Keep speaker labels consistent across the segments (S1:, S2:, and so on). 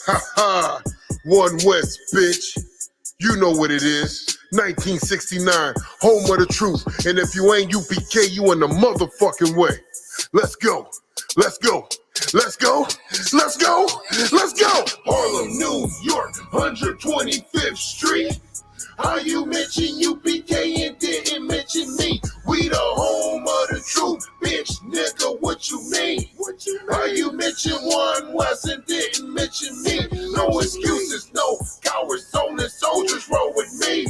S1: Ha ha! One West, bitch. You know what it is. 1969, home of the truth. And if you ain't UPK, you in the motherfucking way. Let's go. Let's go. Let's go. Let's go. Let's go. Harlem, New York, 125th Street. How you mention UPK and didn't mention me? We the home of the truth, bitch, nigga, what you mean? How you mention One West and didn't mention me? No excuses, no cowards, only soldiers roll with me.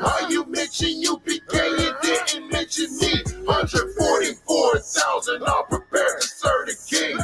S1: How you mention UPK and didn't mention me? 144,000 are prepared to serve the king.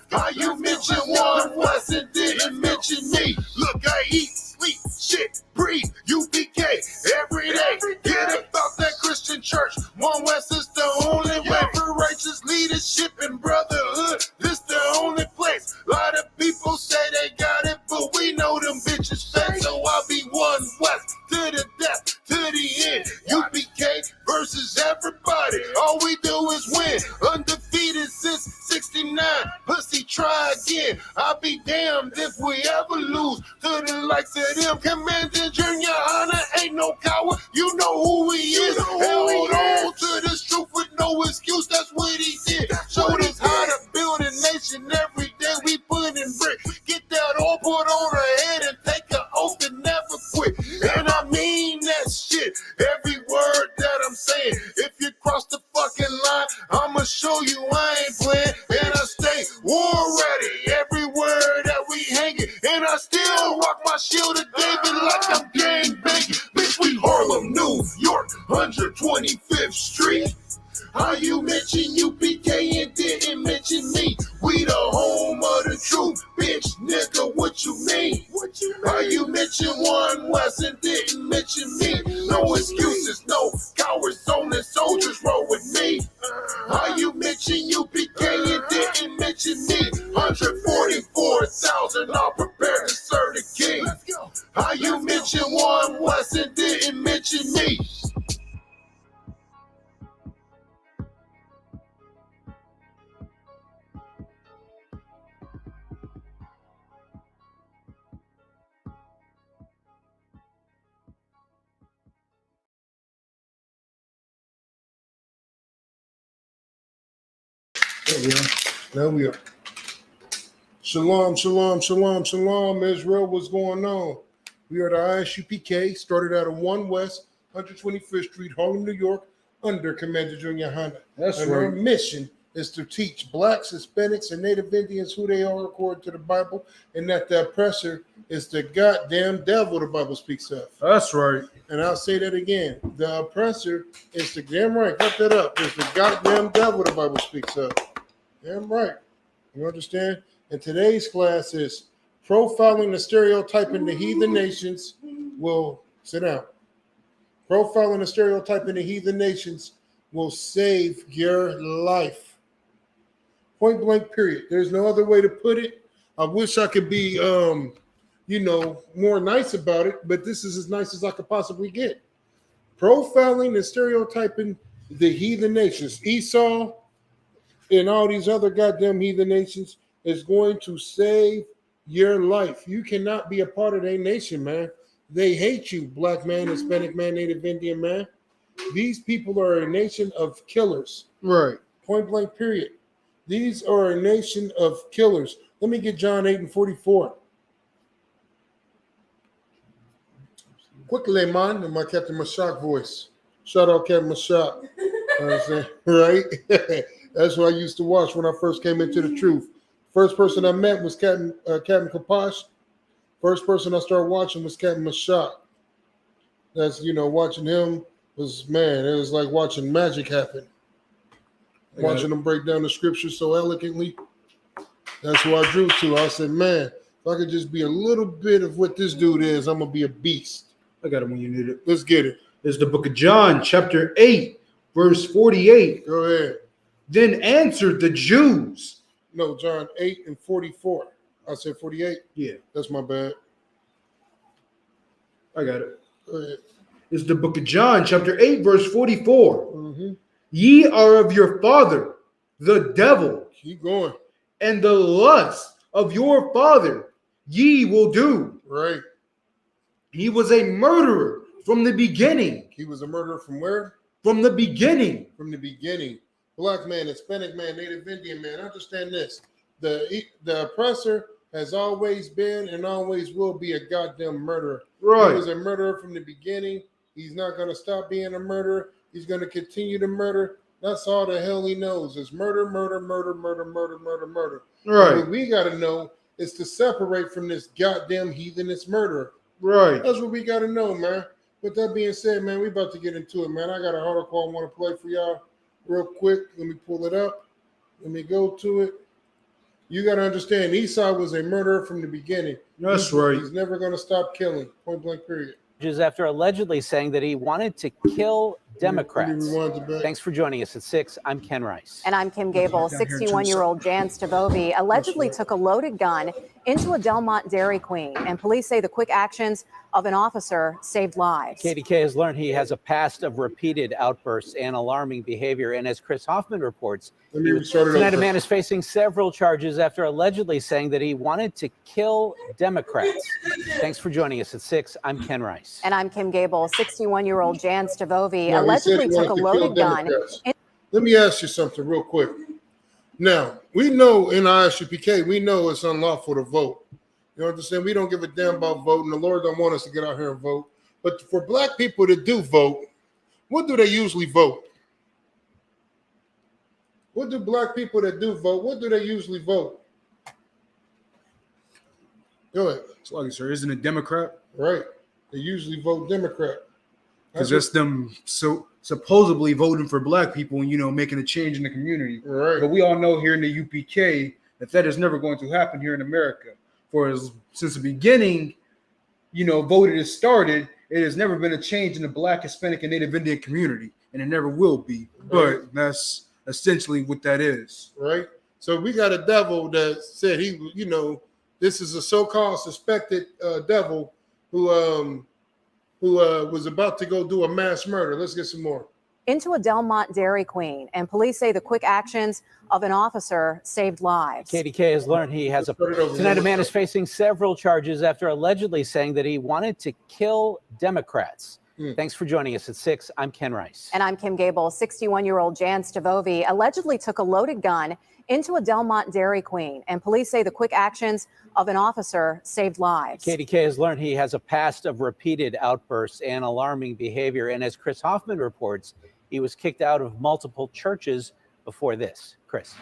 S1: How you mention One West and didn't mention me? Look, I eat, sleep, shit, breathe, UPK every day. Get about that Christian church. One West is the only way for righteous leadership and brotherhood. This the only place. A lot of people say they got it, but we know them bitches fake. So I'll be One West to the death, to the end. UPK versus everybody. All we do is win. Undefeated since 69. Pussy, try again. I'll be damned if we ever lose to the likes of them. Commander Junior Honor ain't no coward. You know who he is. Hold on to this truth with no excuse. That's what he did. Showed us how to build a nation every day. We put in brick. Get that all put on her head and take an oath and never quit. And I mean that shit. Every word that I'm saying. If you cross the fucking line, I'ma show you I ain't playing. And I stay war ready. Every word that we hanging. And I still rock my shield of David like I'm gang banging. Bitch, we Harlem, New York, 125th Street. How you mention UPK and didn't mention me? We the home of the truth, bitch, nigga, what you mean? How you mention One West and didn't mention me? No excuses, no cowards, only soldiers roll with me. How you mention UPK and didn't mention me? 144,000 are prepared to serve the king. How you mention One West and didn't mention me? There we are. Shalom, shalom, shalom, shalom. Israel, what's going on? We are the ISUPK, started out of One West, 125th Street, Harlem, New York, under Commander Junior Honda.
S2: That's
S1: and
S2: right.
S1: Our mission is to teach blacks, Hispanics, and Native Indians who they are according to the Bible, and that the oppressor is the goddamn devil the Bible speaks of.
S2: That's right.
S1: And I'll say that again. The oppressor is the damn right. Cut that up. Is the goddamn devil the Bible speaks of. Damn right. You understand? And today's class is profiling and stereotyping the heathen nations will sit down. Profiling and stereotyping the heathen nations will save your life. Point blank, period. There's no other way to put it. I wish I could be more nice about it, but this is as nice as I could possibly get. Profiling and stereotyping the heathen nations. Esau and all these other goddamn heathen nations is going to save your life. You cannot be a part of their nation, man. They hate you, black man, Hispanic man, Native Indian man. These people are a nation of killers.
S2: Right.
S1: Point blank, period. These are a nation of killers. Let me get John 8:44. Quickly, man, in my Captain Mashak voice. Shout out Captain Mashak. You know what I'm saying? Right? That's what I used to watch when I first came into the truth. First person I met was Captain Kapash. First person I started watching was Captain Mashak. That's, watching him was, man, it was like watching magic happen. Watching him break down the scriptures so elegantly. That's who I drew to. I said, man, if I could just be a little bit of what this dude is, I'm going to be a beast.
S2: I got it when you need it.
S1: Let's get it.
S2: It's the book of John, chapter 8, verse 48.
S1: Go ahead.
S2: Then answered the Jews.
S1: No, John 8:44. I said 48.
S2: Yeah.
S1: That's my bad.
S2: I got it.
S1: Go ahead.
S2: It's the book of John, chapter 8, verse 44.
S1: Mm-hmm.
S2: Ye are of your father, the devil,
S1: Keep going.
S2: and the lust of your father ye will do.
S1: Right.
S2: He was a murderer from the beginning.
S1: He was a murderer from where?
S2: From the beginning.
S1: From the beginning. Black man, Hispanic man, Native Indian man. Understand this. The oppressor has always been and always will be a goddamn murderer.
S2: Right.
S1: He was a murderer from the beginning. He's not going to stop being a murderer. He's going to continue to murder. That's all the hell he knows is murder, murder, murder, murder, murder, murder, murder.
S2: Right.
S1: What we got to know is to separate from this goddamn heathenist murderer.
S2: Right.
S1: That's what we got to know, man. With that being said, man, we about to get into it, man. I got a article I want to play for y'all real quick. Let me pull it up. Let me go to it. You got to understand, Esau was a murderer from the beginning.
S2: That's right.
S1: He's never going to stop killing. Point blank, period.
S3: After allegedly saying that he wanted to kill Democrats. Thanks for joining us at 6. I'm Ken Rice.
S4: And I'm Kim Gable. 61-year-old Jan Stavovi allegedly took a loaded gun into a Delmont Dairy Queen, and police say the quick actions of an officer saved lives.
S3: KDK has learned he has a past of repeated outbursts and alarming behavior, and as Chris Hoffman reports, tonight a man is facing several charges after allegedly saying that he wanted to kill Democrats. Thanks for joining us at 6. I'm Ken Rice.
S4: And I'm Kim Gable. 61-year-old Jan Stavovi allegedly took a loaded gun.
S1: Let me ask you something real quick. Now, we know in ISUPK, we know it's unlawful to vote. You understand? We don't give a damn about voting. The Lord don't want us to get out here and vote. But for black people that do vote, what do they usually vote? What do black people that do vote, what do they usually vote? Go ahead.
S2: Sorry, sir. Isn't it Democrat?
S1: Right. They usually vote Democrat.
S2: Because that's them supposedly voting for black people and, making a change in the community.
S1: Right.
S2: But we all know here in the UPK that is never going to happen here in America. Since the beginning, voting has started, it has never been a change in the Black, Hispanic, and Native Indian community, and it never will be.
S1: Right.
S2: But that's essentially what that is.
S1: Right. So we got a devil that said this is a so-called suspected devil who was about to go do a mass murder. Let's get some more.
S4: Into a Delmont Dairy Queen, and police say the quick actions of an officer saved lives.
S3: KDK has learned he has tonight a man is facing several charges after allegedly saying that he wanted to kill Democrats. Thanks for joining us at 6. I'm Ken Rice.
S4: And I'm Kim Gable. 61-year-old Jan Stavovi allegedly took a loaded gun into a Delmont Dairy Queen, and police say the quick actions of an officer saved lives.
S3: KDK has learned he has a past of repeated outbursts and alarming behavior, and as Chris Hoffman reports, he was kicked out of multiple churches before this. Chris.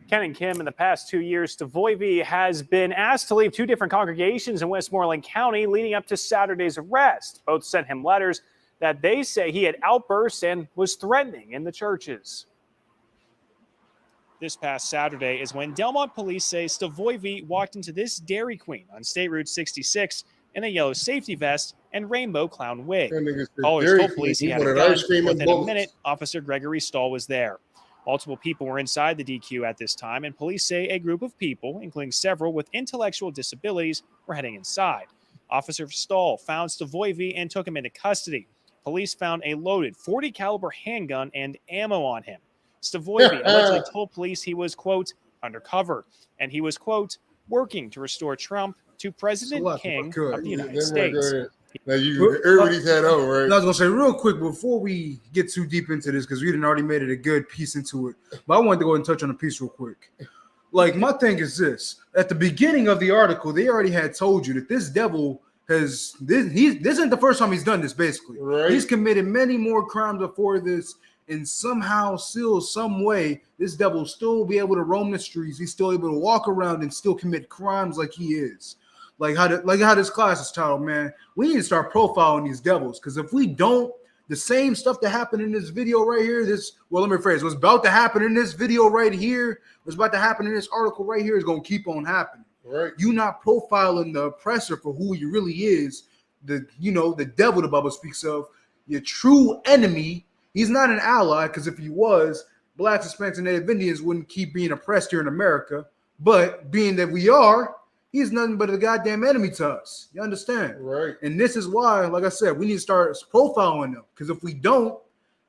S5: Ken and Kim, in the past 2 years, Stavovi has been asked to leave 2 different congregations in Westmoreland County leading up to Saturday's arrest. Both sent him letters that they say he had outbursts and was threatening in the churches. This past Saturday is when Delmont police say Stavovi walked into this Dairy Queen on State Route 66 in a yellow safety vest and rainbow clown wig. Callers told police he had a gun. Within a minute, Officer Gregory Stahl was there. Multiple people were inside the DQ at this time, and police say a group of people, including several with intellectual disabilities, were heading inside. Officer Stahl found Stavovi and took him into custody. Police found a loaded .40 caliber handgun and ammo on him. Stavovi allegedly told police he was, quote, undercover, and he was, quote, working to restore Trump to President King of the United States.
S1: Now everybody's had on, right?
S2: I was gonna say real quick before we get too deep into this, because we didn't already made it a good piece into it. But I wanted to go ahead and touch on a piece real quick. Like, my thing is this: at the beginning of the article, they already had told you that this devil this isn't the first time he's done this. Basically,
S1: right.
S2: He's committed many more crimes before this, and somehow, still, some way, this devil will still be able to roam the streets. He's still able to walk around and still commit crimes like he is. Like how this class is titled, man. We need to start profiling these devils, because if we don't, the same stuff that happened in this video right here, let me rephrase, what's about to happen in this video right here, what's about to happen in this article right here is going to keep on happening.
S1: Right.
S2: You not profiling the oppressor for who he really is, the devil the Bible speaks of, your true enemy. He's not an ally, because if he was, Blacks, Hispanics, and Native Indians wouldn't keep being oppressed here in America. But being that we are, he's nothing but a goddamn enemy to us. You understand?
S1: Right.
S2: And this is why, like I said, we need to start profiling them. Because if we don't,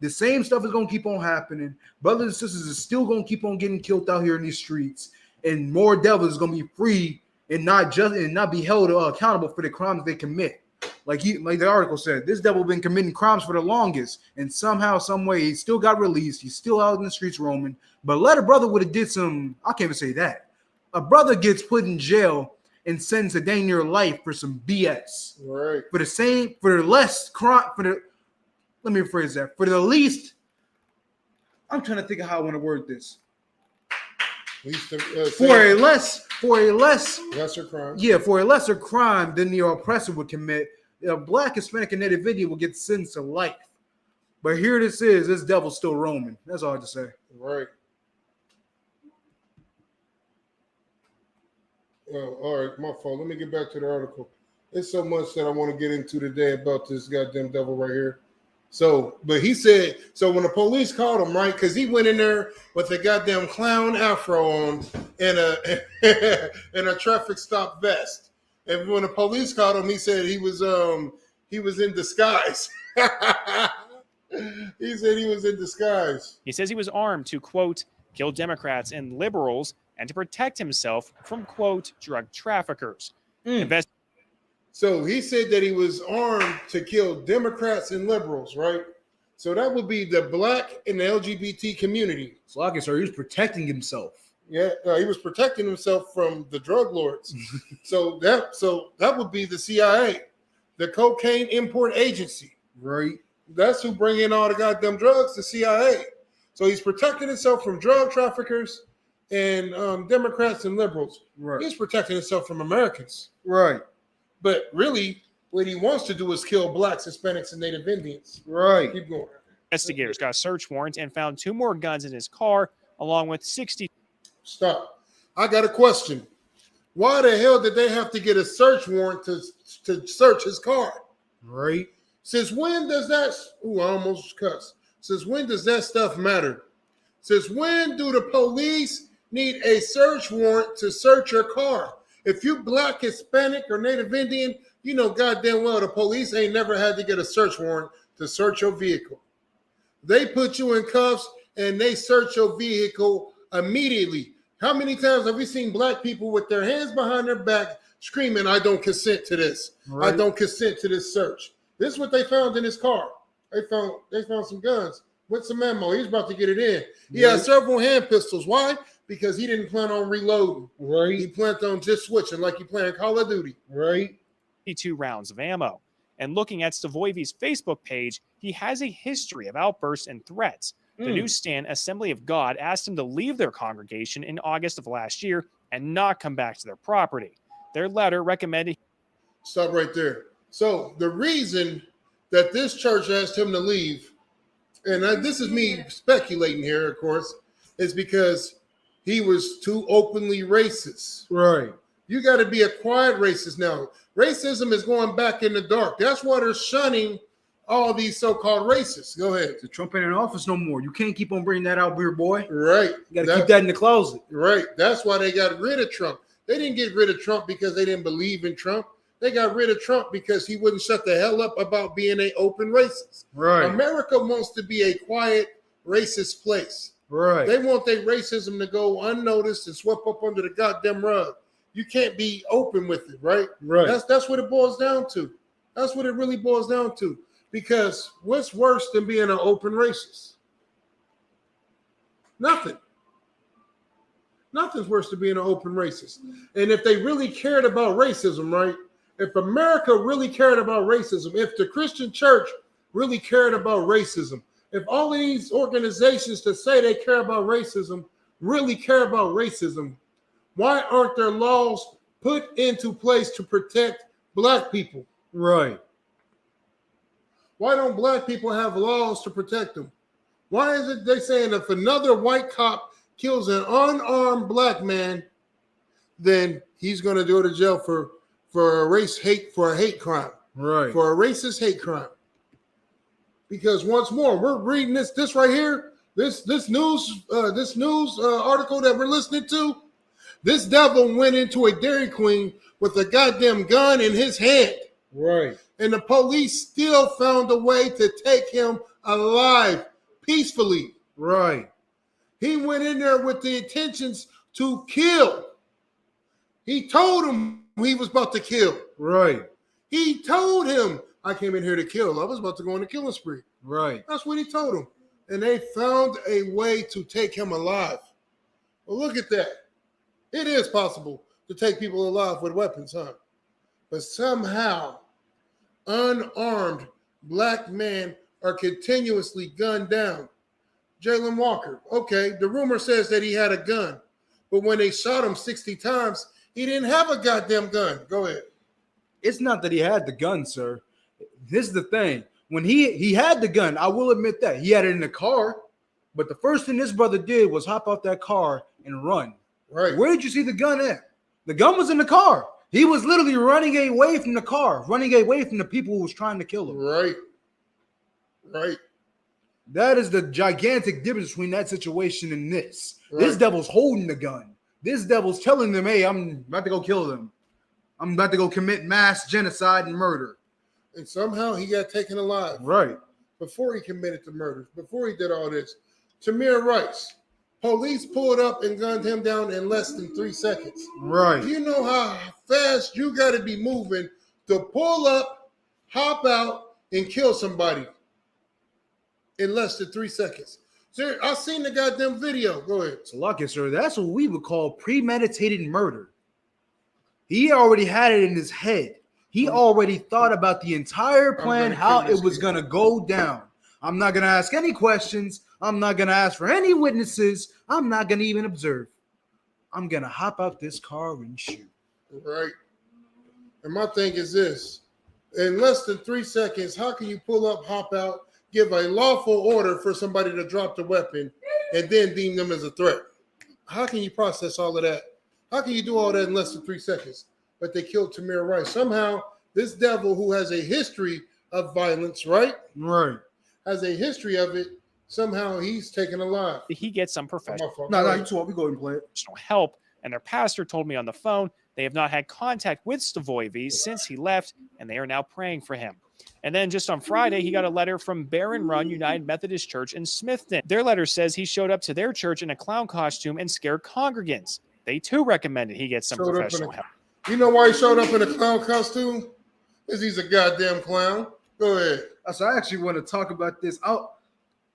S2: the same stuff is going to keep on happening. Brothers and sisters are still going to keep on getting killed out here in these streets. And more devils is going to be free and not be held accountable for the crimes they commit. Like the article said, this devil been committing crimes for the longest, and somehow, some way, he still got released. He's still out in the streets roaming. But let a brother would have did some. I can't even say that. A brother gets put in jail and sentenced to dang near life for some BS.
S1: Right.
S2: Let me rephrase that. For the least, I'm trying to think of how I want to word this. For a lesser crime. Yeah, for a lesser crime than the oppressor would commit, a Black, Hispanic, and Native Indian will get sentenced to life. But here this devil's still roaming. That's all I have to say.
S1: Right. All right, my fault. Let me get back to the article. There's so much that I want to get into today about this goddamn devil right here. So, but he said, so when the police called him, right, because he went in there with a goddamn clown afro on and a traffic stop vest. And when the police called him, he said he was in disguise. He said he was in disguise.
S5: He says he was armed to, quote, kill Democrats and liberals and to protect himself from, quote, drug traffickers.
S1: So he said that he was armed to kill Democrats and liberals, right? So that would be the Black and the LGBT community.
S2: So I guess he was protecting himself.
S1: Yeah, he was protecting himself from the drug lords. so that would be the CIA, the Cocaine Import Agency.
S2: Right.
S1: That's who bring in all the goddamn drugs, the CIA. So he's protecting himself from drug traffickers and Democrats and liberals.
S2: Right.
S1: He's protecting himself from Americans.
S2: Right.
S1: But really, what he wants to do is kill Blacks, Hispanics, and Native Indians.
S2: Right.
S1: Keep going.
S5: Investigators got a search warrant and found 2 more guns in his car, along with 60.
S1: Stop. I got a question. Why the hell did they have to get a search warrant to search his car?
S2: Right.
S1: Since when does that? Ooh, I almost cussed. Since when does that stuff matter? Since when do the police need a search warrant to search your car? If you Black, Hispanic, or Native Indian, you know goddamn well the police ain't never had to get a search warrant to search your vehicle. They put you in cuffs and they search your vehicle immediately. How many times have we seen Black people with their hands behind their back screaming, I don't consent to this. Right. I don't consent to this search. This is what they found in his car. They found some guns with some ammo. He's about to get it in. He had several hand pistols. Why? Because he didn't plan on reloading.
S2: Right.
S1: He planned on just switching like he playing Call of Duty.
S2: Right.
S5: 52 rounds of ammo. And looking at Stavovi's Facebook page, he has a history of outbursts and threats. The newsstand Assembly of God asked him to leave their congregation in August of last year and not come back to their property. Their letter recommended.
S1: Stop right there. So the reason that this church asked him to leave, and this is me speculating here, of course, is because he was too openly racist.
S2: Right.
S1: You got to be a quiet racist now. Racism is going back in the dark. That's why they're shunning all these so-called racists. Go ahead.
S2: So Trump ain't in office no more. You can't keep on bringing that out, beer boy.
S1: Right.
S2: You got to keep that in the closet.
S1: Right. That's why they got rid of Trump. They didn't get rid of Trump because they didn't believe in Trump. They got rid of Trump because he wouldn't shut the hell up about being an open racist.
S2: Right.
S1: America wants to be a quiet racist place.
S2: Right.
S1: They want their racism to go unnoticed and swept up under the goddamn rug. You can't be open with it, right?
S2: Right.
S1: That's what it boils down to. That's what it really boils down to. Because what's worse than being an open racist? Nothing. Nothing's worse than being an open racist. And if they really cared about racism, right? If America really cared about racism, if the Christian church really cared about racism, if all of these organizations that say they care about racism really care about racism, why aren't there laws put into place to protect Black people?
S2: Right.
S1: Why don't Black people have laws to protect them? Why is it they saying if another white cop kills an unarmed Black man, then he's going to go to jail for a hate crime,
S2: right? For
S1: a racist hate crime. Because once more, we're reading this right here, this news article that we're listening to. This devil went into a Dairy Queen with a goddamn gun in his hand,
S2: right?
S1: And the police still found a way to take him alive peacefully,
S2: right?
S1: He went in there with the intentions to kill. He told him he was about to kill.
S2: Right.
S1: He told him, I came in here to kill. I was about to go on a killing spree.
S2: Right.
S1: That's what he told him. And they found a way to take him alive. Well, look at that. It is possible to take people alive with weapons, huh? But somehow, unarmed black men are continuously gunned down. Jalen Walker, okay, the rumor says that he had a gun, but when they shot him 60 times, he didn't have a goddamn gun. Go ahead.
S2: It's not that he had the gun, sir. This is the thing. When he had the gun, I will admit that. He had it in the car, but the first thing this brother did was hop out that car and run.
S1: Right.
S2: Where did you see the gun at? The gun was in the car. He was literally running away from the car, running away from the people who was trying to kill him.
S1: Right. Right.
S2: That is the gigantic difference between that situation and this.
S1: Right.
S2: This devil's holding the gun. This devil's telling them, hey, I'm about to go kill them. I'm about to go commit mass genocide and murder.
S1: And somehow he got taken alive.
S2: Right.
S1: Before he committed the murders, before he did all this. Tamir Rice. Police pulled up and gunned him down in less than 3 seconds.
S2: Right.
S1: You know how fast you got to be moving to pull up, hop out, and kill somebody in less than 3 seconds. Sir, I seen the goddamn video. Go ahead.
S2: So, lucky, sir, that's what we would call premeditated murder. He already had it in his head. He already thought about the entire plan, how it was going to go down. I'm not going to ask any questions. I'm not going to ask for any witnesses. I'm not going to even observe. I'm going to hop out this car and shoot.
S1: Right. And my thing is this. In less than 3 seconds, how can you pull up, hop out, give a lawful order for somebody to drop the weapon, and then deem them as a threat? How can you process all of that? How can you do all that in less than 3 seconds? But they killed Tamir Rice. Somehow, this devil who has a history of violence, right?
S2: Right.
S1: Has a history of it. Somehow he's taken alive.
S5: He gets some professional
S2: No, you talk. We go ahead and play it.
S5: help, and their pastor told me on the phone they have not had contact with Stavoyvi since he left, and they are now praying for him. And then just on Friday, he got a letter from Barron Run United Methodist Church in Smithton. Their letter says he showed up to their church in a clown costume and scared congregants. They too recommended he get some professional help.
S1: You know why he showed up in a clown costume? Because he's a goddamn clown. Go ahead.
S2: So I actually want to talk about this.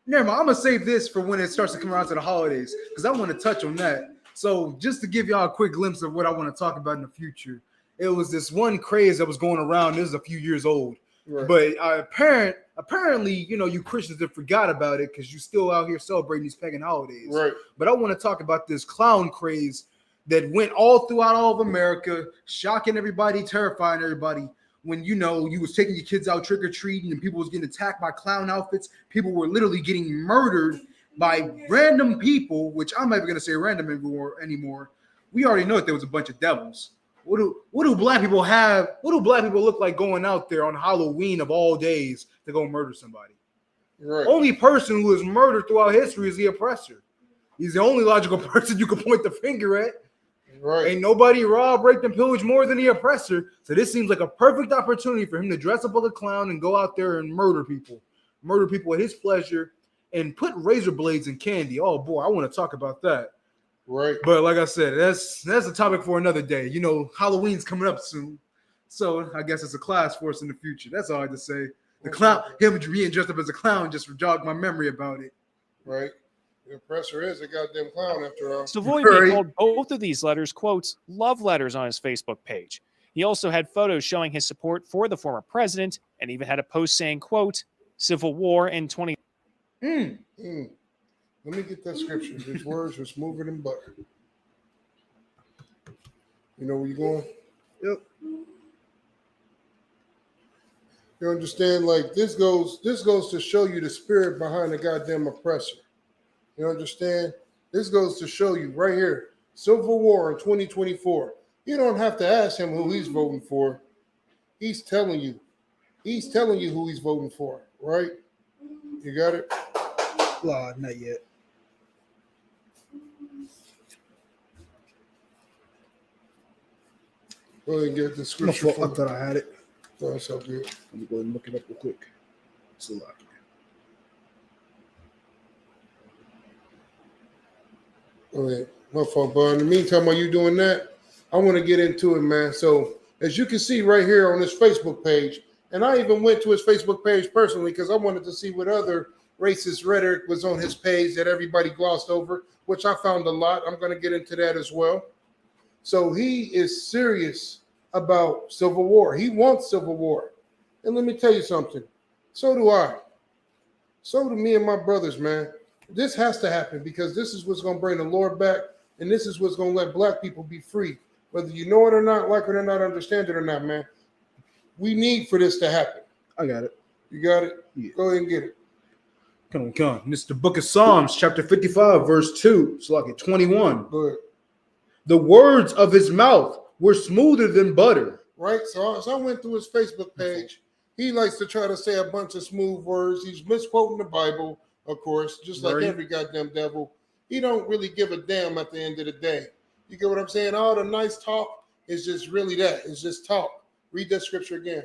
S2: Never mind. I'm going to save this for when it starts to come around to the holidays because I want to touch on that. So just to give y'all a quick glimpse of what I want to talk about in the future, it was this one craze that was going around. This is a few years old. Right. But apparently, you know, you Christians have forgot about it because you still out here celebrating these pagan holidays.
S1: Right.
S2: But I want to talk about this clown craze that went all throughout all of America, shocking everybody, terrifying everybody. When, you know, you was taking your kids out trick-or-treating and people was getting attacked by clown outfits. People were literally getting murdered by random people, which I'm not even going to say random anymore. We already know that there was a bunch of devils. What do black people have? What do black people look like going out there on Halloween of all days to go murder somebody?
S1: Right.
S2: Only person who is murdered throughout history is the oppressor. He's the only logical person you can point the finger at.
S1: Right.
S2: Ain't nobody rob, rape, and pillage more than the oppressor. So this seems like a perfect opportunity for him to dress up like a clown and go out there and murder people at his pleasure, and put razor blades in candy. Oh boy, I want to talk about that.
S1: Right.
S2: But like I said, that's a topic for another day. You know, Halloween's coming up soon, so I guess it's a class for us in the future. That's all I have to say. The clown, him being dressed up as a clown, just jogged my memory about it.
S1: Right. The oppressor is a goddamn clown after all.
S5: Stavoyvi called both of these letters, quotes, love letters on his Facebook page. He also had photos showing his support for the former president and even had a post saying, quote, Civil War in 20.
S1: Let me get that scripture. His words were smoother than butter. You know where you're going?
S2: Yep.
S1: You understand? Like this goes to show you the spirit behind the goddamn oppressor. You understand? This goes to show you right here. Civil War in 2024. You don't have to ask him who he's voting for. He's telling you. He's telling you who he's voting for, right? You got it?
S2: Not yet.
S1: Go ahead and get the scripture.
S2: I thought I had it.
S1: Oh, that's so good.
S2: Let me go ahead and look it up real quick. It's a lot.
S1: Go ahead. My fault, bud. In the meantime, while you doing that, I want to get into it, man. So as you can see right here on this Facebook page, and I even went to his Facebook page personally because I wanted to see what other racist rhetoric was on his page that everybody glossed over, which I found a lot. I'm going to get into that as well. So he is serious about civil war. He wants civil war. And let me tell you something. So do I. So do me and my brothers, man. This has to happen because this is what's going to bring the Lord back, and this is what's going to let black people be free. Whether you know it or not, like it or not, understand it or not, man. We need for this to happen.
S2: I got it.
S1: You got it?
S2: Yeah.
S1: Go ahead and get it.
S2: Come on. This is the book of Psalms, chapter 55, verse 2. It's like at 21.
S1: Go ahead.
S2: The words of his mouth were smoother than butter.
S1: Right? So as I went through his Facebook page, he likes to try to say a bunch of smooth words. He's misquoting the Bible, of course, just like every goddamn devil. He don't really give a damn at the end of the day. You get what I'm saying? All the nice talk is just really that. It's just talk. Read that scripture again.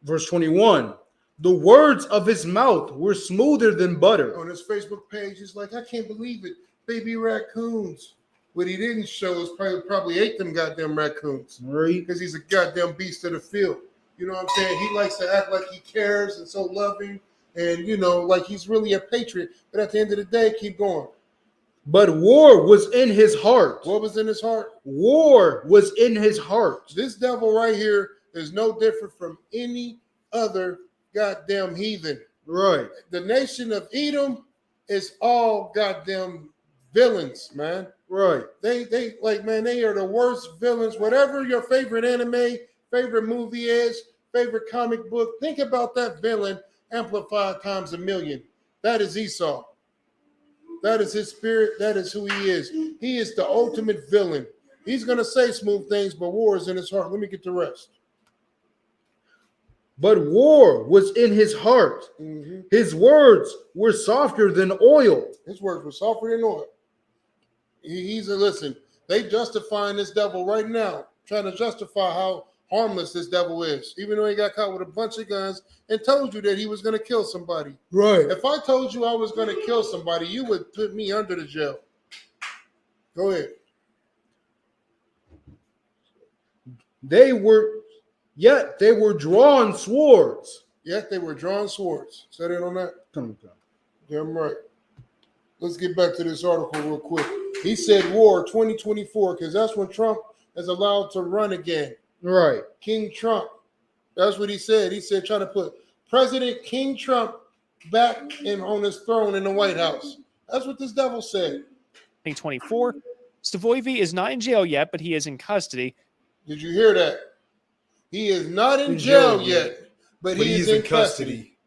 S2: Verse 21. The words of his mouth were smoother than butter.
S1: On his Facebook page, he's like, I can't believe it. Baby raccoons. What he didn't show is probably ate them goddamn raccoons.
S2: Right.
S1: Because he's a goddamn beast of the field. You know what I'm saying? He likes to act like he cares and so loving and, you know, like he's really a patriot. But at the end of the day, keep going.
S2: But war was in his heart.
S1: What was in his heart?
S2: War was in his heart.
S1: This devil right here is no different from any other goddamn heathen.
S2: Right.
S1: The nation of Edom is all goddamn villains, man.
S2: Right.
S1: They like, man, they are the worst villains. Whatever your favorite anime, favorite movie is, favorite comic book, think about that villain amplified times a million. That is Esau. That is his spirit. That is who he is. He is the ultimate villain. He's going to say smooth things, but war is in his heart. Let me get the rest.
S2: But war was in his heart.
S1: Mm-hmm.
S2: His words were softer than oil.
S1: His words were softer than oil. Listen, they justifying this devil right now, trying to justify how harmless this devil is, even though he got caught with a bunch of guns and told you that he was going to kill somebody.
S2: Right.
S1: If I told you I was going to kill somebody, you would put me under the jail. Go ahead.
S2: They were drawn swords.
S1: Yet they were drawn swords. Say that on that?
S2: Come.
S1: Damn right. Let's get back to this article real quick. He said war 2024 because that's when Trump is allowed to run again.
S2: Right.
S1: King Trump. That's what he said. He said trying to put President King Trump back on his throne in the White House. That's what this devil said.
S5: 2024. Stavovi is not in jail yet, but he is in custody.
S1: Did you hear that? He is not in jail yet, but he is in custody.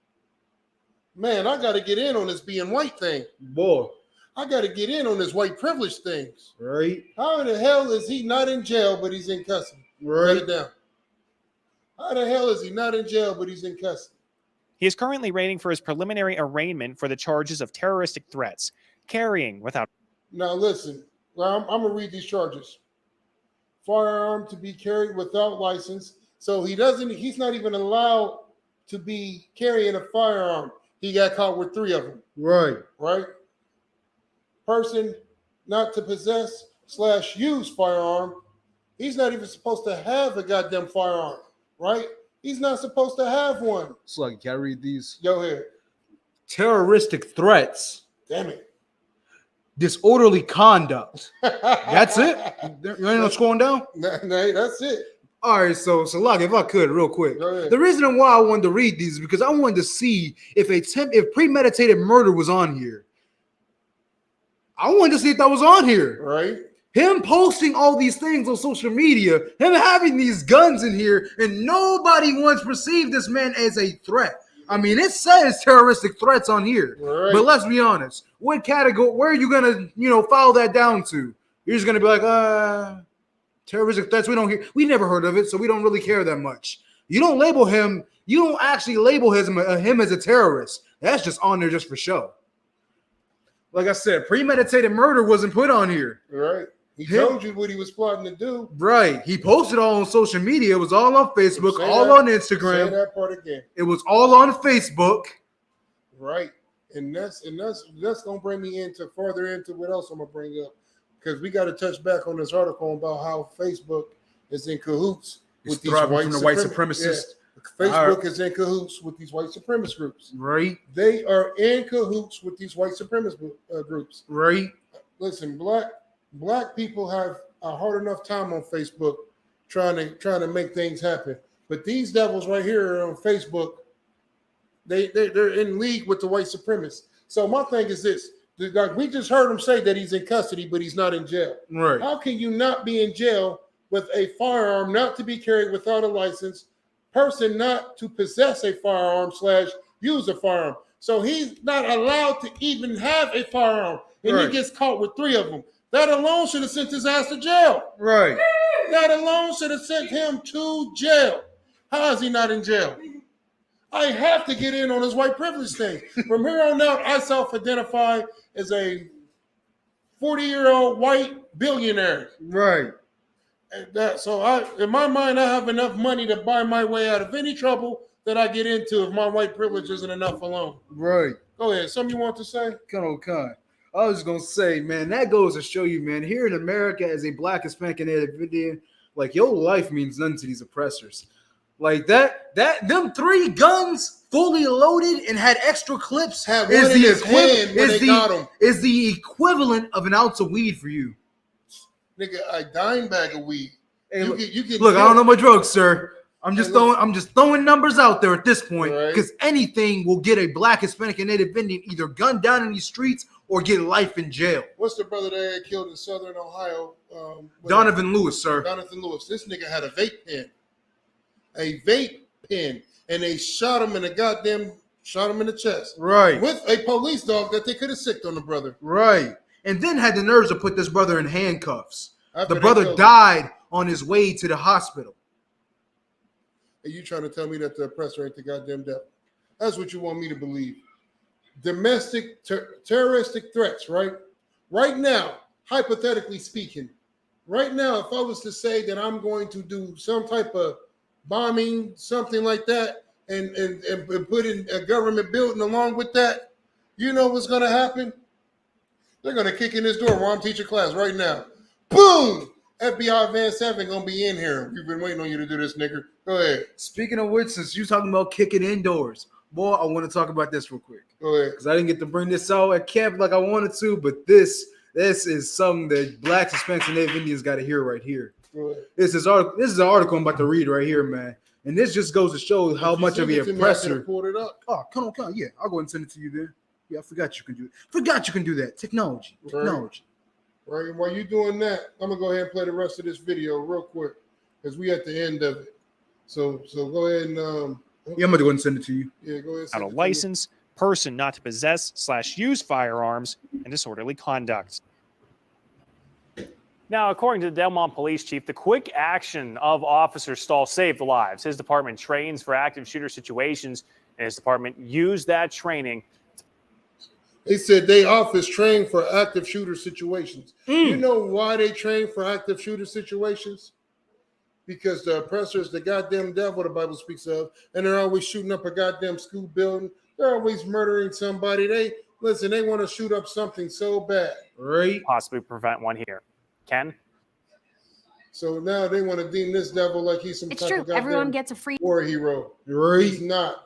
S1: Man, I got to get in on this being white thing.
S2: Boy.
S1: I got to get in on this white privilege things.
S2: Right.
S1: How the hell is he not in jail, but he's in custody?
S2: Right.
S1: Write it down. How the hell is he not in jail, but he's in custody?
S5: He is currently waiting for his preliminary arraignment for the charges of terroristic threats, carrying without...
S1: Now listen, I'm going to read these charges. Firearm to be carried without license. So he's not even allowed to be carrying a firearm. He got caught with 3 of them.
S2: Right.
S1: Right? Person not to possess / use firearm. He's not even supposed to have a goddamn firearm. Right? He's not supposed to have one.
S2: It's like, can I read these?
S1: Go ahead.
S2: Terroristic threats.
S1: Damn it.
S2: Disorderly conduct. That's it? You ain't no scrolling down?
S1: Nah, that's it.
S2: All right, so Lock, if I could, real quick. The reason why I wanted to read these is because I wanted to see if premeditated murder was on here. I wanted to see if that was on here.
S1: Right.
S2: Him posting all these things on social media, him having these guns in here, and nobody once perceived this man as a threat. I mean, it says terroristic threats on here.
S1: Right.
S2: But let's be honest. What category, where are you going to, file that down to? You're just going to be like, terroristic threats, we never heard of it, so we don't really care that much. You don't label him, you don't actually label him as a terrorist. That's just on there just for show. Like I said, premeditated murder wasn't put on here.
S1: Right. He told you what he was plotting to do.
S2: Right. He posted all on social media. It was all on Facebook, on Instagram.
S1: Say that part again.
S2: It was all on Facebook.
S1: Right. And that's gonna bring me further into what else I'm gonna bring up. because we got to touch back on this article about how Facebook is in cahoots with these
S2: white supremacists.
S1: Yeah. Facebook is in cahoots with these white supremacist groups.
S2: Right.
S1: They are in cahoots with these white supremacist groups.
S2: Right.
S1: Listen, black people have a hard enough time on Facebook trying to make things happen. But these devils right here on Facebook, they're in league with the white supremacists. So my thing is this. Like we just heard him say that he's in custody, but he's not in jail.
S2: Right.
S1: How can you not be in jail with a firearm not to be carried without a license, person not to possess a firearm / use a firearm? So he's not allowed to even have a firearm, and he gets caught with 3 of them. That alone should have sent his ass to jail.
S2: Right.
S1: That alone should have sent him to jail. How is he not in jail? I have to get in on his white privilege thing. From here on out, I self-identify as a 40-year-old white billionaire.
S2: Right.
S1: And so in my mind, I have enough money to buy my way out of any trouble that I get into if my white privilege isn't enough alone.
S2: Right.
S1: Go ahead. Something you want to say?
S2: Kind. I was going to say, man, that goes to show you, man, here in America as a Black, Hispanic, and Native Indian, like your life means nothing to these oppressors. Like them 3 guns fully loaded and had extra clips is the equivalent of an ounce of weed for you.
S1: Nigga, a dime bag of weed.
S2: Hey, you can look, I don't know my drugs, sir. I'm just throwing numbers out there at this point because anything will get a Black, Hispanic, and Native Indian either gunned down in these streets or get life in jail.
S1: What's the brother that got killed in Southern Ohio?
S2: Donovan Lewis, sir.
S1: Jonathan Lewis. This nigga had a vape pen, and they shot him in the chest.
S2: Right.
S1: With a police dog that they could have sicked on the brother.
S2: Right. And then had the nerves to put this brother in handcuffs. The brother died on his way to the hospital.
S1: And you trying to tell me that the oppressor ain't the goddamn devil? That's what you want me to believe. Domestic terroristic threats, right? Right now, hypothetically speaking, right now, if I was to say that I'm going to do some type of bombing, something like that, and put in a government building along with that, you know what's going to happen? They're going to kick in this door while I'm teaching class right now. Boom! FBI Van 7 going to be in here. We've been waiting on you to do this, nigga. Go ahead.
S2: Speaking of which, since you're talking about kicking indoors, boy, I want to talk about this real quick.
S1: Go ahead.
S2: Because I didn't get to bring this out at camp like I wanted to, but this is something that Blacks, Hispanics, and Native Indians got to hear right here.
S1: Go ahead.
S2: This is an article I'm about to read right here, man. And this just goes to show how much of an oppressor.
S1: Pulled it up.
S2: Oh, come on. Yeah, I'll go and send it to you then. Yeah, I forgot you can do it. Forgot you can do that. Technology.
S1: Right. While you're doing that, I'm going to go ahead and play the rest of this video real quick because we at the end of it. So go ahead and...
S2: yeah, I'm going to go ahead and send it to you.
S1: Yeah, go ahead.
S5: Out of license, person not to possess / use firearms, and disorderly conduct. Now, according to the Delmont Police Chief, the quick action of Officer Stahl saved lives. His department trains for active shooter situations, and his department used that training.
S1: They said they office train for active shooter situations. You know why they train for active shooter situations? Because the oppressor is the goddamn devil the Bible speaks of, and they're always shooting up a goddamn school building. They're always murdering somebody. They want to shoot up something so bad.
S2: Right.
S5: Possibly prevent one here. Ken?
S1: So now they want to deem this devil like he's some type of goddamn
S6: everyone gets a free
S1: war hero.
S2: Right.
S1: He's not.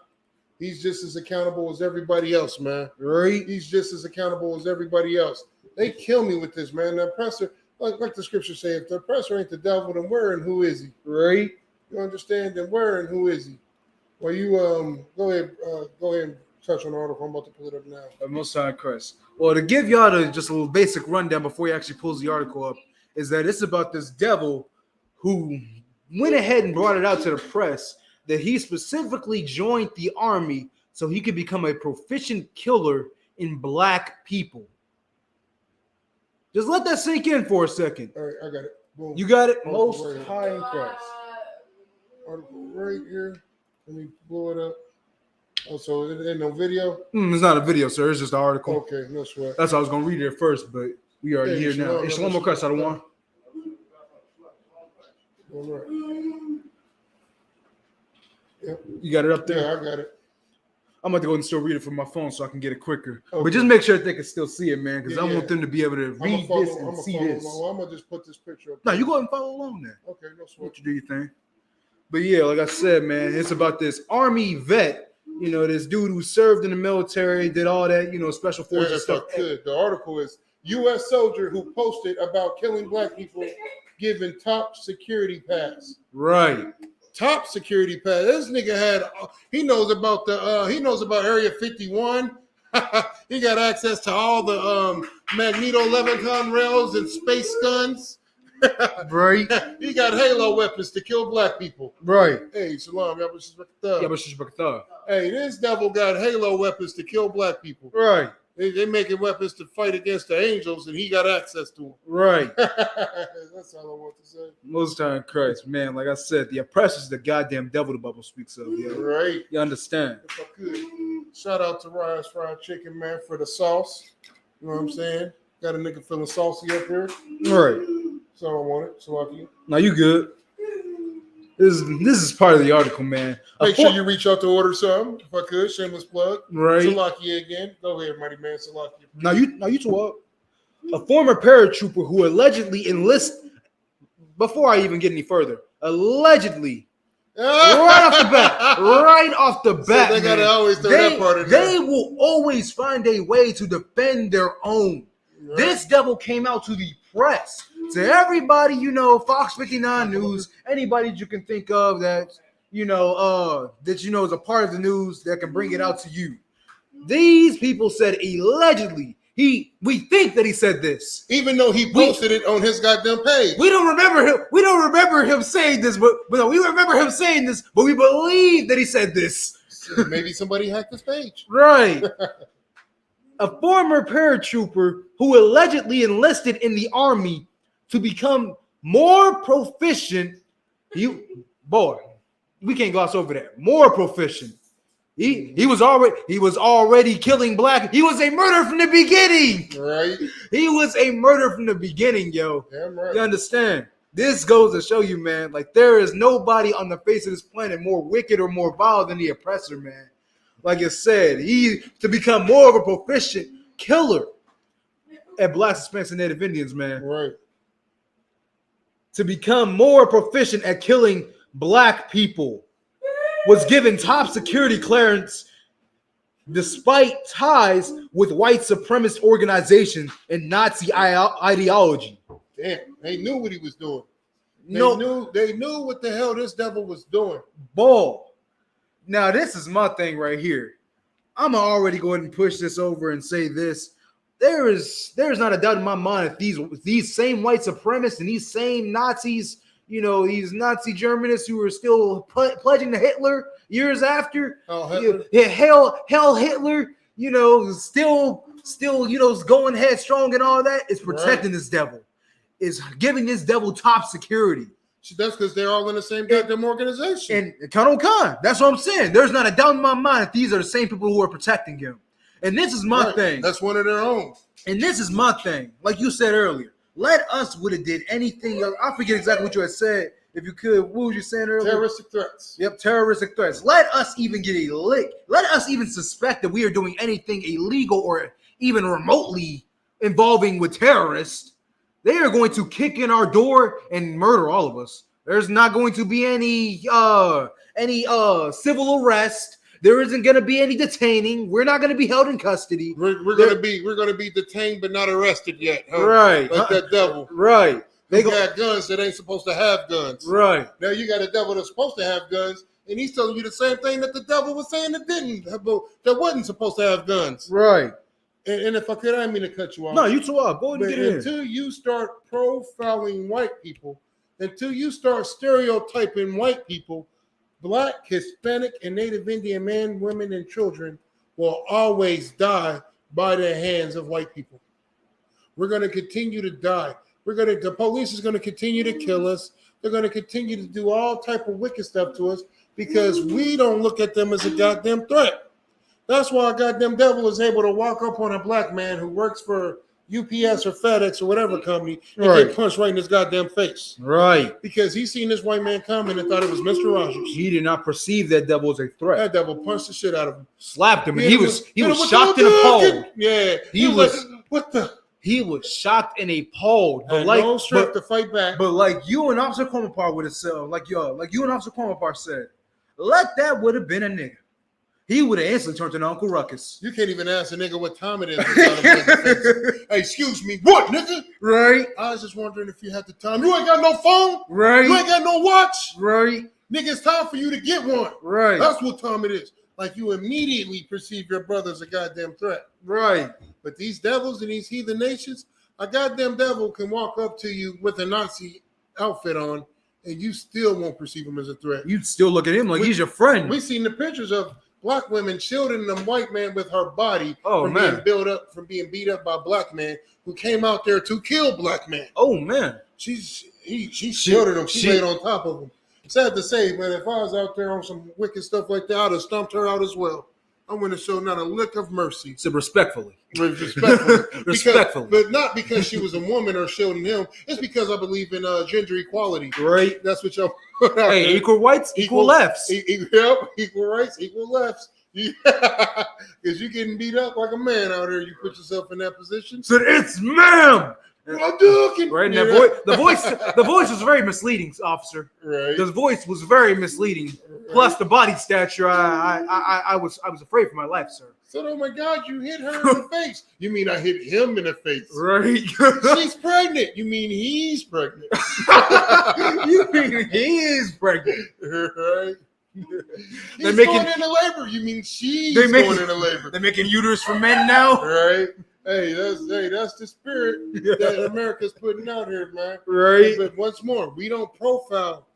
S1: He's just as accountable as everybody else, man.
S2: Right.
S1: He's just as accountable as everybody else. They kill me with this, man. The oppressor, like the scriptures say, if the oppressor ain't the devil, then where and who is he?
S2: Right.
S1: You understand? Then where and who is he? Well, you go ahead and touch on the article. I'm about to pull it up now.
S2: Most High Christ. Well, to give y'all just a little basic rundown before he actually pulls the article up, is that it's about this devil who went ahead and brought it out to the press that he specifically joined the army so he could become a proficient killer in black people. Just let that sink in for a second.
S1: All right, I got it. Boom.
S2: You got it?
S1: Most
S2: Most High in Christ.
S1: Article right here. Let me blow it up. Oh, so it ain't no video?
S2: It's not a video, sir. It's just an article.
S1: Okay, no sweat.
S2: That's how I was going to read it at first, but we already here now. It's Shalom Christ, I don't want.
S1: All right. Yep.
S2: You got it up there?
S1: Yeah, I got it.
S2: I'm about to go and still read it from my phone so I can get it quicker.
S1: Okay.
S2: But just make sure that they can still see it, man, because I
S1: Yeah.
S2: want them to be able to read this and see this.
S1: I'm gonna just put this picture up.
S2: No, you go ahead and follow along there.
S1: Okay, no sweat.
S2: Let you do your thing. But yeah, like I said, man, it's about this Army vet. You know, this dude who served in the military, did all that, you know, special forces stuff.
S1: The article is U.S. soldier who posted about killing black people given top security pass.
S2: Right.
S1: Top security pass. This nigga he knows about Area 51. He got access to all the Magneto Leviton rails and space guns.
S2: Right.
S1: He got Halo weapons to kill black people.
S2: Right.
S1: Hey, Salam, y'all. Hey, this devil got Halo weapons to kill black people.
S2: Right.
S1: They making weapons to fight against the angels, and he got access to them.
S2: Right.
S1: That's all I want to say.
S2: Most time, Christ, man. Like I said, the oppressor's the goddamn devil the Bible speaks of. Yeah.
S1: Right.
S2: You understand?
S1: If I could, shout out to Ryan's Fried Chicken, man, for the sauce. You know what I'm saying? Got a nigga feeling saucy up here.
S2: Right.
S1: So I want it. So lucky.
S2: Now you good. This is part of the article, man.
S1: Make sure you reach out to order some, if I could. Shameless plug.
S2: Right.
S1: Salakia again. Go ahead, mighty man. Salakia.
S2: Now you talk. A former paratrooper who allegedly enlisted. Before I even get any further, allegedly, right off the bat,
S1: So they gotta always throw that part in
S2: there. They will always find a way to defend their own. Right. This devil came out to the press, to everybody, you know, Fox 59 News, anybody that you can think of that is a part of the news that can bring it out to you. These people said allegedly. We think that he said this,
S1: even though he posted it on his goddamn page.
S2: We don't remember him saying this, but we remember him saying this. But we believe that he said this.
S1: Maybe somebody hacked his page.
S2: Right. A former paratrooper who allegedly enlisted in the Army to become more proficient. We can't gloss over that. More proficient. He was already killing black. He was a murderer from the beginning.
S1: Right.
S2: He was a murderer from the beginning, yo.
S1: Damn right.
S2: You understand? This goes to show you, man, like there is nobody on the face of this planet more wicked or more vile than the oppressor, man. Like I said, to become more of a proficient killer at Black, Hispanics, and Native Indians, man.
S1: Right.
S2: To become more proficient at killing black people. Was given top security clearance despite ties with white supremacist organizations and Nazi ideology.
S1: Damn, they knew what he was doing. They knew what the hell this devil was doing.
S2: Ball. Now, this is my thing right here. I'm going to already go ahead and push this over and say this. There's not a doubt in my mind that these same white supremacists and these same Nazis, you know, these Nazi Germanists who were still pledging to Hitler years after.
S1: Oh, Hitler.
S2: Hell Hitler, you know, still, you know, going headstrong and all that is protecting this devil. Is giving this devil top security.
S1: That's because they're all in the same goddamn organization.
S2: And Khan, that's what I'm saying. There's not a doubt in my mind that these are the same people who are protecting him. And this is my thing.
S1: That's one of their own.
S2: And this is my thing. Like you said earlier. Let us would have did anything else. I forget exactly what you had said. If you could, what was you saying earlier?
S1: Terroristic threats.
S2: Yep, terroristic threats. Let us even get a lick. Let us even suspect that we are doing anything illegal or even remotely involving with terrorists. They are going to kick in our door and murder all of us. There's not going to be any civil arrest. There isn't going to be any detaining. We're not going to be held in custody.
S1: We're going to be detained but not arrested yet. Huh?
S2: Right.
S1: Like that devil.
S2: Right.
S1: They got guns that ain't supposed to have guns.
S2: Right.
S1: Now you got a devil that's supposed to have guns, and he's telling you the same thing that the devil was saying that wasn't supposed to have guns.
S2: Right.
S1: And if I could, I didn't mean to cut you off.
S2: No, you too up. Go ahead and get in.
S1: Until you start profiling white people, until you start stereotyping white people, Black, Hispanic, and Native Indian men, women, and children will always die by the hands of white people. We're going to continue to die. The police is going to continue to kill us. They're going to continue to do all type of wicked stuff to us because we don't look at them as a goddamn threat. That's why a goddamn devil is able to walk up on a black man who works for UPS or FedEx or whatever company and
S2: Right.
S1: get punched right in his goddamn face.
S2: Right.
S1: Because he seen this white man coming and thought it was Mr. Rogers.
S2: He did not perceive that devil as a threat.
S1: That devil punched the shit out of him.
S2: Slapped him, and he was shocked and appalled.
S1: Yeah.
S2: He was
S1: like, what the?
S2: He was shocked and appalled. But
S1: Had
S2: like
S1: no strength to fight back.
S2: But like you and Officer Cormapar would have said, like you and Officer Cormapar said, like that would have been a nigga. He would have instantly turned into Uncle Ruckus.
S1: You can't even ask a nigga what time it is. Hey, excuse me, what, nigga?
S2: Right.
S1: I was just wondering if you had the time. You ain't got no phone?
S2: Right.
S1: You ain't got no watch?
S2: Right.
S1: Nigga, it's time for you to get one.
S2: Right.
S1: That's what time it is. Like you immediately perceive your brother as a goddamn threat.
S2: Right.
S1: But these devils in these heathen nations, a goddamn devil can walk up to you with a Nazi outfit on, and you still won't perceive him as a threat.
S2: You'd still look at him like he's your friend.
S1: We seen the pictures of black women shielding the white man with her body from being beat up by black men who came out there to kill black men.
S2: Oh man,
S1: she shielded him. She laid on top of him. Sad to say, but if I was out there on some wicked stuff like that, I'd have stomped her out as well. I'm going to show not a lick of mercy.
S2: So respectfully.
S1: Respectfully. But not because she was a woman or shielding him. It's because I believe in gender equality.
S2: Right.
S1: That's what y'all.
S2: Hey, equal rights, equal lefts.
S1: Yep, equal rights, equal lefts. Because you're getting beat up like a man out here. You put yourself in that position.
S2: So it's ma'am.
S1: Right,
S2: and the voice was very misleading, officer.
S1: Right,
S2: the voice was very misleading. Right. Plus the body stature, I was afraid for my life, sir.
S1: So, oh my God, you hit her in the face. You mean I hit him in the face?
S2: Right.
S1: She's pregnant. You mean he's pregnant?
S2: You mean he is pregnant?
S1: Right. He's going into labor. You mean she's going into labor? They're making uterus for men now, right? Hey, that's the spirit that America's putting out here, man. Right. But once more, we don't profile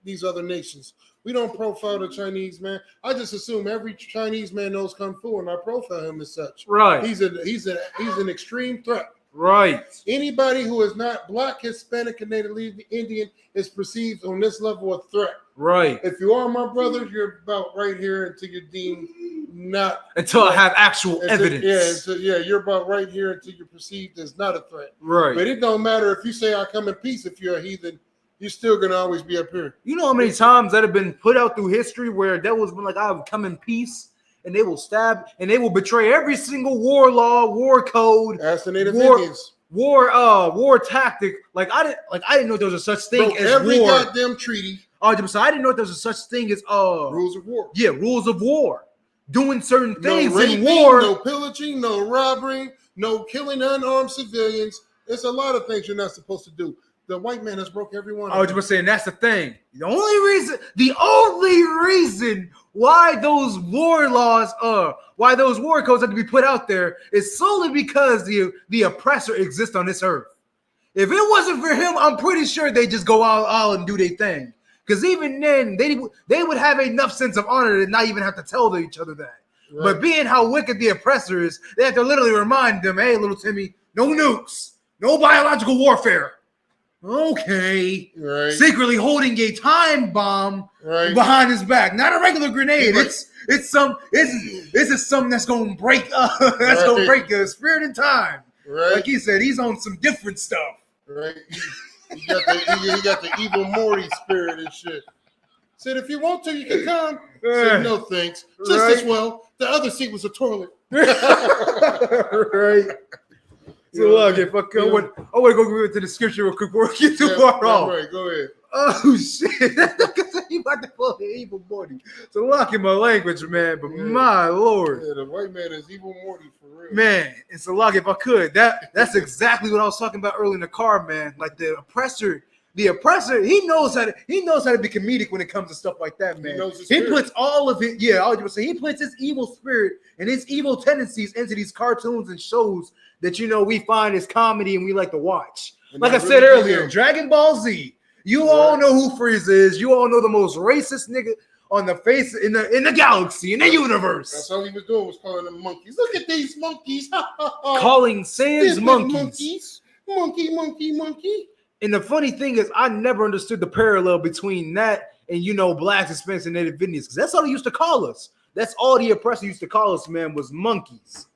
S1: these other nations. We don't profile the Chinese man. I just assume every Chinese man knows kung fu, and I profile him as such. Right. He's an extreme threat. Right. Anybody who is not black, Hispanic, and Native Indian is perceived on this level of threat. Right. If you are my brother, you're about right here until you're deemed not. Until I have actual evidence. You're about right here until you're perceived as not a threat. Right. But it don't matter if you say I come in peace. If you're a heathen, you're still gonna always be up here. You know how many times that have been put out through history where devils been like, I will come in peace. And they will stab and they will betray every single war law, war code, ask the Native Indians. War tactic. I didn't know there was a such thing as every war. Goddamn treaty. So I didn't know there was a such thing as rules of war. Yeah, rules of war. Doing certain things in war. No pillaging, no robbery, no killing unarmed civilians. It's a lot of things you're not supposed to do. The white man has broke every one. I was just saying that's the thing. The only reason why those war laws why those war codes have to be put out there is solely because the oppressor exists on this earth. If it wasn't for him, I'm pretty sure they just go out and do their thing. Because even then, they would have enough sense of honor to not even have to tell each other that. Right. But being how wicked the oppressor is, they have to literally remind them, hey, little Timmy, no nukes, no biological warfare. Okay. Right. Secretly holding a time bomb behind his back. Not a regular grenade. It's something that's gonna break gonna break a spirit in time. Right. Like he said, he's on some different stuff. Right. He got the evil Morty spirit and shit. Said if you want to, you can come. Said no thanks. Just as well. The other seat was a toilet. Right. So look, if I want to go into the scripture real quick before we get too far off. Right, go ahead. Oh shit! You about to pull the evil Morty. So lock in my language, man. But my lord, the white man is evil Morty for real, man. And so lock, if I could, that's exactly what I was talking about earlier in the car, man. Like the oppressor, he knows how to be comedic when it comes to stuff like that, man. He puts all of it. Yeah, I was gonna say he puts his evil spirit and his evil tendencies into these cartoons and shows that we find as comedy and we like to watch. And like I said earlier, Dragon Ball Z. You all know who Frieza is. You all know the most racist nigga on the face in the galaxy, in the universe. That's all he was doing, was calling them monkeys. Look at these monkeys. Calling Sans monkeys. Monkey. And the funny thing is, I never understood the parallel between that and blacks, Hispanics, and Native Indians, because that's all they used to call us. That's all the oppressor used to call us, man, was monkeys.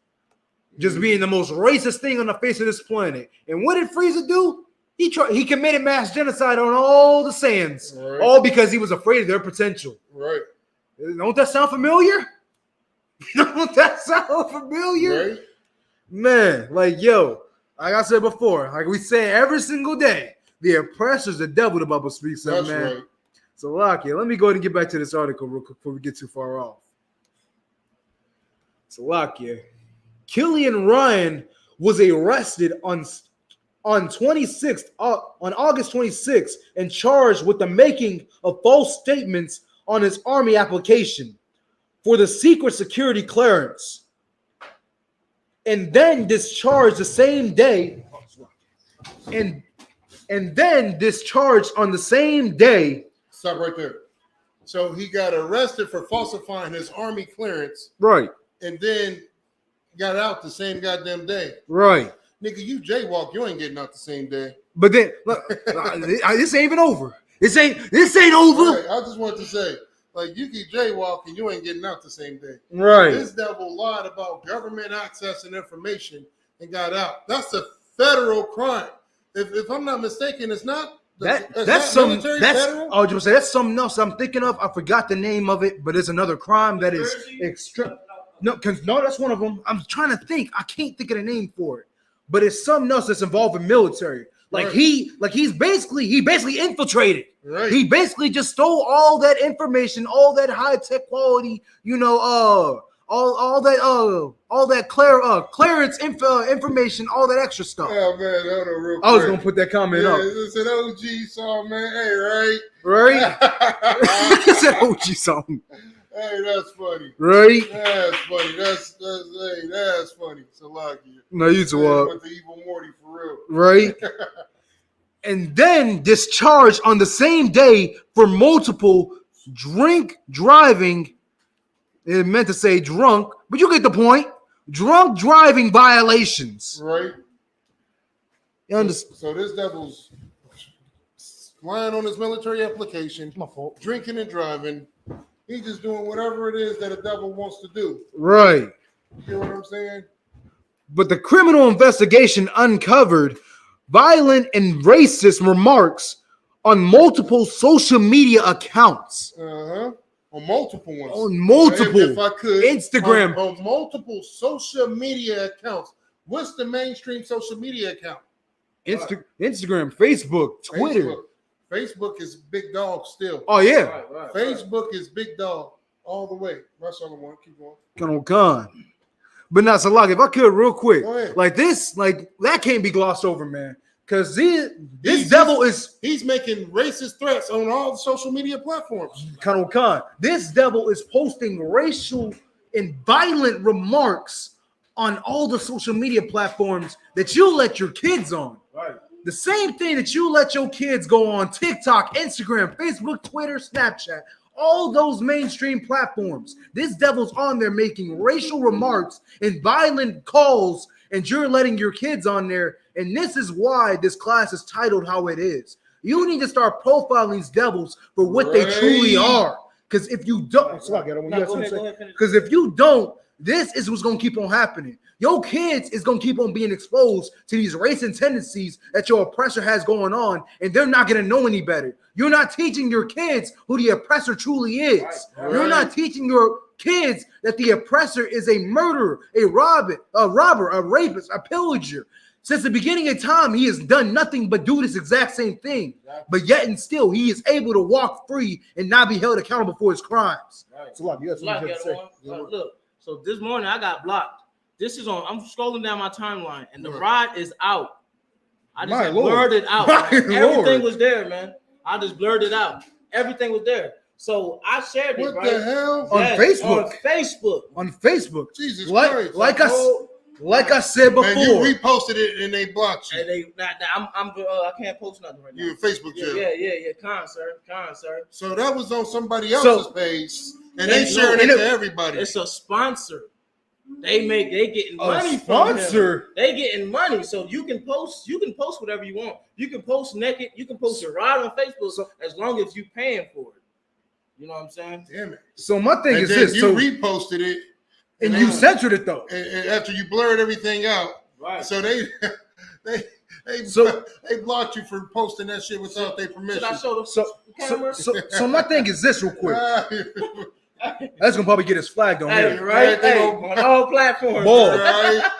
S2: just being the most racist thing on the face of this planet. And what did Frieza do? He committed mass genocide on all the Saiyans, all because he was afraid of their potential.
S1: Right.
S2: Don't that sound familiar? Don't that sound familiar?
S1: Right.
S2: Man, like, yo, like I said before, like we say every single day, the oppressor's the devil, the Bible speaks of,
S1: That's
S2: man.
S1: right.
S2: So, Lakia, let me go ahead and get back to this article real quick before we get too far off. So, Lakia, Killian Ryan was arrested on August 26th and charged with the making of false statements on his Army application for the secret security clearance, and then discharged the same day. And then discharged on the same day.
S1: Stop right there. So he got arrested for falsifying his Army clearance.
S2: Right.
S1: And then got out the same goddamn day.
S2: Right.
S1: Nigga, you jaywalk, you ain't getting out the same day.
S2: But then, look, this ain't even over. This ain't over.
S1: Right. I just want to say, like, you can jaywalk and you ain't getting out the same day.
S2: Right.
S1: This devil lied about government access and information and got out. That's a federal crime. If I'm not mistaken, it's not. That's something that's something else I'm thinking of. I forgot the name of it, but it's another crime that is extra. No, that's one of them. I'm trying to think. I can't think of the name for it, but it's something else that's involving military. Like he basically infiltrated. Right.
S2: He basically just stole all that information, all that high tech quality, all that clearance information, all that extra stuff.
S1: Oh man, hold on real quick.
S2: I was gonna put that comment up.
S1: It's an OG song, man. Hey,
S2: right? It's an OG song.
S1: Hey, that's funny.
S2: Right?
S1: That's funny. That's funny. So lucky.
S2: No, you too.
S1: With the evil Morty for real.
S2: Right? And then discharged on the same day for multiple driving. It meant to say drunk, but you get the point. Drunk driving violations.
S1: Right.
S2: You understand?
S1: So this devil's lying on his military application.
S2: My fault.
S1: Drinking and driving. He's just doing whatever it is that a devil wants to do.
S2: Right.
S1: You know what I'm saying?
S2: But the criminal investigation uncovered violent and racist remarks on multiple social media accounts.
S1: On multiple ones.
S2: On multiple.
S1: If I could.
S2: Instagram.
S1: On multiple social media accounts. What's the mainstream social media account?
S2: Instagram, Facebook, Twitter.
S1: Facebook is big dog still.
S2: Oh, yeah.
S1: Right. Facebook is big dog all the way. That's all I want. Keep going.
S2: Come. But not so long. If I could, real quick, like this, like that can't be glossed over, man. Because this devil
S1: he's making racist threats on all the social media platforms.
S2: This devil is posting racial and violent remarks on all the social media platforms that you let your kids on.
S1: Right.
S2: The same thing that you let your kids go on TikTok, Instagram, Facebook, Twitter, Snapchat, all those mainstream platforms. This devil's on there making racial remarks and violent calls, and you're letting your kids on there. And this is why this class is titled how it is. You need to start profiling these devils for what they truly are. Because if you don't, this is what's going to keep on happening. Your kids is going to keep on being exposed to these racist tendencies that your oppressor has going on, and they're not going to know any better. You're not teaching your kids who the oppressor truly is. Right. You're not teaching your kids that the oppressor is a murderer, a robber, a rapist, a pillager. Since the beginning of time, he has done nothing but do this exact same thing. Exactly. But yet and still, he is able to walk free and not be held accountable for his crimes.
S6: Right. So, look, so this morning I got blocked. This is on. I'm scrolling down my timeline, and the ride is out. I just blurred it out. Everything was there, man. I just blurred it out. Everything was there. So I shared it.
S1: What the hell?
S2: On Facebook.
S1: Jesus Christ.
S2: Like I said before.
S1: Man, you reposted it and they blocked you.
S6: And I can't post nothing right now.
S1: You in Facebook jail.
S6: Yeah. Con sir.
S1: So that was on somebody else's page, and they shared it to everybody.
S6: It's a sponsor. They getting money
S2: sponsor.
S6: From him. They getting money, so you can post whatever you want. You can post naked. You can post your ride on Facebook, as long as you paying for it. You know what I'm saying?
S1: Damn it.
S2: So my thing is
S1: then
S2: this.
S1: You reposted it,
S2: And you censored it though.
S1: And after you blurred everything out,
S6: Right.
S1: So they blocked you for posting that shit without their permission.
S6: Should I show the camera?
S2: So my thing is this real quick. That's gonna probably get us flagged on here.
S6: Right? On all platforms.
S2: Ball.
S1: Right?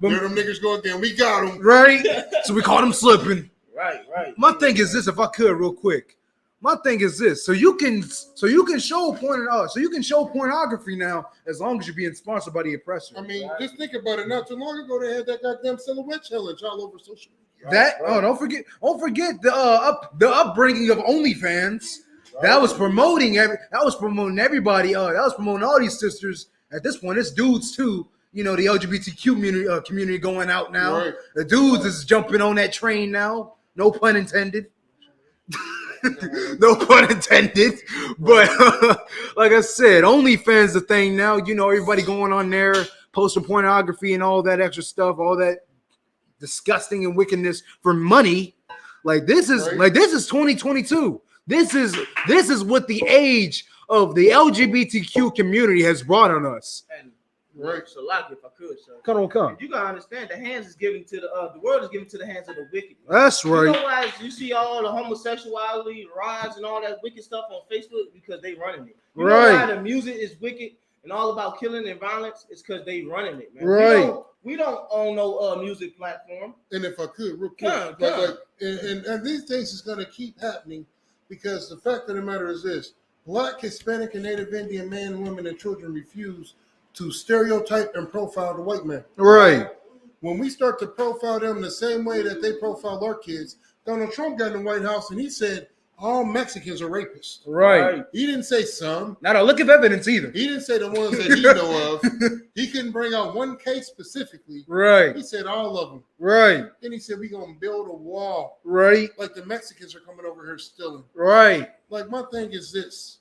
S1: There them niggas go again. We got them.
S2: Right? So we caught him slipping.
S6: Right.
S2: My thing is this, if I could real quick. My thing is this. So you can show pornography now as long as you're being sponsored by the oppressor.
S1: I mean, just think about it. Not too long ago they had that goddamn silhouette challenge all over social media.
S2: Don't forget the upbringing of OnlyFans. That was promoting everybody. That was promoting all these sisters. At this point, it's dudes too. You know, the LGBTQ community going out now. Right. The dudes is jumping on that train now. No pun intended. No pun intended. But like I said, OnlyFans the thing now. You know, everybody going on there posting pornography and all that extra stuff, all that disgusting and wickedness for money. Like this is 2022. This is what the age of the LGBTQ community has brought on us.
S6: And right. So, like, if I could, sir.
S2: Come.
S6: You gotta understand, the hands is given to the world is given to the hands of the wicked.
S2: That's right.
S6: You know why you see all the homosexuality rise and all that wicked stuff on Facebook? Because they running it. You know why the music is wicked and all about killing and violence? It's because they running it, man.
S2: Right.
S6: We don't own no music platform.
S1: And if I could, real quick, and these things is gonna keep happening because the fact of the matter is this: Black, Hispanic, and Native Indian men, women, and children refuse to stereotype and profile the white man.
S2: Right.
S1: When we start to profile them the same way that they profile our kids, Donald Trump got in the White House and he said all Mexicans are rapists.
S2: Right.
S1: He didn't say some.
S2: Not a lick of evidence either.
S1: He didn't say the ones that he know of. He couldn't bring out one case specifically.
S2: Right.
S1: He said all of them.
S2: Right.
S1: Then he said we're going to build a wall.
S2: Right.
S1: Like the Mexicans are coming over here stealing.
S2: Right.
S1: Like my thing is this.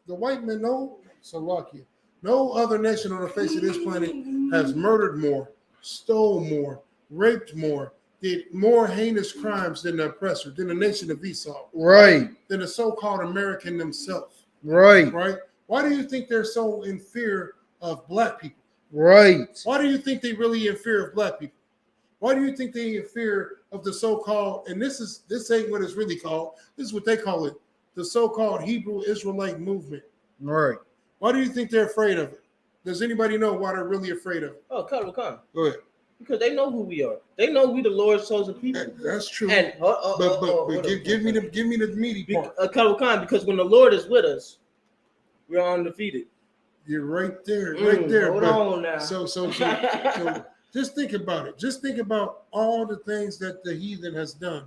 S1: The white men know, Salakia. No other nation on the face of this planet has murdered more, stole more, raped more, did more heinous crimes than the oppressor, than the nation of Esau.
S2: Right.
S1: Than the so-called American themselves.
S2: Right.
S1: Right. Why do you think they're so in fear of black people?
S2: Right.
S1: Why do you think they really in fear of black people? Why do you think they in fear of the so-called, and this ain't what it's really called, this is what they call it, the so-called Hebrew Israelite movement.
S2: Right.
S1: Why do you think they're afraid of it? Does anybody know why they're really afraid of it?
S6: Oh, come.
S1: Go ahead.
S6: Because they know who we are. They know we the Lord's chosen people.
S1: That's true.
S6: And
S1: but give me the meaty part.
S6: Because when the Lord is with us, we're undefeated.
S1: You're right there, right there.
S6: Hold on now.
S1: So just think about it. Just think about all the things that the heathen has done.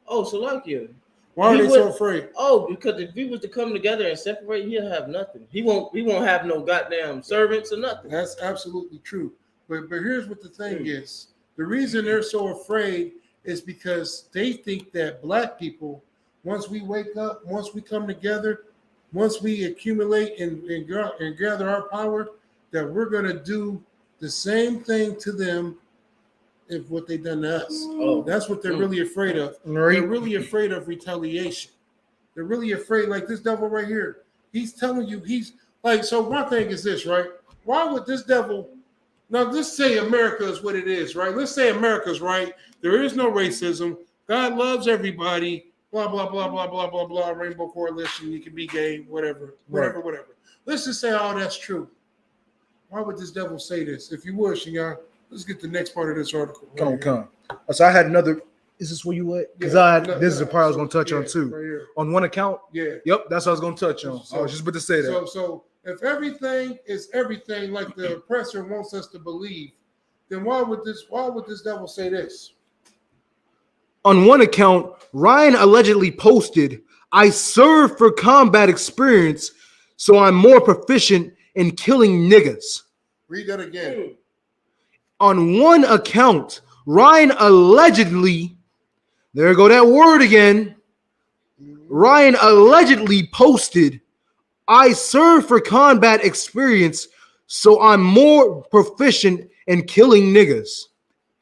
S6: Oh, so like you.
S1: Why are they so afraid?
S6: Oh, because if we was to come together and separate, he'll have nothing. He won't have no goddamn servants or nothing.
S1: That's absolutely true. But here's what the thing is. The reason they're so afraid is because they think that black people, once we wake up, once we come together, once we accumulate and gather our power, that we're going to do the same thing to them if what they done to us. Oh. That's what they're really afraid of. Right. They're really afraid of retaliation. They're really afraid, like this devil right here. He's telling you, he's like, so one thing is this, right? Why would this devil, now let's say America is what it is, right? Let's say America's right. There is no racism. God loves everybody. Blah, blah, blah, blah, blah, blah, blah. Rainbow coalition. You can be gay, whatever. Let's just say all that's true. Why would this devil say this? If you would, Shinyan, let's get the next part of this article.
S2: Come. So I had another. Is this where you at? Because this is the part I was going to touch on too.
S1: Right
S2: on one account.
S1: Yeah.
S2: Yep. That's what I was going to touch on. I was just about to say that.
S1: So if everything is everything like the oppressor wants us to believe, then why would this devil say this?
S2: On one account, Ryan allegedly posted, "I served for combat experience, so I'm more proficient in killing niggas."
S1: Read that again.
S2: On one account, Ryan allegedly, there go that word again. Ryan allegedly posted, "I served for combat experience, so I'm more proficient in killing niggas."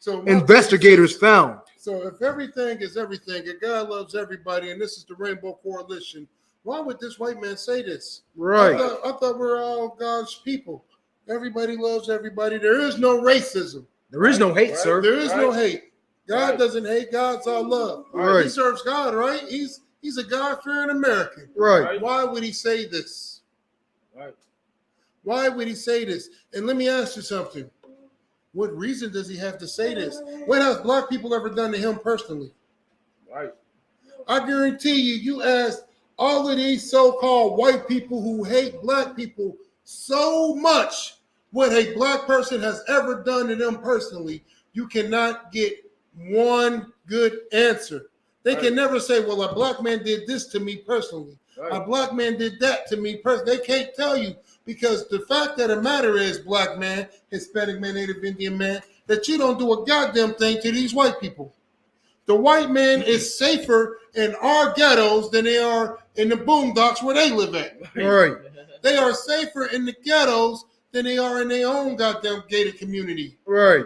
S2: So investigators found.
S1: So if everything is everything and God loves everybody and this is the Rainbow Coalition, why would this white man say this?
S2: Right.
S1: I thought we're all God's people. Everybody loves everybody. There is no racism.
S2: There is no hate, sir.
S1: There is no hate. God doesn't hate. God's all love.
S2: Right.
S1: He serves God, right? He's a God-fearing American.
S2: Right.
S1: Why would he say this?
S6: Right.
S1: Why would he say this? And let me ask you something. What reason does he have to say this? What has black people ever done to him personally?
S6: Right.
S1: I guarantee you ask all of these so-called white people who hate black people so much what a black person has ever done to them personally, you cannot get one good answer. They can never say, well, a black man did this to me personally. A black man did that to me personally. They can't tell you because the fact of the matter is, black man, Hispanic man, Native Indian man, that you don't do a goddamn thing to these white people. The white man is safer in our ghettos than they are in the boondocks where they live at.
S2: Right.
S1: They are safer in the ghettos than they are in their own goddamn gated community.
S2: Right.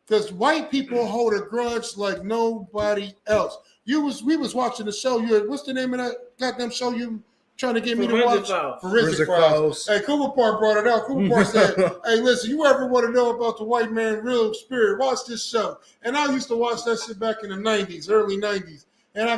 S1: Because white people hold a grudge like nobody else. We was watching the show. What's the name of that goddamn show you trying to get me to watch? Forensic Files. Hey, Cooper Park brought it out. Cooper Park said, hey, listen, you ever want to know about the white man real spirit, watch this show. And I used to watch that shit back in the 90s, early 90s. And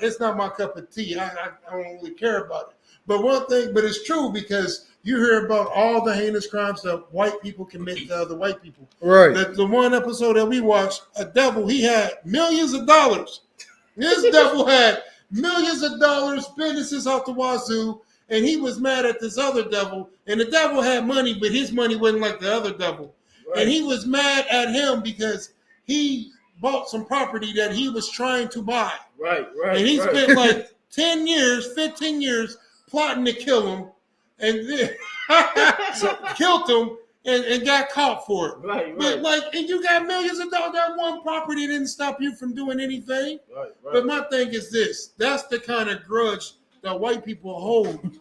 S1: it's not my cup of tea. I don't really care about it. But it's true because you hear about all the heinous crimes that white people commit to other white people.
S2: Right.
S1: The one episode that we watched, a devil, he had millions of dollars. This devil had millions of dollars, businesses out the wazoo, and he was mad at this other devil. And the devil had money, but his money wasn't like the other devil. Right. And he was mad at him because he bought some property that he was trying to buy.
S6: Right.
S1: And he spent like 10 years, 15 years plotting to kill him, and then killed him and got caught for it.
S6: Right.
S1: But and you got millions of dollars. That one property didn't stop you from doing anything.
S6: Right.
S1: But my thing is this: that's the kind of grudge that white people hold.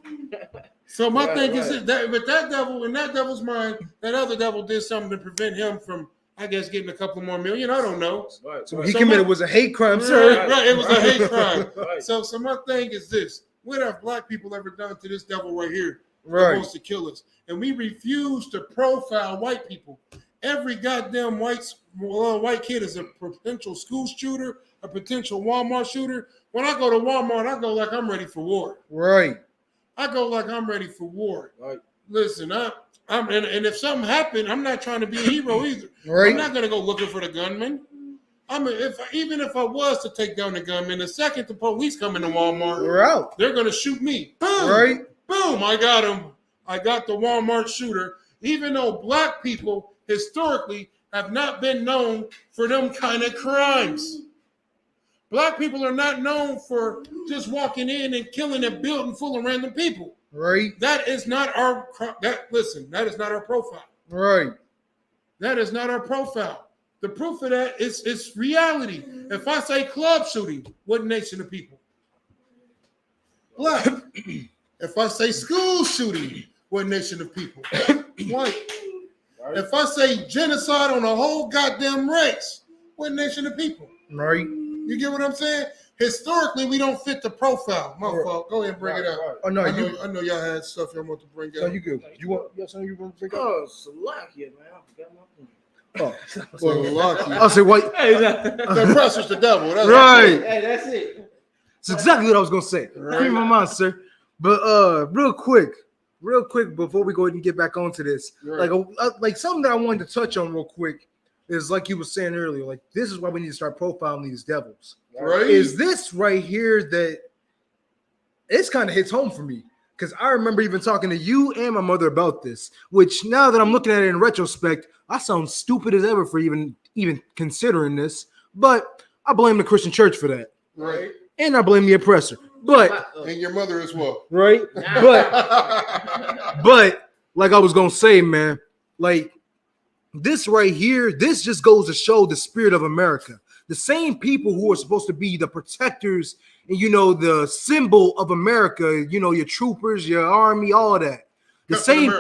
S1: So my thing is that, but that devil, in that devil's mind, that other devil did something to prevent him from, I guess, getting a couple more million. I don't know.
S6: Right.
S2: So he committed was a hate crime, sir.
S1: Right. It was a hate crime. Right. So my thing is this: what have black people ever done to this devil right here? Right. Wants to kill us. And we refuse to profile white people. Every goddamn white kid is a potential school shooter, a potential Walmart shooter. When I go to Walmart, I go like I'm ready for war.
S2: Right.
S1: I go like I'm ready for war.
S6: Right.
S1: Listen, and if something happened, I'm not trying to be a hero either.
S2: Right.
S1: I'm not gonna go looking for the gunman. Even if I was to take down the gunman, the second the police come into Walmart,
S2: we're out.
S1: They're gonna shoot me. Boom.
S2: Right.
S1: Boom, I got him. I got the Walmart shooter, even though black people historically have not been known for them kind of crimes. Black people are not known for just walking in and killing a building full of random people.
S2: Right.
S1: That is not our that is not our profile.
S2: Right.
S1: That is not our profile. The proof of that is reality. If I say club shooting, what nation of people? Black. If I say school shooting, what nation of people? White. Right. If I say genocide on a whole goddamn race, what nation of people?
S2: Right.
S1: You get what I'm saying? Historically, we don't fit the profile. My fault. Go ahead and bring it up.
S2: Right. Oh no,
S1: I know y'all had stuff y'all want to bring up.
S2: No, you good. You want something you want to bring up?
S6: Oh, Slovakia, man. I forgot my thing.
S2: Oh,
S1: Slovakia.
S2: I'll say what?
S6: Hey,
S1: the oppressor's the devil. That's
S2: right.
S6: Hey, that's it.
S2: It's exactly what I was gonna say.
S1: Right.
S2: Keep my mind, sir. But real quick, before we go ahead and get back onto this,
S1: right.
S2: like something that I wanted to touch on real quick is like you were saying earlier, like this is why we need to start profiling these devils.
S1: Right.
S2: Is this right here that it's kind of hits home for me? Because I remember even talking to you and my mother about this, which now that I'm looking at it in retrospect, I sound stupid as ever for even considering this, but I blame the Christian church for that.
S1: Right.
S2: And I blame the oppressor. But
S1: and your mother as well.
S2: Right? But like I was gonna say, man, like this right here, this just goes to show the spirit of America. The same people who are supposed to be the protectors and the symbol of America, your troopers, your army, all that. The same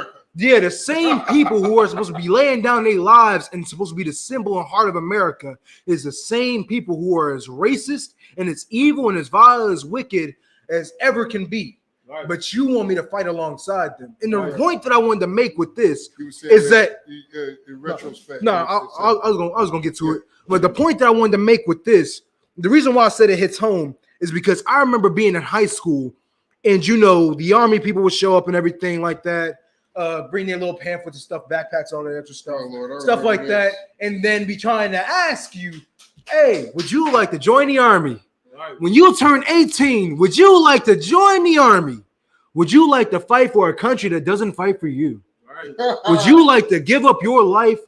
S2: people who are supposed to be laying down their lives and supposed to be the symbol and heart of America is the same people who are as racist and as evil and as vile as wicked as ever can be. but you want me to fight alongside them. And the point that I wanted to make with this is that
S1: in retrospect.
S2: No, I was gonna get to it. But the point that I wanted to make with this, the reason why I said it hits home is because I remember being in high school, and the army people would show up and everything like that, bring their little pamphlets and stuff, backpacks, all that extra stuff, stuff like that, and then be trying to ask you, hey, would you like to join the army? When you turn 18, would you like to join the army? Would you like to fight for a country that doesn't fight for you? Would you like to give up your life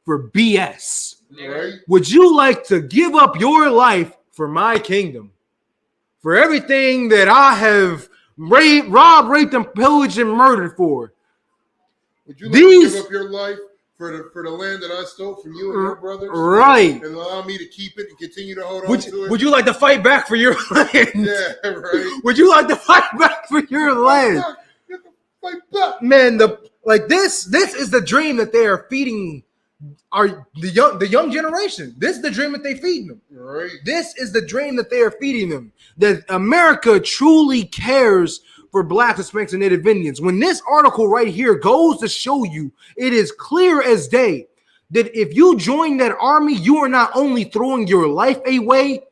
S2: for BS? Would you like to give up your life for my kingdom? For everything that I have robbed, raped, and pillaged and murdered for?
S1: Would you like to give up your life for the land that I stole from you and your brothers?
S2: Right.
S1: And allow me to keep it and continue to hold on to it?
S2: Would you like to fight back for your land?
S1: Yeah, right.
S2: Would you like to fight back for your land?
S1: Fight back.
S2: Man, this is the dream that they are feeding the young generation. This is the dream that they feed them.
S1: Right.
S2: This is the dream that they are feeding them. That America truly cares for Blacks, Hispanics, and Native Indians. When this article right here goes to show you, it is clear as day that if you join that army, you are not only throwing your life away,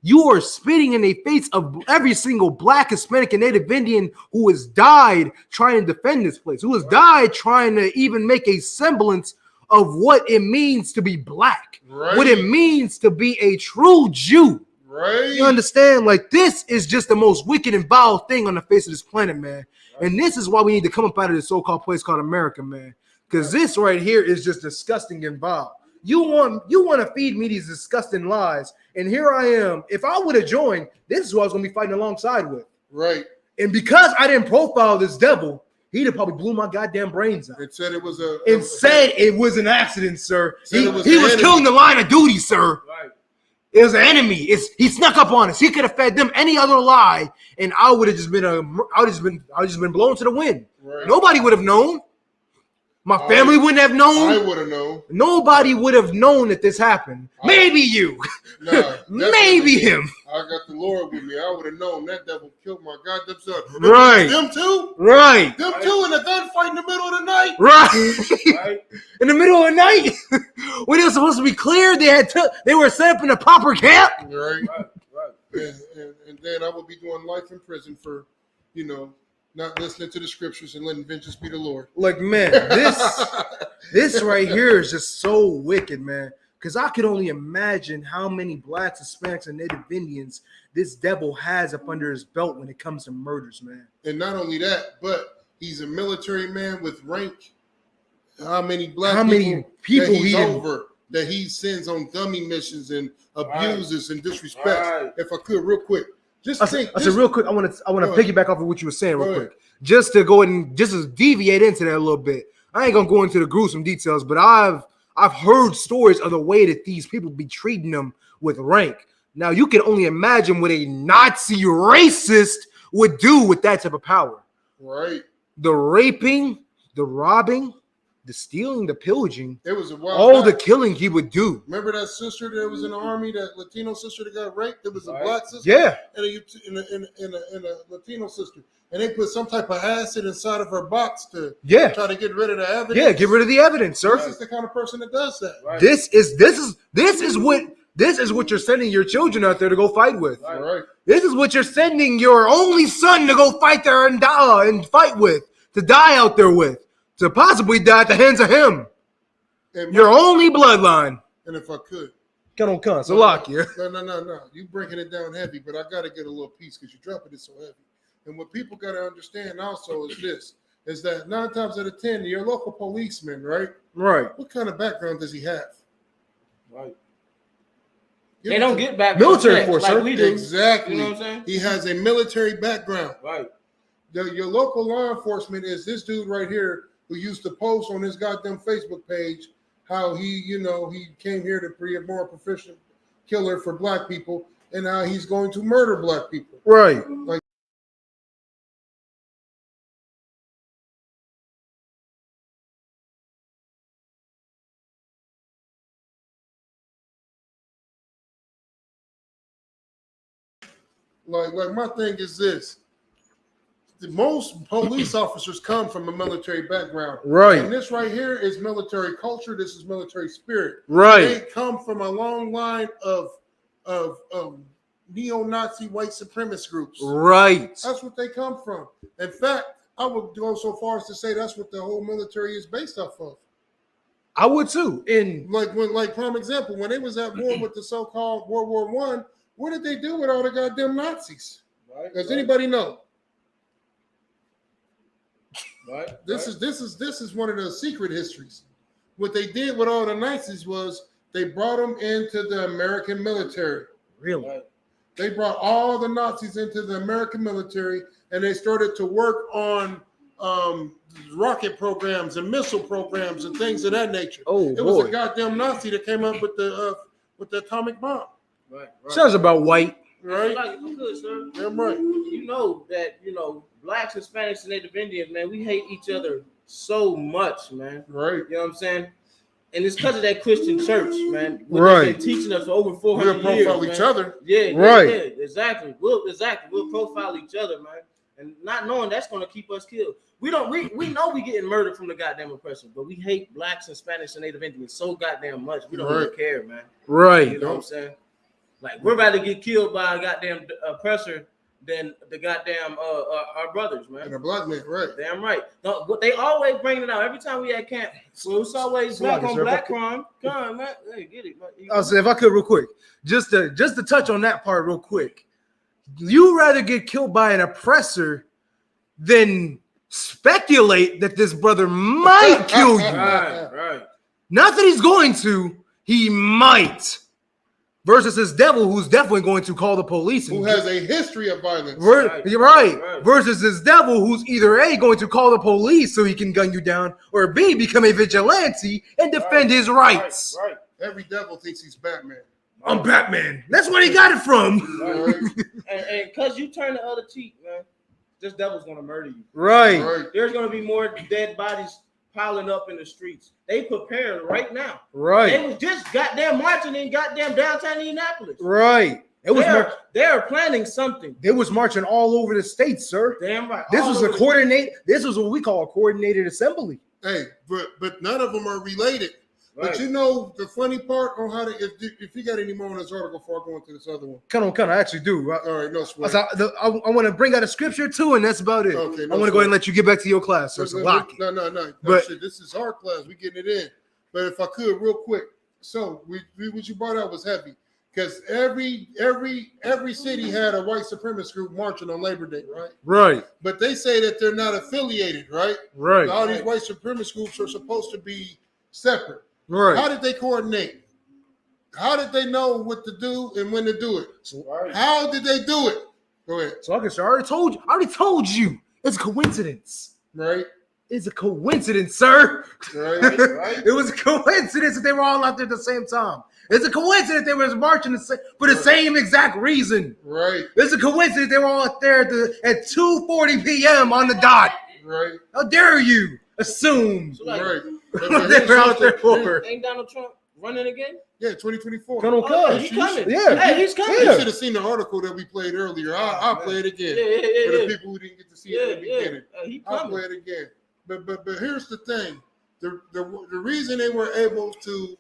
S2: you are spitting in the face of every single Black, Hispanic, and Native Indian who has died trying to defend this place, who has died trying to even make a semblance of what it means to be Black, what it means to be a true Jew.
S1: Right.
S2: You understand? Like, this is just the most wicked and vile thing on the face of this planet, man. And this is why we need to come up out of this so-called place called America, man. Because this right here is just disgusting and vile. You want to feed me these disgusting lies, and here I am. If I would have joined, this is who I was going to be fighting alongside with.
S1: Right.
S2: And because I didn't profile this devil, he'd have probably blew my goddamn brains out.
S1: It said it was
S2: it was an accident, sir. He was killing the line of duty, sir.
S6: Right.
S2: It was an enemy. He snuck up on us. He could have fed them any other lie, and I would have just been blown to the wind.
S1: Right.
S2: Nobody would have known. My family wouldn't have known.
S1: I would have known.
S2: Nobody would have known that this happened. Maybe you.
S1: Nah,
S2: maybe him.
S1: I got the Lord with me. I would have known that devil killed my goddamn son.
S2: Right.
S1: Them two?
S2: Right.
S1: Them two in a gunfight in the middle of the night?
S2: Right. In the middle of the night? When it was supposed to be clear, they were set up in a proper camp?
S1: Right. And then I would be doing life in prison for, not listening to the scriptures and letting vengeance be the Lord.
S2: Like, man, this right here is just so wicked, man. Because I could only imagine how many Blacks, Hispanics, and Native Indians this devil has up under his belt when it comes to murders, man.
S1: And not only that, but he's a military man with rank. How many people that he sends on dummy missions and abuses and disrespects. If I could, real quick. I said real quick. I want to piggyback off of what you were saying real quick, just to go and just to deviate into that a little bit. I ain't gonna go into the gruesome details, but I've heard stories of the way that these people be treating them with rank. Now you can only imagine what a Nazi racist would do with that type of power. Right.
S2: The raping, the robbing, the stealing, the pillaging,
S1: it was
S2: the killing he would do.
S1: Remember that sister that was in the army, that Latino sister that got raped? It was a Black sister, and a Latino sister, and they put some type of acid inside of her box to try to get rid of the evidence. Yeah, get rid of the evidence, sir. This is the kind of person that does that.
S2: Right. This is what you're sending your children out there to go fight with.
S1: Right.
S2: This is what you're sending your only son to go fight there and fight with, to die out there with. To possibly die at the hands of him. Your only bloodline.
S1: And if I could.
S2: No.
S1: You breaking it down heavy, but I got to get a little piece because you're dropping it so heavy. And what people got to understand also is that 9 times out of 10, your local policeman, right?
S2: Right.
S1: What kind of background does he have?
S6: Right. They don't get background.
S2: Military force,
S1: like
S2: sir.
S1: We do. Exactly.
S6: You know what I'm saying?
S1: He has a military background.
S6: Right.
S1: Your local law enforcement is this dude right here who used to post on his goddamn Facebook page how he came here to be a more proficient killer for Black people and how he's going to murder Black people.
S2: Right.
S1: Like my thing is this. most police officers come from a military background.
S2: Right.
S1: And this right here is military culture. This is military spirit.
S2: Right.
S1: They come from a long line of neo-Nazi white supremacist groups.
S2: Right.
S1: That's what they come from. In fact, I would go so far as to say that's what the whole military is based off of.
S2: I would too. In
S1: like prime example, when they was at war with the so-called World War I, what did they do with all the goddamn Nazis?
S6: Right,
S1: Does anybody know?
S6: Right.
S1: This is one of the secret histories. What they did with all the Nazis was they brought them into the American military.
S2: Really?
S6: Right.
S1: They brought all the Nazis into the American military, and they started to work on rocket programs and missile programs and things of that nature.
S2: Oh,
S1: it was a goddamn Nazi that came up with the atomic bomb.
S6: Right.
S2: Sounds about white.
S1: Right.
S6: Like, good, sir.
S1: Damn right.
S6: You know that blacks, Hispanics, and Native Indians, man, we hate each other so much, man.
S1: Right.
S6: You know what I'm saying? And it's because of that Christian church, man. What
S2: Right.
S6: they've been teaching us for over 400
S1: We'll
S6: years.
S1: profile each
S6: man.
S1: other.
S6: Yeah,
S2: Right.
S6: yeah, exactly. We'll profile each other, man. And not knowing that's going to keep us killed. We know we getting murdered from the goddamn oppression, but we hate blacks, Hispanics, and Native Indians so goddamn much. We don't even care, man.
S2: Right.
S6: You know what I'm saying? Like, we're about to get killed by a goddamn oppressor than the goddamn our brothers, man.
S1: And a black man, right.
S6: Damn right. What they always bring it out every time we at camp. So it's always black on black crime. Come on, man. Hey, get it.
S2: I'll say if I could real quick, just to touch on that part real quick. You rather get killed by an oppressor than speculate that this brother might kill you.
S6: Right.
S2: Not that he's going to, he might. Versus this devil who's definitely going to call the police.
S1: Who has a history of violence.
S2: You're right. Versus this devil who's either A, going to call the police so he can gun you down, or B, become a vigilante and defend his rights.
S6: Right.
S1: Every devil thinks he's Batman.
S2: I'm Batman. That's where he got it from.
S1: Right.
S6: And because you turn the other cheek, man, this devil's going to murder you.
S2: Right.
S6: There's going to be more dead bodies piling up in the streets. They preparing right now.
S2: Right.
S6: They was just goddamn marching in goddamn downtown Indianapolis.
S2: Right.
S6: They're planning something.
S2: They was marching all over the state, sir.
S6: Damn right.
S2: This was This was what we call a coordinated assembly.
S1: Hey, but none of them are related.
S6: Right.
S1: But you know the funny part on how to if you got any more on this article before I go into this other one.
S2: Kind of, I actually do.
S1: All right, no sweat.
S2: I want to bring out a scripture too, and that's about it.
S1: Okay,
S2: I want to go ahead and let you get back to your class, sir. So lock it.
S1: No.
S2: But
S1: Shit, this is our class. We getting it in. But if I could, real quick. So what you brought out was heavy because every city had a white supremacist group marching on Labor Day, right?
S2: Right.
S1: But they say that they're not affiliated, right?
S2: Right.
S1: All these white supremacist groups are supposed to be separate.
S2: Right.
S1: How did they coordinate? How did they know what to do and when to do it? How did they do it? Go ahead.
S2: So I already told you. It's a coincidence.
S1: Right.
S2: It's a coincidence, sir.
S1: Right.
S2: It was a coincidence that they were all out there at the same time. It's a coincidence they were marching for the same exact reason.
S1: Right.
S2: It's a coincidence they were all out there at 2:40 p.m. on the dot.
S1: Right.
S2: How dare you assume?
S6: So like,
S1: Right.
S2: They were out there for.
S6: Ain't Donald Trump running again?
S1: Yeah, 2024.
S2: Colonel Cuz.
S6: He's coming.
S2: Yeah.
S6: Hey, he's coming.
S1: You should have seen the article that we played earlier. I'll play it again. For the people who didn't get to see it at the beginning.
S6: He
S1: I'll
S6: coming.
S1: play it again. But here's the thing. The reason they were able to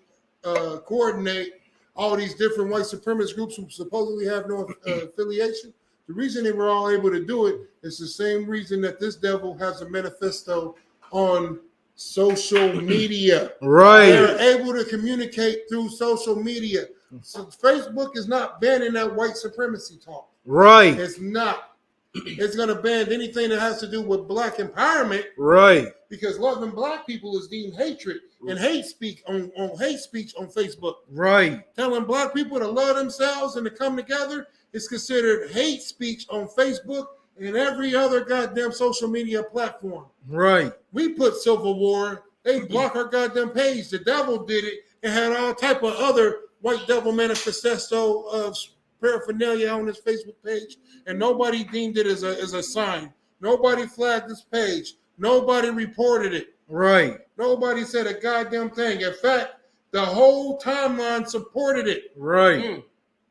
S1: coordinate all these different white supremacist groups who supposedly have no affiliation, the reason they were all able to do it is the same reason that this devil has a manifesto on social media.
S2: Right.
S1: They're able to communicate through social media. So Facebook is not banning that white supremacy talk.
S2: Right.
S1: It's not. It's going to ban anything that has to do with black empowerment.
S2: Right.
S1: Because loving black people is deemed hatred and hate speech on Facebook.
S2: Right.
S1: Telling black people to love themselves and to come together is considered hate speech on Facebook and every other goddamn social media platform.
S2: Right.
S1: We put Civil War. They block our goddamn page. The devil did it and had all type of other white devil manifesto of paraphernalia on his Facebook page, and nobody deemed it as a sign. Nobody flagged this page. Nobody reported it.
S2: Right.
S1: Nobody said a goddamn thing. In fact, the whole timeline supported it.
S2: Right.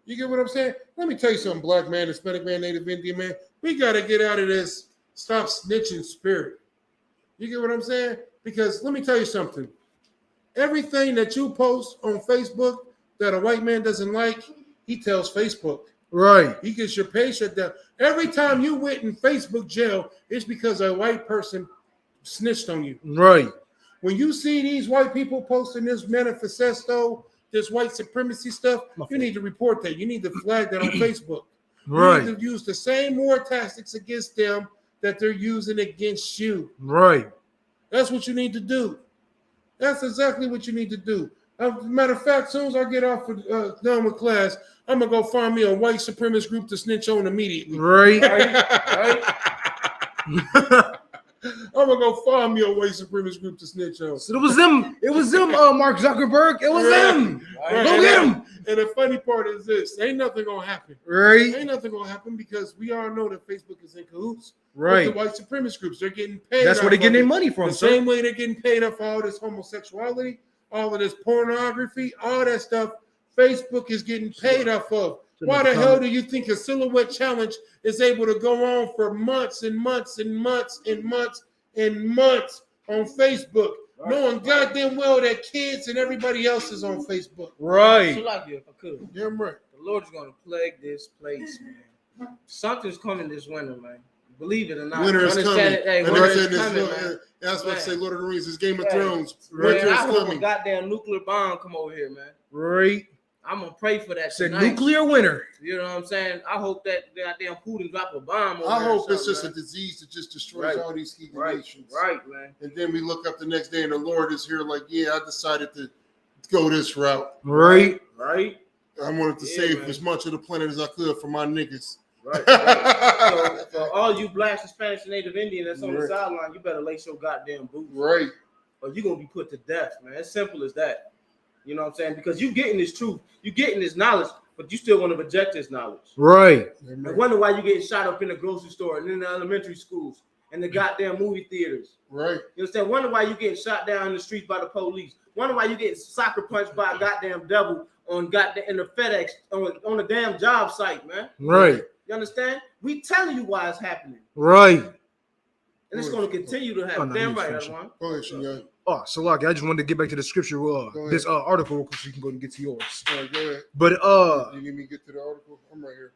S1: You get what I'm saying? Let me tell you something, black man, Hispanic man, Native Indian man. We got to get out of this stop snitching spirit. You get what I'm saying? Because let me tell you something. Everything that you post on Facebook that a white man doesn't like, he tells Facebook.
S2: Right.
S1: He gets your page shut down. Every time you went in Facebook jail, it's because a white person snitched on you.
S2: Right.
S1: When you see these white people posting this manifesto, this white supremacy stuff, you need to report that. You need to flag that on Facebook.
S2: Right.
S1: You need to use the same war tactics against them that they're using against you.
S2: Right.
S1: That's what you need to do. That's exactly what you need to do. Matter of fact, as soon as I get off done with class, I'm gonna go find me a white supremacist group to snitch on immediately.
S2: Right.
S1: Right. I'm gonna go find me a white supremacist group to snitch on.
S2: So it was them. It was them. Mark Zuckerberg. It was them.
S1: Right.
S2: Go get them.
S1: And the funny part is this: ain't nothing gonna happen.
S2: Right.
S1: Ain't nothing gonna happen because we all know that Facebook is in cahoots.
S2: Right.
S1: With the white supremacist groups, they're getting paid.
S2: That's where they're getting their money from.
S1: The same way they're getting paid off all this homosexuality, all of this pornography, all that stuff. Facebook is getting paid off of. Why the hell do you think a silhouette challenge is able to go on for months and months and months and months and months on Facebook, knowing goddamn well that kids and everybody else is on Facebook?
S2: Right.
S6: So like if I could,
S1: Damn right.
S6: the Lord's gonna plague this place, man. Something's coming this winter, man. Believe it or not.
S1: Winter is coming.
S6: Hey, winter is coming, man.
S1: That's what I say. Lord of the Rings is Game of
S6: Right.
S1: Thrones.
S6: Man,
S1: Winter is
S6: I hope a
S1: coming.
S6: goddamn nuclear bomb come over here, man.
S2: Right.
S6: I'm gonna pray for that
S2: Said
S6: tonight.
S2: nuclear winter.
S6: You know what I'm saying? I hope that goddamn Putin drop a bomb over
S1: I
S6: there
S1: hope
S6: or
S1: it's just
S6: something,
S1: a disease that just destroys all these heathen nations.
S6: Right, man.
S1: And then we look up the next day and the Lord is here like, yeah, I decided to go this route.
S2: Right.
S6: Right.
S1: I wanted to save
S6: man.
S1: as much of the planet as I could for my niggas.
S6: Right. So for all you blacks, Hispanics, and Native Indian that's on the sideline, you better lace your goddamn boots.
S1: Right.
S6: Or you're gonna be put to death, man. It's simple as that. You know what I'm saying? Because you getting this truth, you getting this knowledge, but you still want to reject this knowledge.
S2: Right.
S6: I wonder why you getting shot up in the grocery store and in the elementary schools and the goddamn movie theaters.
S1: Right.
S6: You understand? Wonder why you getting shot down in the streets by the police. Wonder why you getting soccer punched by a goddamn devil on goddamn in the FedEx on the damn job site, man.
S2: Right.
S6: You understand? We telling you why it's happening.
S2: Right.
S6: And it's going to continue to happen.
S2: no,
S6: Damn
S2: he's
S6: right,
S2: finishing.
S6: everyone.
S1: Go ahead, Shinyan.
S2: Oh, so like I just wanted to get back to the scripture. This article real quick so you can go and get to yours.
S1: All right, go ahead.
S2: But
S1: you need me to get to the article? I'm right here.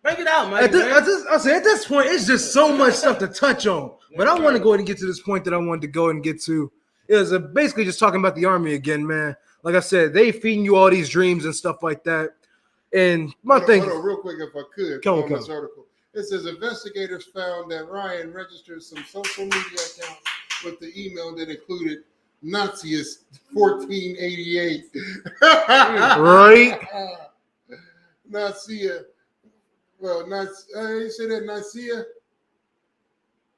S6: Break it out, man.
S2: At this point, it's just so much stuff to touch on. But I want to go ahead and get to this point that I wanted to go and get to. It was basically just talking about the army again, man. Like I said, they feeding you all these dreams and stuff like that. And my thing,
S1: hold on, real quick, if I could, on this article. It says investigators found that Ryan registered some social media accounts with the email that included Naziist 1488.
S2: Right?
S1: Nazia. Well, you say that Nazia?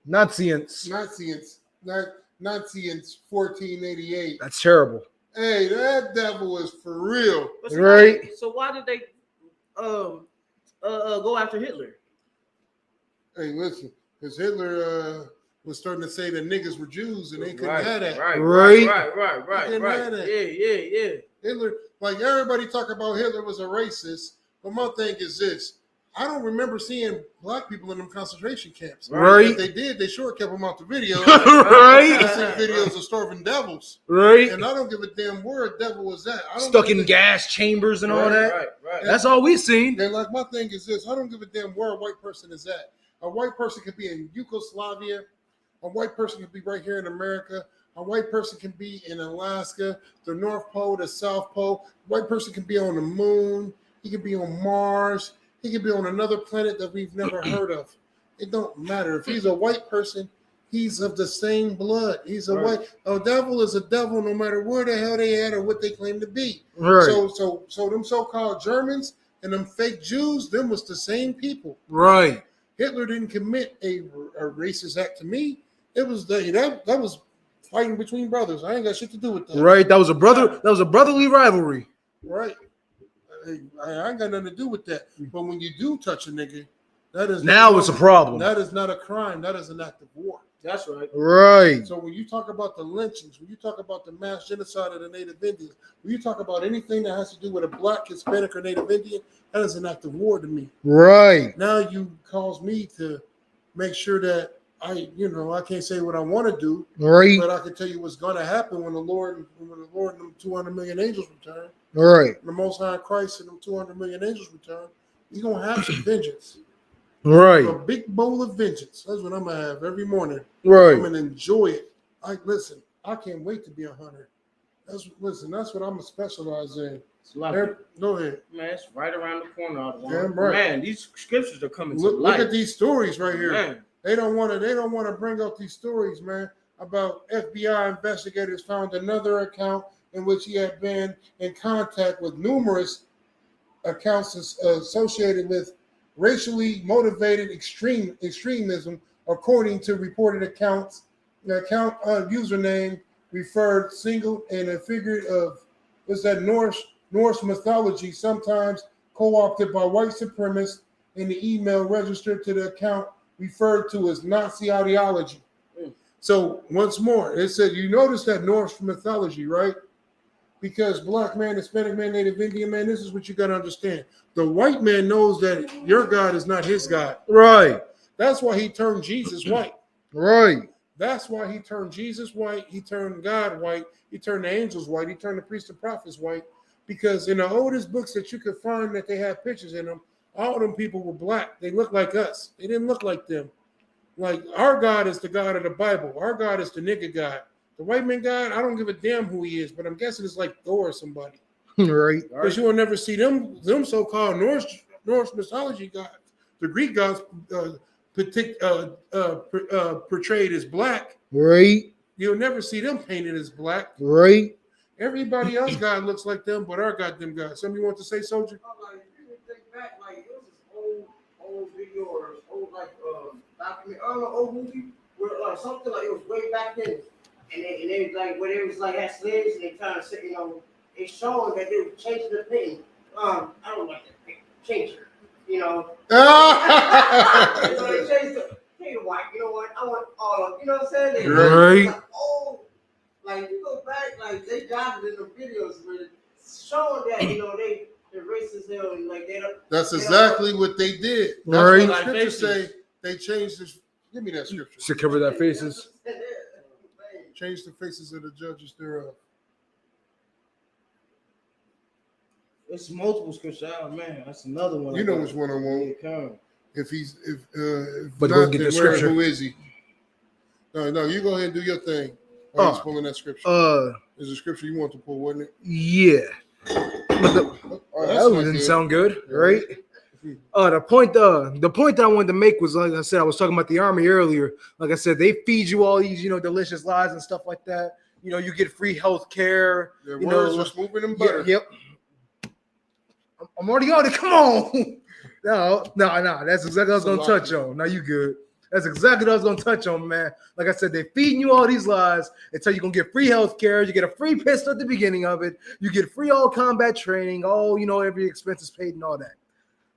S2: Nazians.
S1: Nazians 1488.
S2: That's terrible.
S1: Hey, that devil is for real.
S2: Right?
S6: So why did they go after Hitler?
S1: Hey, listen, because Hitler was starting to say that niggas were Jews and they couldn't have that.
S2: Right.
S6: Yeah.
S1: Hitler, like everybody talk about Hitler was a racist, but my thing is this. I don't remember seeing black people in them concentration camps.
S2: Right.
S1: If they did, they sure kept them out the video.
S2: Right.
S1: I see videos of starving devils.
S2: Right.
S1: And I don't give a damn where a devil was at.
S2: Stuck in gas chambers and all that.
S6: Right.
S2: That's all we've seen.
S1: And like my thing is this. I don't give a damn where a white person is at. A white person could be in Yugoslavia. A white person could be right here in America. A white person can be in Alaska, the North Pole, the South Pole. A white person can be on the moon. He could be on Mars. He could be on another planet that we've never heard of. It don't matter. If he's a white person, he's of the same blood. He's a white. A devil is a devil no matter where the hell they at or what they claim to be.
S2: Right.
S1: So them so-called Germans and them fake Jews, them was the same people.
S2: Right.
S1: Hitler didn't commit a racist act to me. It was that was fighting between brothers. I ain't got shit to do with that.
S2: Right. That was a brotherly rivalry.
S1: Right. I ain't got nothing to do with that. But when you do touch a nigga, that is
S2: now it's a problem.
S1: That is not a crime. That is an act of war.
S6: That's right.
S2: Right.
S1: So when you talk about the lynchings, when you talk about the mass genocide of the Native Indians, when you talk about anything that has to do with a Black, Hispanic, or Native Indian, that is an act of war to me.
S2: Right.
S1: Now you cause me to make sure that I can't say what I want to do,
S2: Right.
S1: but I can tell you what's going to happen when the Lord and them 200 million angels return.
S2: Right.
S1: The Most High Christ and them 200 million angels return. He's gonna have some vengeance.
S2: Right.
S1: A big bowl of vengeance. That's what I'm gonna have every morning.
S2: Right.
S1: I'm gonna enjoy it. I can't wait to be a hunter. That's what I'm gonna specialize in. Go ahead.
S6: Man, it's right around the corner.
S1: Damn right.
S6: Man, these scriptures are coming to life.
S1: Look at these stories right here.
S6: Man.
S1: They don't want to bring out these stories, man, about FBI investigators found another account in which he had been in contact with numerous accounts associated with racially motivated extremism, according to reported accounts. The account username referred single and a figure of Norse mythology, sometimes co-opted by white supremacists, in the email registered to the account referred to as Nazi ideology. So once more, it said, you notice that Norse mythology, right? Because Black man, Hispanic man, Native Indian man, this is what you got to understand. The white man knows that your God is not his God.
S2: Right.
S1: That's why he turned Jesus white.
S2: Right.
S1: That's why he turned Jesus white. He turned God white. He turned the angels white. He turned the priests and prophets white. Because in the oldest books that you could find that they have pictures in them, all of them people were Black. They looked like us. They didn't look like them. Like, our God is the God of the Bible. Our God is the nigga God. The white man God, I don't give a damn who he is, but I'm guessing it's like Thor or somebody.
S2: Right.
S1: Because you will never see them so-called Norse mythology gods. The Greek gods portrayed as Black.
S2: Right.
S1: You'll never see them painted as Black.
S2: Right.
S1: Everybody else God looks like them, but our goddamn God. Somebody want to say, Soldier?
S7: Like, it was this old video or old document, old movie where something like it was way back then, and they was like where they was like had slaves and they trying to say, they showing that they were changing the thing. I don't like that thing. Change it, They changed the white. You know what? I want all of. You know what I'm saying?
S2: Right.
S7: Like you go back, like they got it in the videos where showing that they're racist and like they don't.
S1: That's exactly what they did. That's
S2: Right.
S1: what the scriptures say. They changed this. Give me that scripture.
S2: To cover their faces.
S1: Change the faces of the judges thereof.
S6: It's multiple scriptures. Oh man, that's another one.
S1: You know which one I want. If
S2: But
S1: not,
S2: go get the scripture.
S1: Who is he? No, you go ahead and do your thing. He's pulling that scripture. Is a scripture you want to pull, wasn't it?
S2: Yeah. That one didn't sound good, right? The point that I wanted to make was, like I said, I was talking about the army earlier. Like I said, they feed you all these, delicious lies and stuff like that. You get free health care.
S1: Their words are smoother than butter.
S2: Yep. I'm already on it. Come on. No. That's exactly what I was gonna touch on. Now you good. That's exactly what I was gonna touch on, man. Like I said, they're feeding you all these lies until you're gonna get free health care. You get a free pistol at the beginning of it. You get free all combat training, every expense is paid and all that.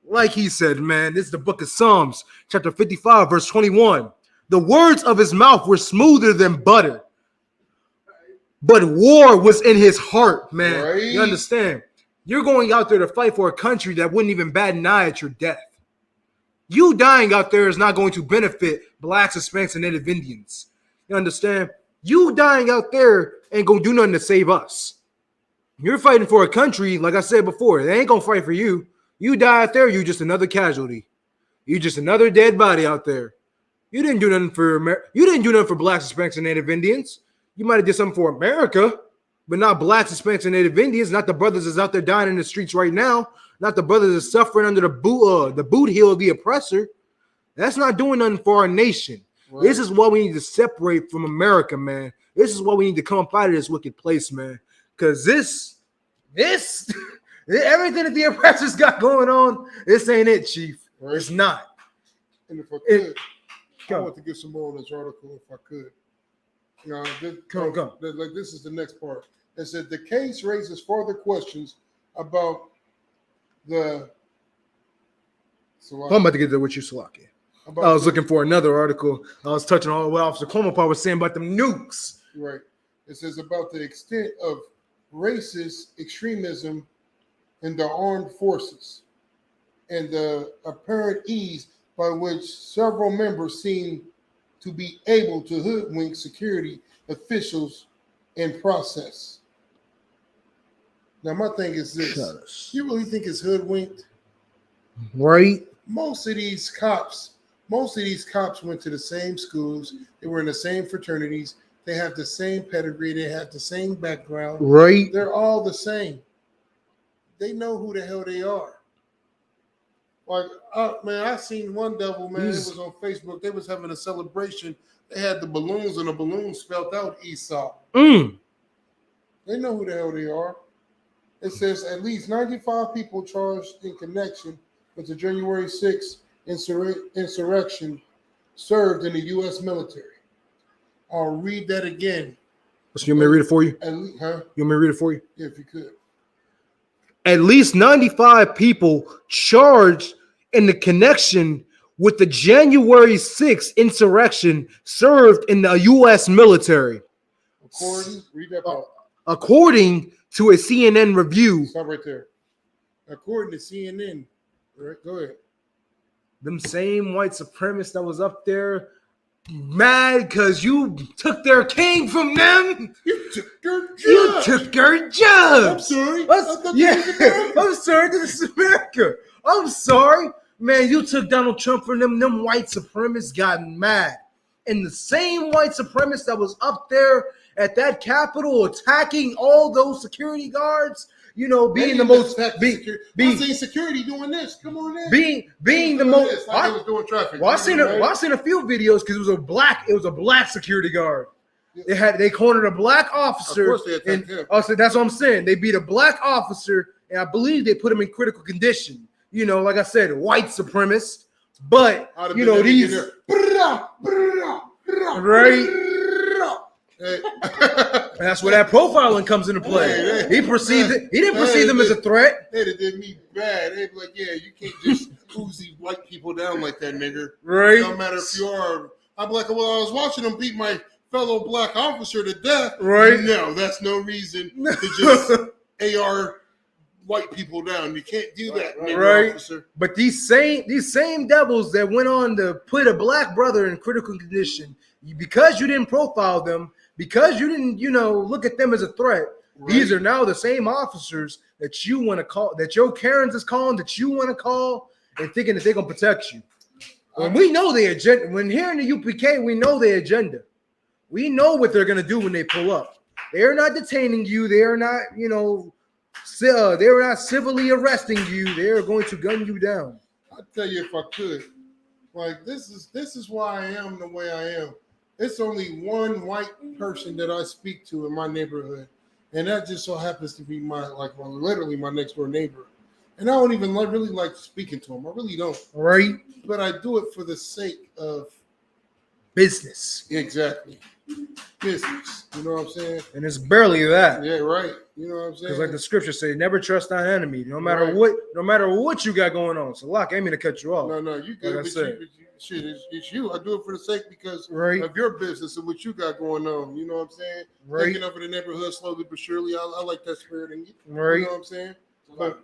S2: Like he said, man, this is the book of Psalms, chapter 55, verse 21. The words of his mouth were smoother than butter, but war was in his heart, man.
S1: Right.
S2: You understand? You're going out there to fight for a country that wouldn't even bat an eye at your death. You dying out there is not going to benefit Blacks, Hispanics, and Native Indians. You understand? You dying out there ain't going to do nothing to save us. You're fighting for a country, like I said before, they ain't going to fight for you. You die out there, you just another casualty. You just another dead body out there. You didn't do nothing for You didn't do nothing for Blacks, Hispanics, and Native Indians. You might have did something for America, but not Blacks, Hispanics, and Native Indians. Not the brothers that's out there dying in the streets right now. Not the brothers that's suffering under the boot heel of the oppressor. That's not doing nothing for our nation. Right. This is why we need to separate from America, man. This is why we need to come up out of this wicked place, man. Because this, everything that the oppressors got going on, this ain't it, Chief. Right. It's not.
S1: And if I could, I want to get some more on this article if I could. Come. This is the next part. It said the case raises further questions about the.
S2: I'm about to get there with you, Salaki. I was looking for another article. I was touching on what Officer Cuomo was saying about them nukes.
S1: Right. It says about the extent of racist extremism in the armed forces and the apparent ease by which several members seem to be able to hoodwink security officials in process. Now, my thing is this. You really think it's hoodwinked?
S2: Right.
S1: Most of these cops went to the same schools. They were in the same fraternities. They have the same pedigree. They have the same background.
S2: Right.
S1: They're all the same. They know who the hell they are. Like, man, I seen one devil, man. It was on Facebook. They was having a celebration. They had the balloons, and the balloons spelled out Esau. They know who the hell they are. It says at least 95 people charged in connection with the January 6th insurrection served in the U.S. military. I'll read that again.
S2: So you want me to read it for you?
S1: You
S2: want me to read it for you?
S1: Yeah, if you could.
S2: At least 95 people charged in the connection with the January 6th insurrection served in the U.S. military. According to a CNN review.
S1: Stop right there. According to CNN. Right, go ahead.
S2: Them same white supremacists that was up there mad because you took their king from them.
S1: You took their job.
S2: You took their job.
S1: I'm sorry.
S2: I'm sorry. This is America. I'm sorry. Man, you took Donald Trump from them. Them white supremacists got mad. And the same white supremacist that was up there at that Capitol attacking all those security guards, you know, being the most
S1: being security doing this. Come on in.
S2: Being the most
S1: like was doing traffic.
S2: Well, I seen a few videos because it was a black security guard. They cornered a black officer.
S1: Of course they attacked him.
S2: So that's what I'm saying. They beat a black officer, and I believe they put him in critical condition. You know, like I said, white supremacists. But you know these right. That's where that profiling comes into play. He didn't perceive them as a threat.
S1: They did me bad. They'd be like, yeah, you can't just Uzi white people down like that, nigga.
S2: Right.
S1: It don't matter if you are. I'm like, well, I was watching them beat my fellow black officer to death.
S2: Right.
S1: No, that's no reason to just AR white people down. You can't do that, nigga, officer.
S2: But these same devils that went on to put a black brother in critical condition, because you didn't profile them, because you didn't, look at them as a threat. Right. These are now the same officers that you want to call, that Joe Karen's is calling, that you want to call, and thinking that they're gonna protect you. When we know their agenda, when here in the UPK, we know their agenda. We know what they're gonna do when they pull up. They're not detaining you. They are not, they're not civilly arresting you. They are going to gun you down.
S1: I'll tell you if I could. Like, this is why I am the way I am. It's only one white person that I speak to in my neighborhood, and that just so happens to be literally my next door neighbor. And I don't even really like speaking to him. I really don't.
S2: Right.
S1: But I do it for the sake of
S2: business.
S1: Exactly. Business. You know what I'm saying?
S2: And it's barely that.
S1: Yeah, right. You know what I'm saying?
S2: Because like the scripture say, never trust thine enemy, no matter what you got going on. So I ain't mean to cut you off.
S1: No, you good.
S2: Like I said.
S1: It's you. I do it for the sake because
S2: of
S1: your business and what you got going on. You know what I'm saying?
S2: Right.
S1: Taking over the neighborhood slowly but surely. I like that spirit in you.
S2: Right.
S1: You know what I'm saying? But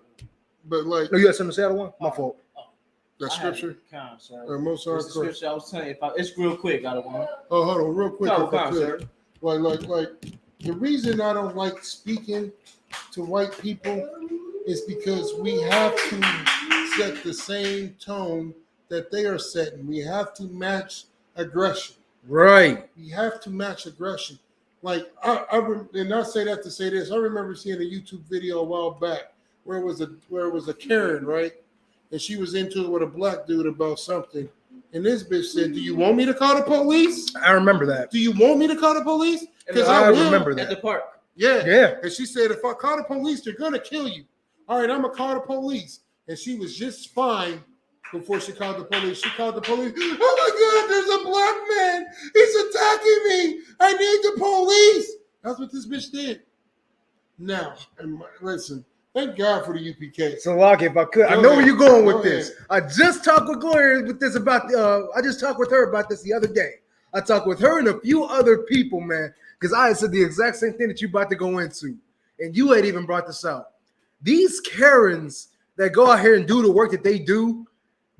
S1: like,
S2: no, you got something to say? One fault.
S1: That scripture. Most
S6: the scripture I was telling you, it's real quick. I don't want.
S1: Oh, hold on, real quick. Like the reason I don't like speaking to white people is because we have to set the same tone that they are setting. We have to match aggression.
S2: Right.
S1: We have to match aggression. Like and I say that to say this. I remember seeing a YouTube video a while back where it was a Karen, right? And she was into it with a black dude about something. And this bitch said, "Do you want me to call the police?"
S2: I remember that.
S1: Do you want me to call the police?
S2: Because I remember that.
S6: At the park.
S1: Yeah. And she said, if I call the police, they're going to kill you. All right, I'm going to call the police. And she was just fine before she called the police. She called the police. Oh, my God, there's a black man. He's attacking me. I need the police. That's what this bitch did. Now, listen, Thank God for the UPK.
S2: So, Lockie, if I could, I know where you're going with this. I just talked with Gloria with this about. I just talked with her about this the other day. I talked with her and a few other people, man, because I had said the exact same thing that you about to go into, and you had even brought this out. These Karens that go out here and do the work that they do,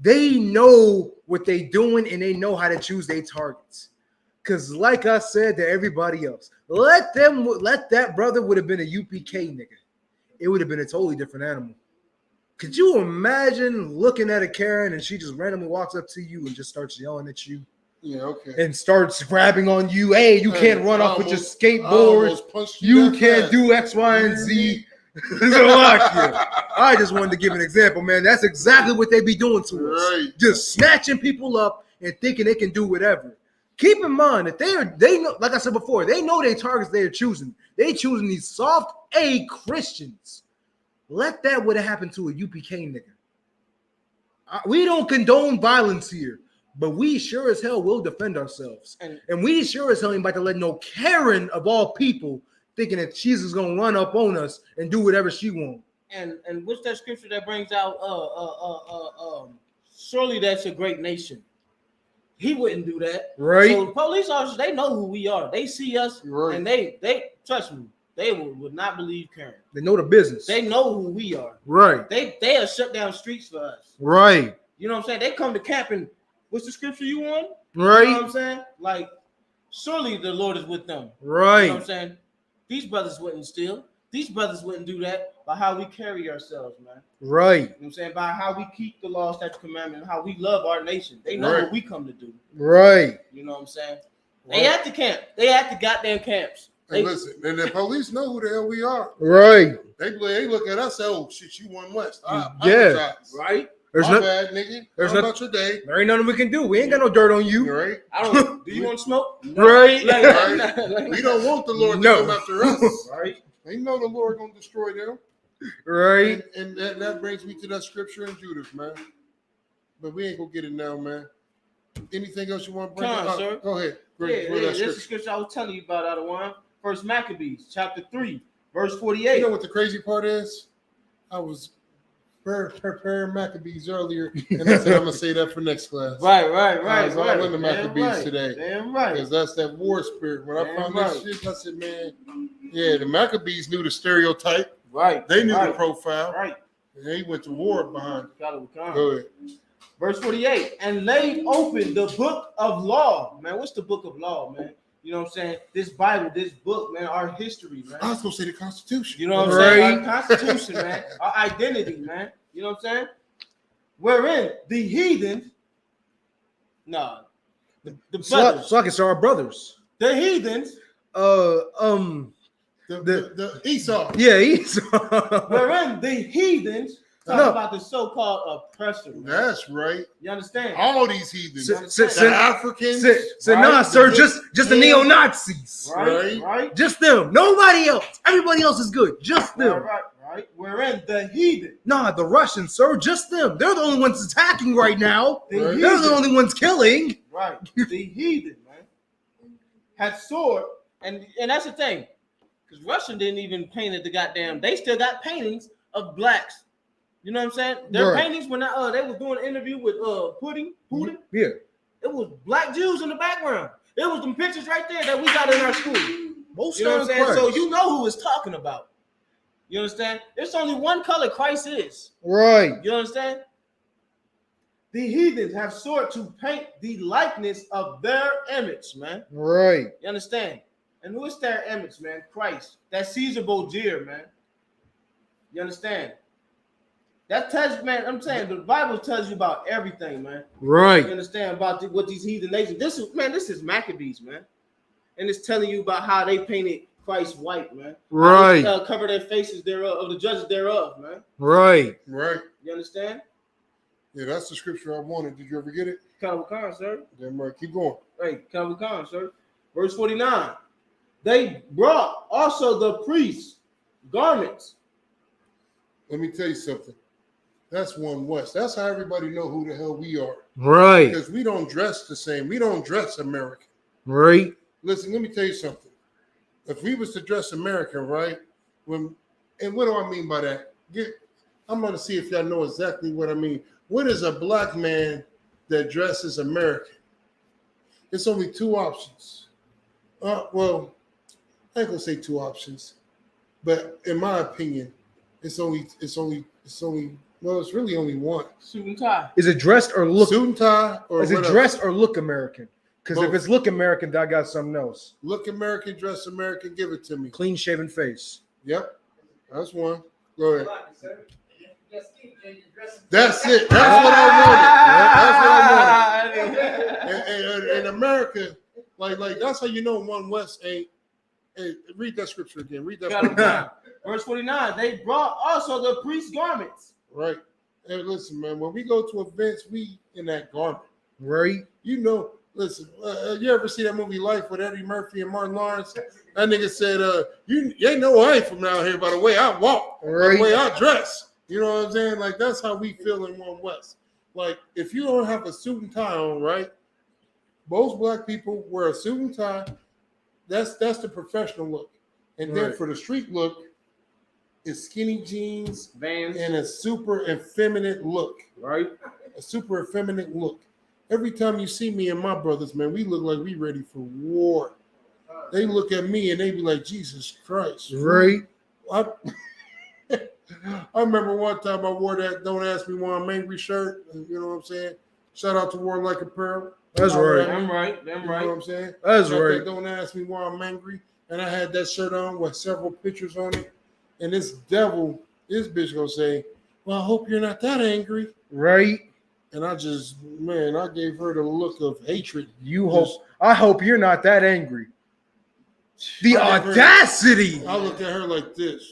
S2: they know what they doing and they know how to choose their targets. Because, like I said to everybody else, let that brother would have been a UPK nigga. It would have been a totally different animal. Could you imagine looking at a Karen and she just randomly walks up to you and just starts yelling at you?
S1: Yeah, okay.
S2: And starts grabbing on you. Hey, you can't run off with your skateboard. You can't do X, Y, and Z. I just wanted to give an example, man. That's exactly what they be doing to us.
S1: Right.
S2: Just snatching people up and thinking they can do whatever. Keep in mind that they know, like I said before, they know their targets they are choosing. They choosing these soft A Christians. Let that would have happened to a UPK nigga. We don't condone violence here, but we sure as hell will defend ourselves. And we sure as hell ain't about to let no Karen of all people thinking that she's just gonna run up on us and do whatever she wants.
S6: And what's that scripture that brings out? Surely that's a great nation. He wouldn't do that,
S2: right?
S6: So the police officers, they know who we are. They see us, right. And they trust me. They would not believe Karen.
S2: They know the business.
S6: They know who we are,
S2: right?
S6: They have shut down streets for us,
S2: right?
S6: You know what I'm saying? They come to camp and what's the scripture you want,
S2: right?
S6: You know what I'm saying? Like, surely the Lord is with them,
S2: right?
S6: You know what I'm saying? These brothers wouldn't steal. These brothers wouldn't do that by how we carry ourselves, man.
S2: Right.
S6: You know what I'm saying? By how we keep the law, statute, commandment, and how we love our nation. They know what we come to do.
S2: Right.
S6: You know what I'm saying? Right. They at the camp. They at the goddamn camps.
S1: And listen, and the police know who the hell we are.
S2: Right.
S1: They look at us, oh shit, you won West.
S6: Yeah. Right.
S1: There's my bad, nigga. There's about your day.
S2: There ain't nothing we can do. We ain't got no dirt on you.
S1: Right.
S6: I don't. Do you want to smoke?
S2: No. Right.
S1: Right. We don't want the Lord to come after us.
S6: Right.
S1: They know the Lord gonna destroy them.
S2: Right.
S1: And that brings me to that scripture in Judas, man. But we ain't gonna get it now, man. Anything else you want to bring up?
S6: Sir.
S1: Go ahead.
S6: This is the scripture I was telling you about out of one. First Maccabees, chapter 3, verse 48.
S1: You know what the crazy part is? I was preparing Maccabees earlier, and I said I'm gonna say that for next class.
S6: Right.
S1: I was all in the Maccabees today.
S6: Damn right.
S1: Because that's that war spirit. When I found that shit, I said, man, yeah, the Maccabees knew the stereotype.
S6: Right.
S1: They knew the profile.
S6: Right.
S1: And they went to war behind it.
S6: Go ahead. Verse 48, and laid open the book of law. Man, what's the book of law, man? You know what I'm saying? This Bible, this book, man, our history, man.
S1: I was gonna say the Constitution.
S6: You know what I'm saying? Our Constitution, man. Our identity, man. You know what I'm saying? Wherein the heathen, the brothers.
S2: So I can say our brothers.
S6: The heathens.
S1: The Esau.
S2: Yeah, Esau.
S6: Wherein the heathens talk about the so-called oppressor. Man.
S1: That's right.
S6: You understand?
S1: All these heathens.
S2: The
S1: Africans.
S2: Nah, sir, just the neo-Nazis.
S6: Right.
S2: Just them. Nobody else. Everybody else is good. Just them.
S6: Right. Wherein the heathen.
S2: Nah, the Russians, sir. Just them. They're the only ones attacking right now. They're the only ones killing.
S6: Right. The heathen, man. Had sword. And that's the thing. Because Russian didn't even paint it the goddamn. They still got paintings of blacks. You know what I'm saying? Their paintings when they was doing an interview with Putin.
S2: Yeah.
S6: It was black Jews in the background. It was some pictures right there that we got in our school. You know what I'm saying? So you know who it's talking about. You understand? There's only one color Christ is.
S2: Right.
S6: You understand? The heathens have sought to paint the likeness of their image, man.
S2: Right.
S6: You understand? And who is their image, man? Christ. That Caesar Borgia, man. You understand? That tells, man, I'm saying the Bible tells you about everything, man.
S2: Right.
S6: You understand about what these heathen nations. This is Maccabees, man. And it's telling you about how they painted Christ white, man.
S2: Right.
S6: They, cover their faces thereof, of the judges thereof, man.
S2: Right.
S6: You understand?
S1: Yeah, that's the scripture I wanted. Did you ever get it?
S6: Khan, sir.
S1: Damn right. Keep going.
S6: Right, Khan, sir. Verse 49. They brought also the priests garments.
S1: Let me tell you something. That's one West. That's how everybody know who the hell we are.
S2: Right.
S1: Because we don't dress the same. We don't dress American.
S2: Right.
S1: Listen, let me tell you something. If we was to dress American, right? And what do I mean by that? I'm going to see if y'all know exactly what I mean. What is a black man that dresses American? It's only two options. Well, I ain't gonna say two options, but in my opinion, it's really only one.
S6: Suit and tie.
S2: Is it dressed or look?
S1: Suit and tie, or
S2: is it dressed or look American? Because if it's look American, I got something else.
S1: Look American, dress American, give it to me.
S2: Clean shaven face.
S1: Yep, that's one. Go ahead. That's it. That's what I wanted. That's what I wanted. And America, like that's how you know One West ain't. Hey, read that scripture again. Read that.
S6: Verse 49. They brought also the priest's garments.
S1: Right. Hey, listen, man. When we go to events, we in that garment.
S2: Right.
S1: You know. Listen. You ever see that movie Life with Eddie Murphy and Martin Lawrence? That nigga said, "You know I ain't from down here by the way I walk, by the way I dress." You know what I'm saying? Like, that's how we feel in One West. Like, if you don't have a suit and tie on, right? Most black people wear a suit and tie. That's the professional look. And then for the street look, it's skinny jeans, Vans, and a super effeminate look. Right? A super effeminate look. Every time you see me and my brothers, man, we look like we ready for war. They look at me and they be like, Jesus Christ.
S2: Right?
S1: I remember one time I wore that "Don't Ask Me Why I'm Angry" shirt. You know what I'm saying? Shout out to War Like Apparel.
S2: That's right.
S6: Damn right.
S1: You know what I'm saying?
S2: That's right.
S1: "Don't Ask Me Why I'm Angry," and I had that shirt on with several pictures on it. And this bitch gonna say, "Well, I hope you're not that angry."
S2: Right.
S1: And I gave her the look of hatred.
S2: I hope you're not that angry. The audacity!
S1: I looked at her like this.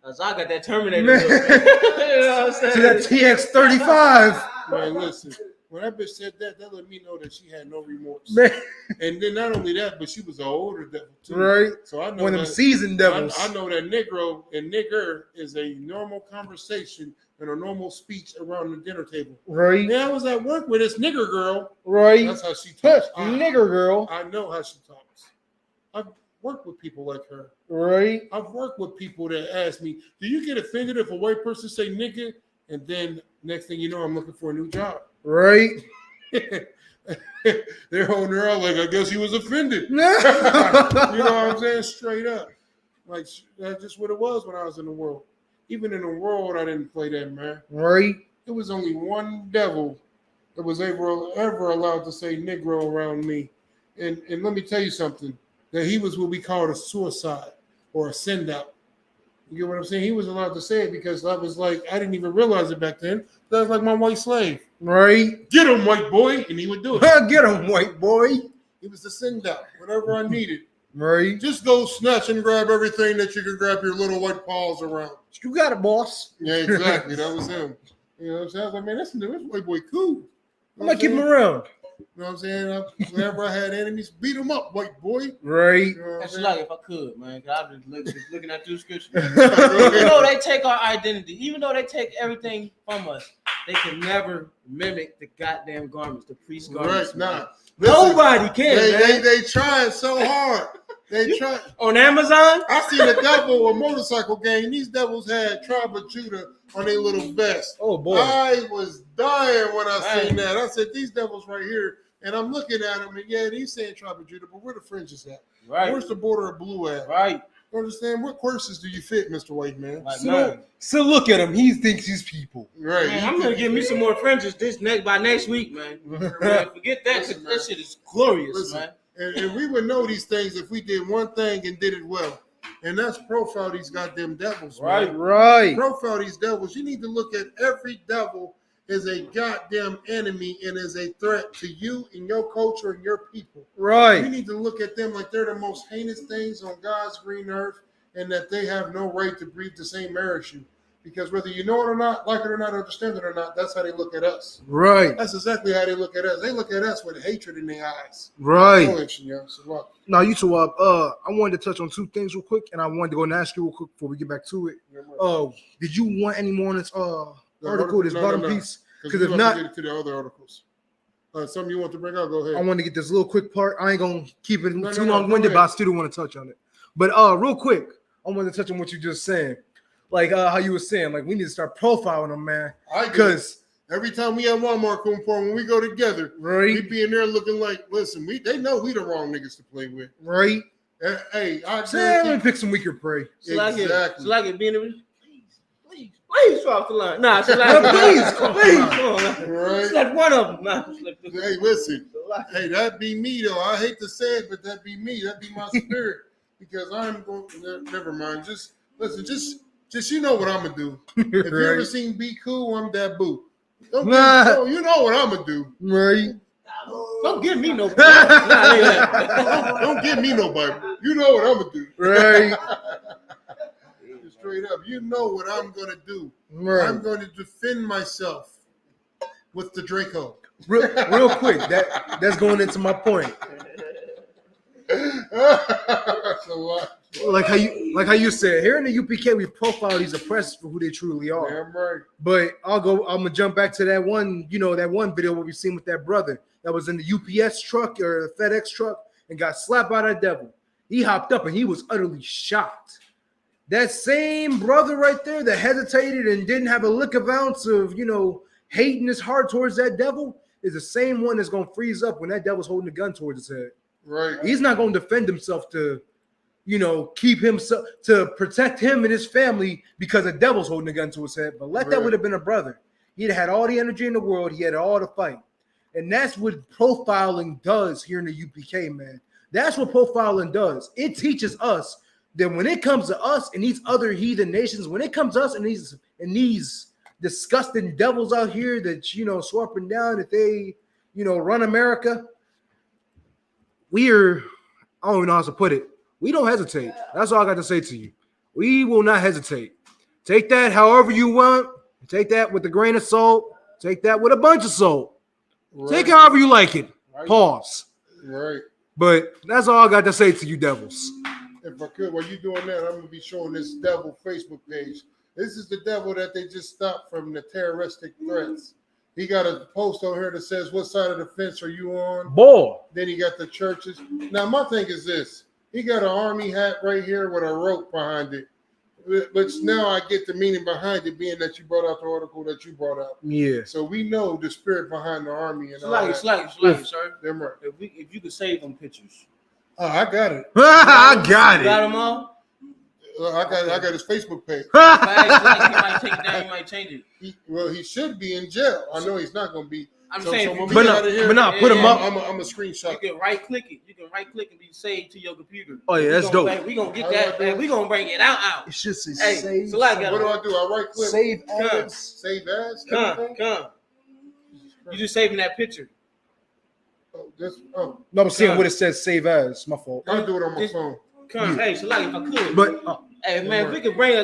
S6: As I got that Terminator look. You know what I'm saying?
S2: To that TX-35.
S1: Man, listen. When that bitch said that let me know that she had no remorse.
S2: Man.
S1: And then not only that, but she was an older devil too.
S2: Right.
S1: So I know
S2: one of them seasoned devils.
S1: I know that Negro and nigger is a normal conversation and a normal speech around the dinner table.
S2: Right.
S1: Yeah, I was at work with this nigger girl.
S2: Right.
S1: That's how she talks.
S2: Nigger girl.
S1: I know how she talks. I've worked with people like her.
S2: Right.
S1: I've worked with people that ask me, "Do you get offended if a white person say nigga?" And then next thing you know, I'm looking for a new job.
S2: Right.
S1: They're holding her out like, I guess he was offended. You know what I'm saying? Straight up. Like, that's just what it was when I was in the world. Even in the world, I didn't play that, man.
S2: Right.
S1: It was only one devil that was ever allowed to say Negro around me. And let me tell you something, that he was what we called a suicide or a send out. You get what I'm saying? He was allowed to say it because I was like, I didn't even realize it back then. That was like my white slave.
S2: Right.
S1: Get him, white boy. And he would do it.
S2: Get him, white boy.
S1: He was the send out, whatever I needed.
S2: Right.
S1: Just go snatch and grab everything that you can grab your little white paws around.
S2: You got it, boss.
S1: Yeah, exactly. That was him. You know what I'm saying? I was like, man, this white boy cool.
S2: I'm going to keep him around.
S1: You know what I'm saying? Whenever I had enemies, beat them up, white boy.
S2: Right.
S1: You know
S6: That's like if I could, man. Cause I've been looking at the scripture. Even though they take our identity, even though they take everything from us, they can never mimic the goddamn garments, the priest garments.
S1: Right, nah.
S6: Nobody can, man.
S1: They trying so hard. They try
S6: on Amazon.
S1: I seen a devil, a motorcycle gang. These devils had Tribe of Judah on their little vest.
S2: Oh boy!
S1: I was dying when I seen that. I said, these devils right here, and I'm looking at them, and yeah, he's saying Tribe of Judah, but where the fringes at?
S6: Right.
S1: Where's the border of blue at?
S6: Right.
S1: You understand? What courses do you fit, Mr. White Man?
S6: Like,
S2: so look at him. He thinks he's people.
S1: Right.
S6: Man, I'm gonna give me some more fringes by next week, man. Forget that.
S1: Listen,
S6: that shit is glorious,
S1: Listen,
S6: man.
S1: And we would know these things if we did one thing and did it well. And that's profile these goddamn devils, man.
S2: Right.
S1: Profile these devils. You need to look at every devil as a goddamn enemy and as a threat to you and your culture and your people.
S2: Right.
S1: You need to look at them like they're the most heinous things on God's green earth and that they have no right to breathe the same air as you. Because whether you know it or not, like it or not, understand it or not, that's how they look at us.
S2: Right.
S1: That's exactly how they look at us. They look at us with hatred in their eyes.
S2: Right.
S1: Now,
S2: you two, I wanted to touch on two things real quick, and I wanted to go and ask you real quick before we get back to it. Did you want any more on this article, this bottom piece? Because if not,
S1: get to the other articles. Something you want to bring out? Go ahead.
S2: I want to get this little quick part. I ain't gonna keep it too long-winded, but I still want to touch on it. But real quick, I want to touch on what you just said. like how you were saying, like we need to start profiling them, man.
S1: Because every time we at Walmart when we go together,
S2: right,
S1: we be in there looking like, listen, they know we the wrong niggas to play with,
S2: right?
S1: Hey,
S2: I'm gonna pick some weaker prey.
S1: Exactly.
S6: It's like it being please cross the line. Nah, it's like please, come on.
S1: Right.
S6: Select one of them. Nah,
S1: hey, listen. Hey, that'd be me though. I hate to say it, but that'd be me. That'd be my spirit. Because I'm going. Never mind. Just listen. Just you know what I'm gonna do. If you ever seen Be Cool, I'm that boo. You know what I'm gonna do.
S2: Right.
S6: Don't give me no.
S1: Don't give me no Bible. You know what I'm gonna do.
S2: Right.
S1: Straight up, you know what I'm gonna do.
S2: Right.
S1: I'm going to defend myself with the Draco.
S2: Real quick, that's going into my point. Like how you said, here in the UPK, we profile these oppressors for who they truly are.
S1: Damn right.
S2: But I'm gonna jump back to that one, that one video where we seen with that brother that was in the UPS truck or the FedEx truck and got slapped by that devil. He hopped up and he was utterly shocked. That same brother right there that hesitated and didn't have a lick of ounce of, hate in his heart towards that devil is the same one that's going to freeze up when that devil's holding a gun towards his head.
S1: Right.
S2: He's not going to defend himself to, keep himself, to protect him and his family because the devil's holding a gun to his head. But that would have been a brother. He'd had all the energy in the world. He had all the fight. And that's what profiling does here in the UPK, man. That's what profiling does. It teaches us that when it comes to us and these other heathen nations, when it comes to us and these disgusting devils out here that swear up and down that they run America, I don't even know how to put it. We don't hesitate. That's all I got to say to you. We will not hesitate. Take that however you want. Take that with a grain of salt. Take that with a bunch of salt. Right. Take it however you like it. Right. Pause.
S1: Right.
S2: But that's all I got to say to you devils.
S1: If I could, while you're doing that, I'm going to be showing this devil Facebook page. This is the devil that they just stopped from the terroristic threats. He got a post on here that says, what side of the fence are you on?
S2: Boy.
S1: Then he got the churches. Now, my thing is this. He got an army hat right here with a rope behind it. But now I get the meaning behind it, being that you brought out the article that you brought out.
S2: Yeah.
S1: So we know the spirit behind the army. And
S6: it's like, sir.
S1: Damn right.
S6: If you could save them pictures.
S1: Oh, I got it.
S2: I got it.
S6: Got them all?
S1: I got his Facebook page.
S6: He might take it down. He might change it.
S1: He should be in jail. I know he's not going to be.
S6: I'm saying,
S1: when we get out of here,
S2: put him up.
S1: I'm a screenshot.
S6: You can right click it. You can right click and be saved to your computer.
S2: Oh yeah, that's dope.
S6: We gonna get that. Man. We gonna bring it out.
S2: It's just
S6: save. So
S1: what do I do? I right click.
S2: Save as.
S1: Save as.
S6: Come. You just saving that picture.
S2: No, I'm saying what it says. Save as. My fault.
S1: I'll do it on my phone.
S6: Hey, so if I could.
S2: But
S6: hey man, if we could bring a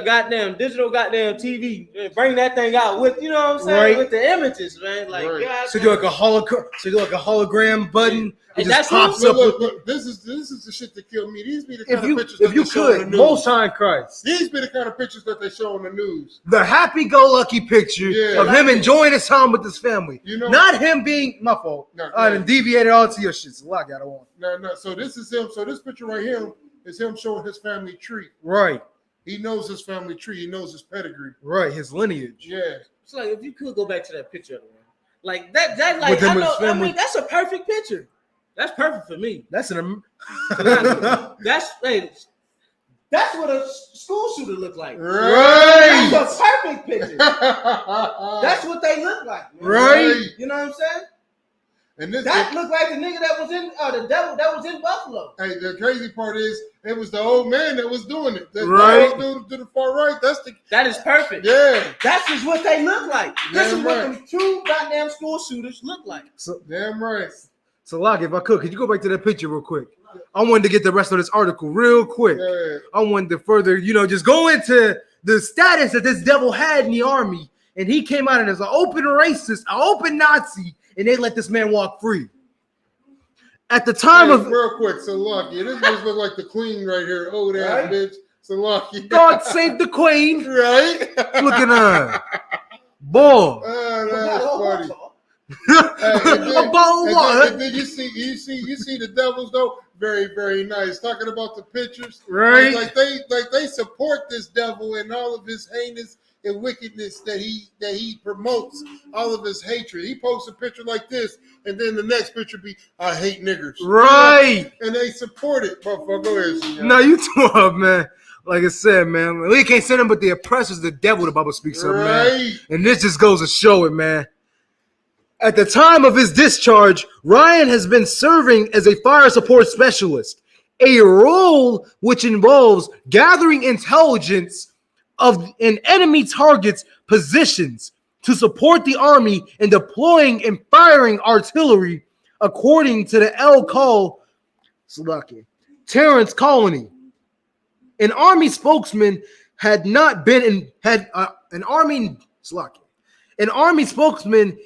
S6: digital TV, bring that thing out with, what I'm saying,
S2: right.
S6: With the images, man. Like,
S2: so do like a hologram button.
S6: It
S2: just pops up.
S1: Look, this is the shit that killed me. These be the kind of pictures
S2: if you could, Most High Christ.
S1: These be the kind of pictures that they show on the news.
S2: The happy-go-lucky picture of him enjoying his time with his family. Not him being my fault. I done deviated all to your shit. So I got one.
S1: No. So this is him. So this picture right here is him showing his family tree.
S2: Right.
S1: He knows his family tree. He knows his pedigree.
S2: Right. His lineage.
S1: Yeah.
S6: It's like if you could go back to that picture, like that like I mean that's a perfect picture. That's perfect for me.
S2: That's
S6: that's what a school shooter look like.
S2: Right.
S6: That's a perfect picture. That's what they look like. Man.
S2: Right.
S6: You know what I'm saying?
S1: And
S6: that looked like the nigga that was in the devil that was in Buffalo.
S1: Hey, the crazy part is it was the old man that was doing it.
S2: Right.
S1: The old dude to the far right.
S6: That is perfect.
S1: Yeah.
S6: That's just what they look like. This is
S1: right.
S6: what them two goddamn school shooters look like.
S1: Damn right.
S2: So, Locke, if I could you go back to that picture real quick? I wanted to get the rest of this article real quick.
S1: Yeah.
S2: I wanted to further, just go into the status that this devil had in the army. And he came out as an open racist, an open Nazi, and they let this man walk free. At the time
S1: real quick, so Lucky, this just look like the queen right here. Oh, that bitch. So Lucky.
S2: God save the queen.
S1: Right?
S2: Look at her. Boy.
S1: Oh, that's funny.
S2: A bottle of water.
S1: And then you see the Devils though, very, very nice. Talking about the pictures,
S2: right?
S1: Like they support this devil and all of his heinous and wickedness that he promotes, all of his hatred. He posts a picture like this, and then the next picture be, I hate niggers.
S2: Right.
S1: And they support it. Motherfucker, go ahead.
S2: No, you too up, man. Like I said, man, we can't send him, but the oppressor's the devil the Bible speaks of, man. And this just goes to show it, man. At the time of his discharge, Ryan has been serving as a fire support specialist, a role which involves gathering intelligence of an enemy target's positions to support the army in deploying and firing artillery, according to the Terrence Colony. An army spokesman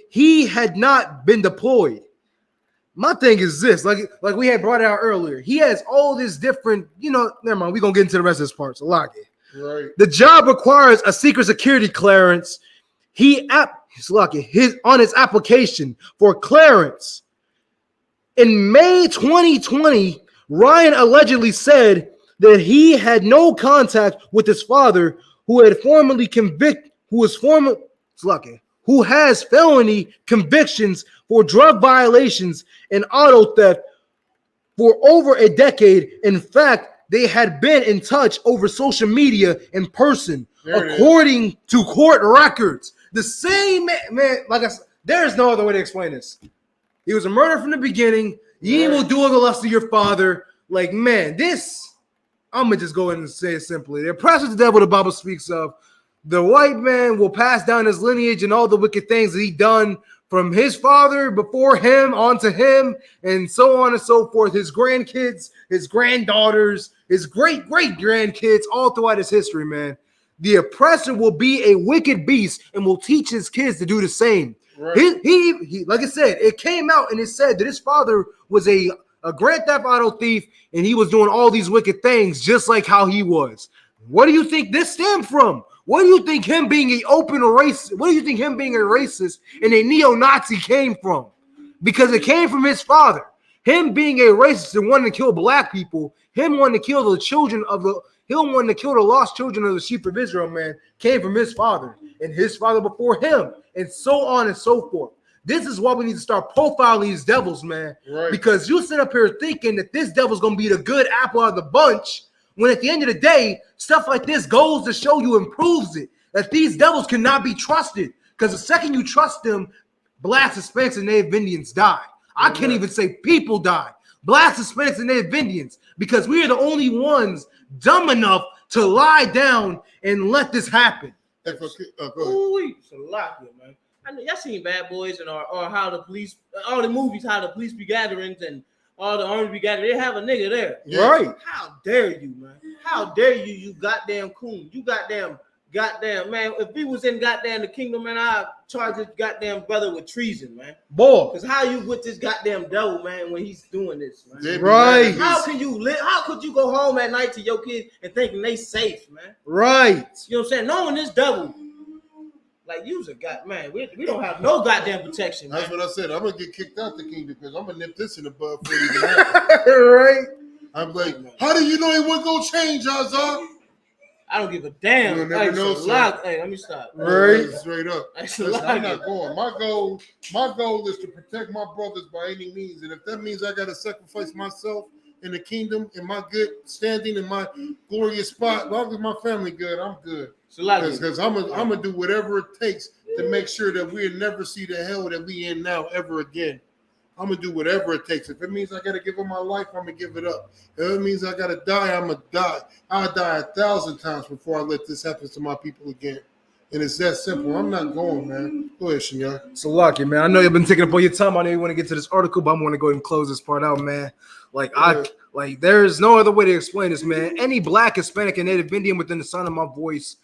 S2: he had not been deployed. My thing is this, like we had brought it out earlier. He has all this different, never mind. We're gonna get into the rest of this part. Right. The job requires a secret security clearance. On his application for clearance. In May 2020, Ryan allegedly said that he had no contact with his father, who has felony convictions for drug violations and auto theft for over a decade. In fact, they had been in touch over social media in person, according to court records. The same man, like I said, there is no other way to explain this. He was a murderer from the beginning. Ye will do the lust of your father. Like, man, I'm going to just go ahead and say it simply. The oppressor is the devil the Bible speaks of. The white man will pass down his lineage and all the wicked things that he done from his father before him onto him, and so on and so forth. His grandkids, his granddaughters, his great-great-grandkids, all throughout his history, man. The oppressor will be a wicked beast and will teach his kids to do the same. Right. He like I said, it came out and it said that his father was a Grand Theft Auto thief, and he was doing all these wicked things just like how he was. What do you think this stemmed from? What do you think him being a racist and a neo-Nazi came from? Because it came from his father. Him being a racist and wanting to kill black people, him wanting to kill the lost children of the sheep of Israel, man, came from his father and his father before him, and so on and so forth. This is why we need to start profiling these devils, man. Right. Because you sit up here thinking that this devil's going to be the good apple out of the bunch, when at the end of the day, stuff like this goes to show you and proves it, that these devils cannot be trusted. Because the second you trust them, blacks, Hispanics, and Native Indians die. I can't even say people die. Blacks, Hispanics, and Native Indians, because we are the only ones dumb enough to lie down and let this happen.
S6: Ooh, man. I know y'all seen Bad Boys and or how the police, all the movies, how the police be gatherings and all the army be gathering. They have a nigga there.
S2: Yeah. Right.
S6: How dare you, man? How dare you, you goddamn coon. You goddamn man. If he was in goddamn the kingdom, man, I'd charge this goddamn brother with treason, man.
S2: Boy.
S6: Because how you with this goddamn devil, man, when he's doing this, man?
S2: Right.
S6: How can you live? How could you go home at night to your kids and thinking they safe, man?
S2: Right.
S6: You know what I'm saying? Knowing this devil, like, you's a god, man. We don't have no goddamn protection, man.
S1: That's what I said. I'm gonna get kicked out the kingdom because I'm gonna nip this in the bud for you.
S2: Right.
S1: I'm like, how do you know it wasn't gonna change, Azar?
S6: I don't give a damn.
S1: You'll never know,
S6: Hey, let me stop.
S2: Right.
S1: Straight up. I'm not going. My goal is to protect my brothers by any means. And if that means I gotta sacrifice myself in the kingdom, in my good standing, in my glorious spot, as long as my family good, I'm good. Because I'm gonna do whatever it takes to make sure that we'll never see the hell that we in now ever again. I'm gonna do whatever it takes. If it means I gotta give up my life, I'm gonna give it up. If it means I gotta die, I'm gonna die. I'll die 1,000 times before I let this happen to my people again. And it's that simple. I'm not going, man. Go ahead, Shinyan.
S2: So lucky, man. I know you've been taking up all your time. I know you want to get to this article, but I'm going to go ahead and close this part out, man. There's no other way to explain this, man. Any black, Hispanic, and Native Indian within the sound of my voice,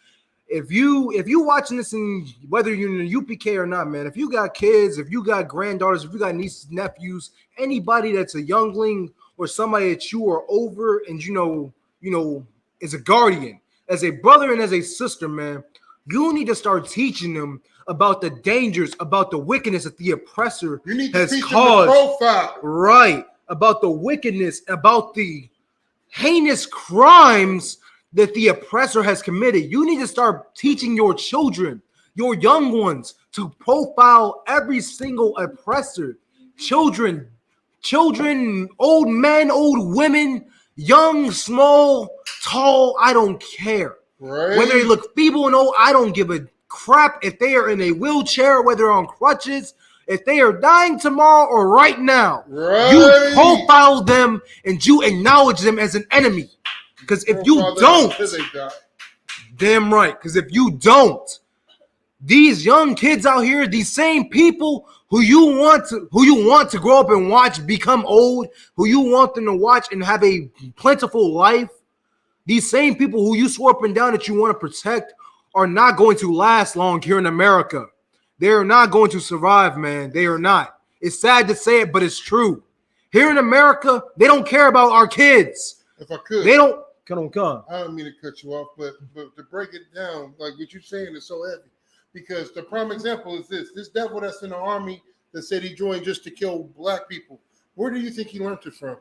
S2: if you watching this, in whether you're in the UPK or not, man, if you got kids, if you got granddaughters, if you got nieces, nephews, anybody that's a youngling or somebody that you are over and you know is a guardian, as a brother and as a sister, man, You need to start teaching them about the dangers, about the wickedness that the oppressor
S1: You need to
S2: has
S1: teach
S2: caused.
S1: them the profile.
S2: Right. About the wickedness, about the heinous crimes that the oppressor has committed. You need to start teaching your children, your young ones, to profile every single oppressor. Children, old men, old women, young, small, tall, I don't care.
S1: Right.
S2: Whether they look feeble and old, I don't give a crap if they are in a wheelchair, whether they're on crutches, if they are dying tomorrow or right now.
S1: Right.
S2: You profile them and you acknowledge them as an enemy. Because if you don't, damn right, because if you don't, these young kids out here, these same people who you want to grow up and watch become old, who you want them to watch and have a plentiful life, these same people who you swore up and down that you want to protect are not going to last long here in America. They are not going to survive, man. They are not. It's sad to say it, but it's true. Here in America, they don't care about our kids.
S1: If I could.
S2: They don't. Come.
S1: I don't mean to cut you off, but to break it down, like what you're saying is so heavy. Because the prime example is this devil that's in the army that said he joined just to kill black people. Where do you think he learned it from?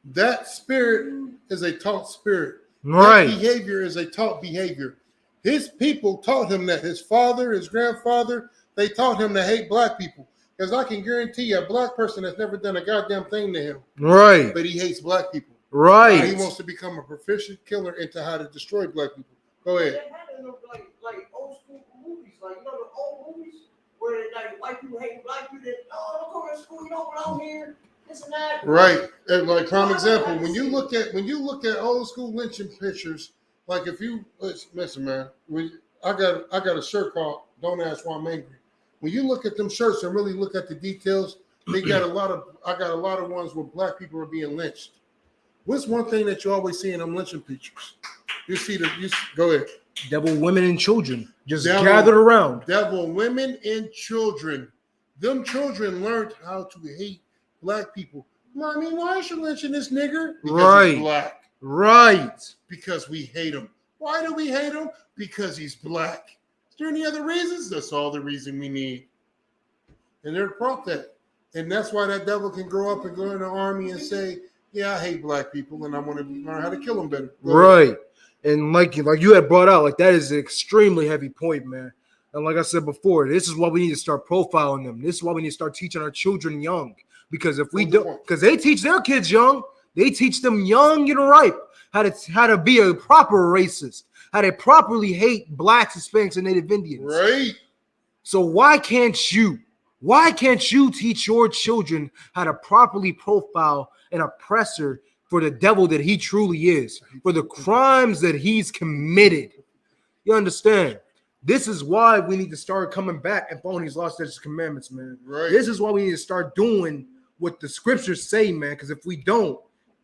S1: That spirit is a taught spirit.
S2: Right.
S1: That behavior is a taught behavior. His people taught him that. His father, his grandfather, they taught him to hate black people. Because I can guarantee you, a black person has never done a goddamn thing to him.
S2: Right.
S1: But he hates black people.
S2: Right.
S1: He wants to become a proficient killer into how to destroy black people. Go ahead.
S7: Like old school movies, like you know the old movies where like white people hate black people. Don't come to school, you don't belong here. This and that.
S1: Right. And like prime example, when you look at old school lynching pictures, like if you listen, man, I got a shirt called "Don't Ask Why I'm Angry." When you look at them shirts and really look at the details, I got a lot of ones where black people are being lynched. What's one thing that you always see in them lynching pictures? Go ahead.
S2: Devil, women, and children just gathered around.
S1: Devil, women, and children. Them children learned how to hate black people. Mommy, why is you lynching this nigger? Because he's black.
S2: Right.
S1: Because we hate him. Why do we hate him? Because he's black. Is there any other reasons? That's all the reason we need. And they're taught that. And that's why that devil can grow up and go in the army and say, yeah, I hate black people and I want to learn how to kill them better.
S2: Right. And like you had brought out, like that is an extremely heavy point, man. And like I said before, this is why we need to start profiling them. This is why we need to start teaching our children young. Because if we don't, because they teach their kids young, they teach them young and ripe how to be a proper racist, how to properly hate blacks, Hispanics, and Native Indians.
S1: Right.
S2: So why can't you teach your children how to properly profile an oppressor for the devil that he truly is, for the crimes that he's committed? You understand? This is why we need to start coming back and following these laws, statutes, commandments, man.
S1: Right.
S2: This is why we need to start doing what the scriptures say, man. Because if we don't,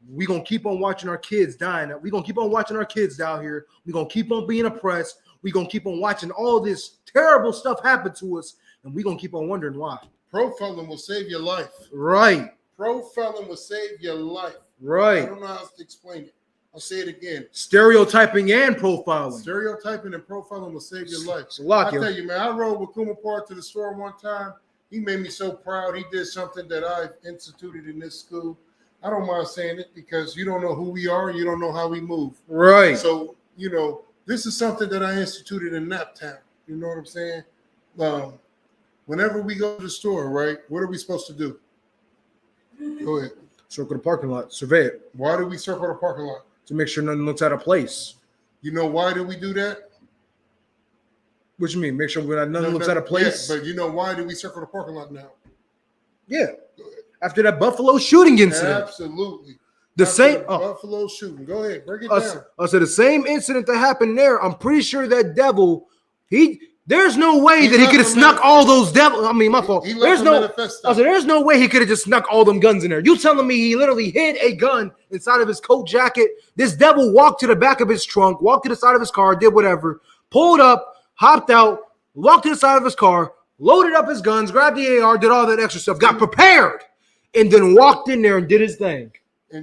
S2: we're going to keep on watching our kids dying. We're going to keep on watching our kids down here. We're going to keep on being oppressed. We're going to keep on watching all this terrible stuff happen to us. And we're going to keep on wondering why.
S1: Profiling will save your life.
S2: Right.
S1: Profiling will save your life.
S2: Right.
S1: I don't know how to explain it. I'll say it again.
S2: Stereotyping and profiling.
S1: Stereotyping and profiling will save your life.
S2: I
S1: tell you, man, I rode with Kumar to the store one time. He made me so proud. He did something that I instituted in this school. I don't mind saying it because you don't know who we are. You don't know how we move.
S2: Right.
S1: So, this is something that I instituted in Naptown. You know what I'm saying? Whenever we go to the store, right, what are we supposed to do? Go ahead.
S2: Circle the parking lot. Survey it.
S1: Why do we circle the parking lot?
S2: To make sure nothing looks out of place.
S1: You know why do we do that?
S2: What you mean? Make sure nothing looks out of place?
S1: Yeah, but you know why do we circle the parking lot now?
S2: Yeah. After that Buffalo shooting incident.
S1: Absolutely.
S2: Buffalo
S1: shooting. Go ahead, break it down.
S2: I said the same incident that happened there. I'm pretty sure that devil, there's no way that he could have snuck all those devils. I mean, my fault. There's no way he could have just snuck all them guns in there. You telling me he literally hid a gun inside of his coat jacket? This devil walked to the back of his trunk, walked to the side of his car, did whatever, pulled up, hopped out, walked to the side of his car, loaded up his guns, grabbed the AR, did all that extra stuff, got prepared, and then walked in there and did his thing.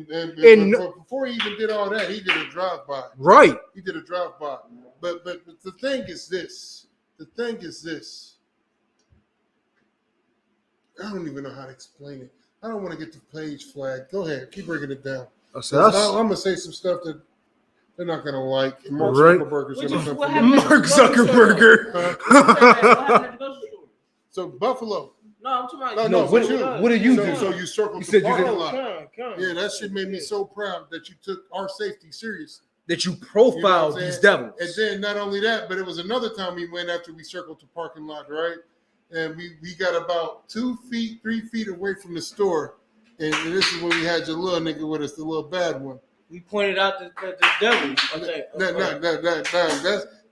S1: But before he even did all that, he did a drive-by.
S2: Right.
S1: He did a drive-by. But the thing is this. I don't even know how to explain it. I don't want to get the page flagged. Go ahead. Keep breaking it down. I'm going to say some stuff that they're not going to like. And Mark Zuckerberg is going to come from
S2: Mark Zuckerberg.
S1: So, Buffalo.
S6: No, I'm talking about.
S2: No, what do you do?
S1: So you circled the parking lot. Yeah, that shit made me so proud that you took our safety seriously.
S2: That you profiled these devils.
S1: And then not only that, but it was another time we went after we circled the parking lot, right? And we got about 2 feet, 3 feet away from the store. And this is when we had your little nigga with us, the little bad one.
S6: We pointed out the devil.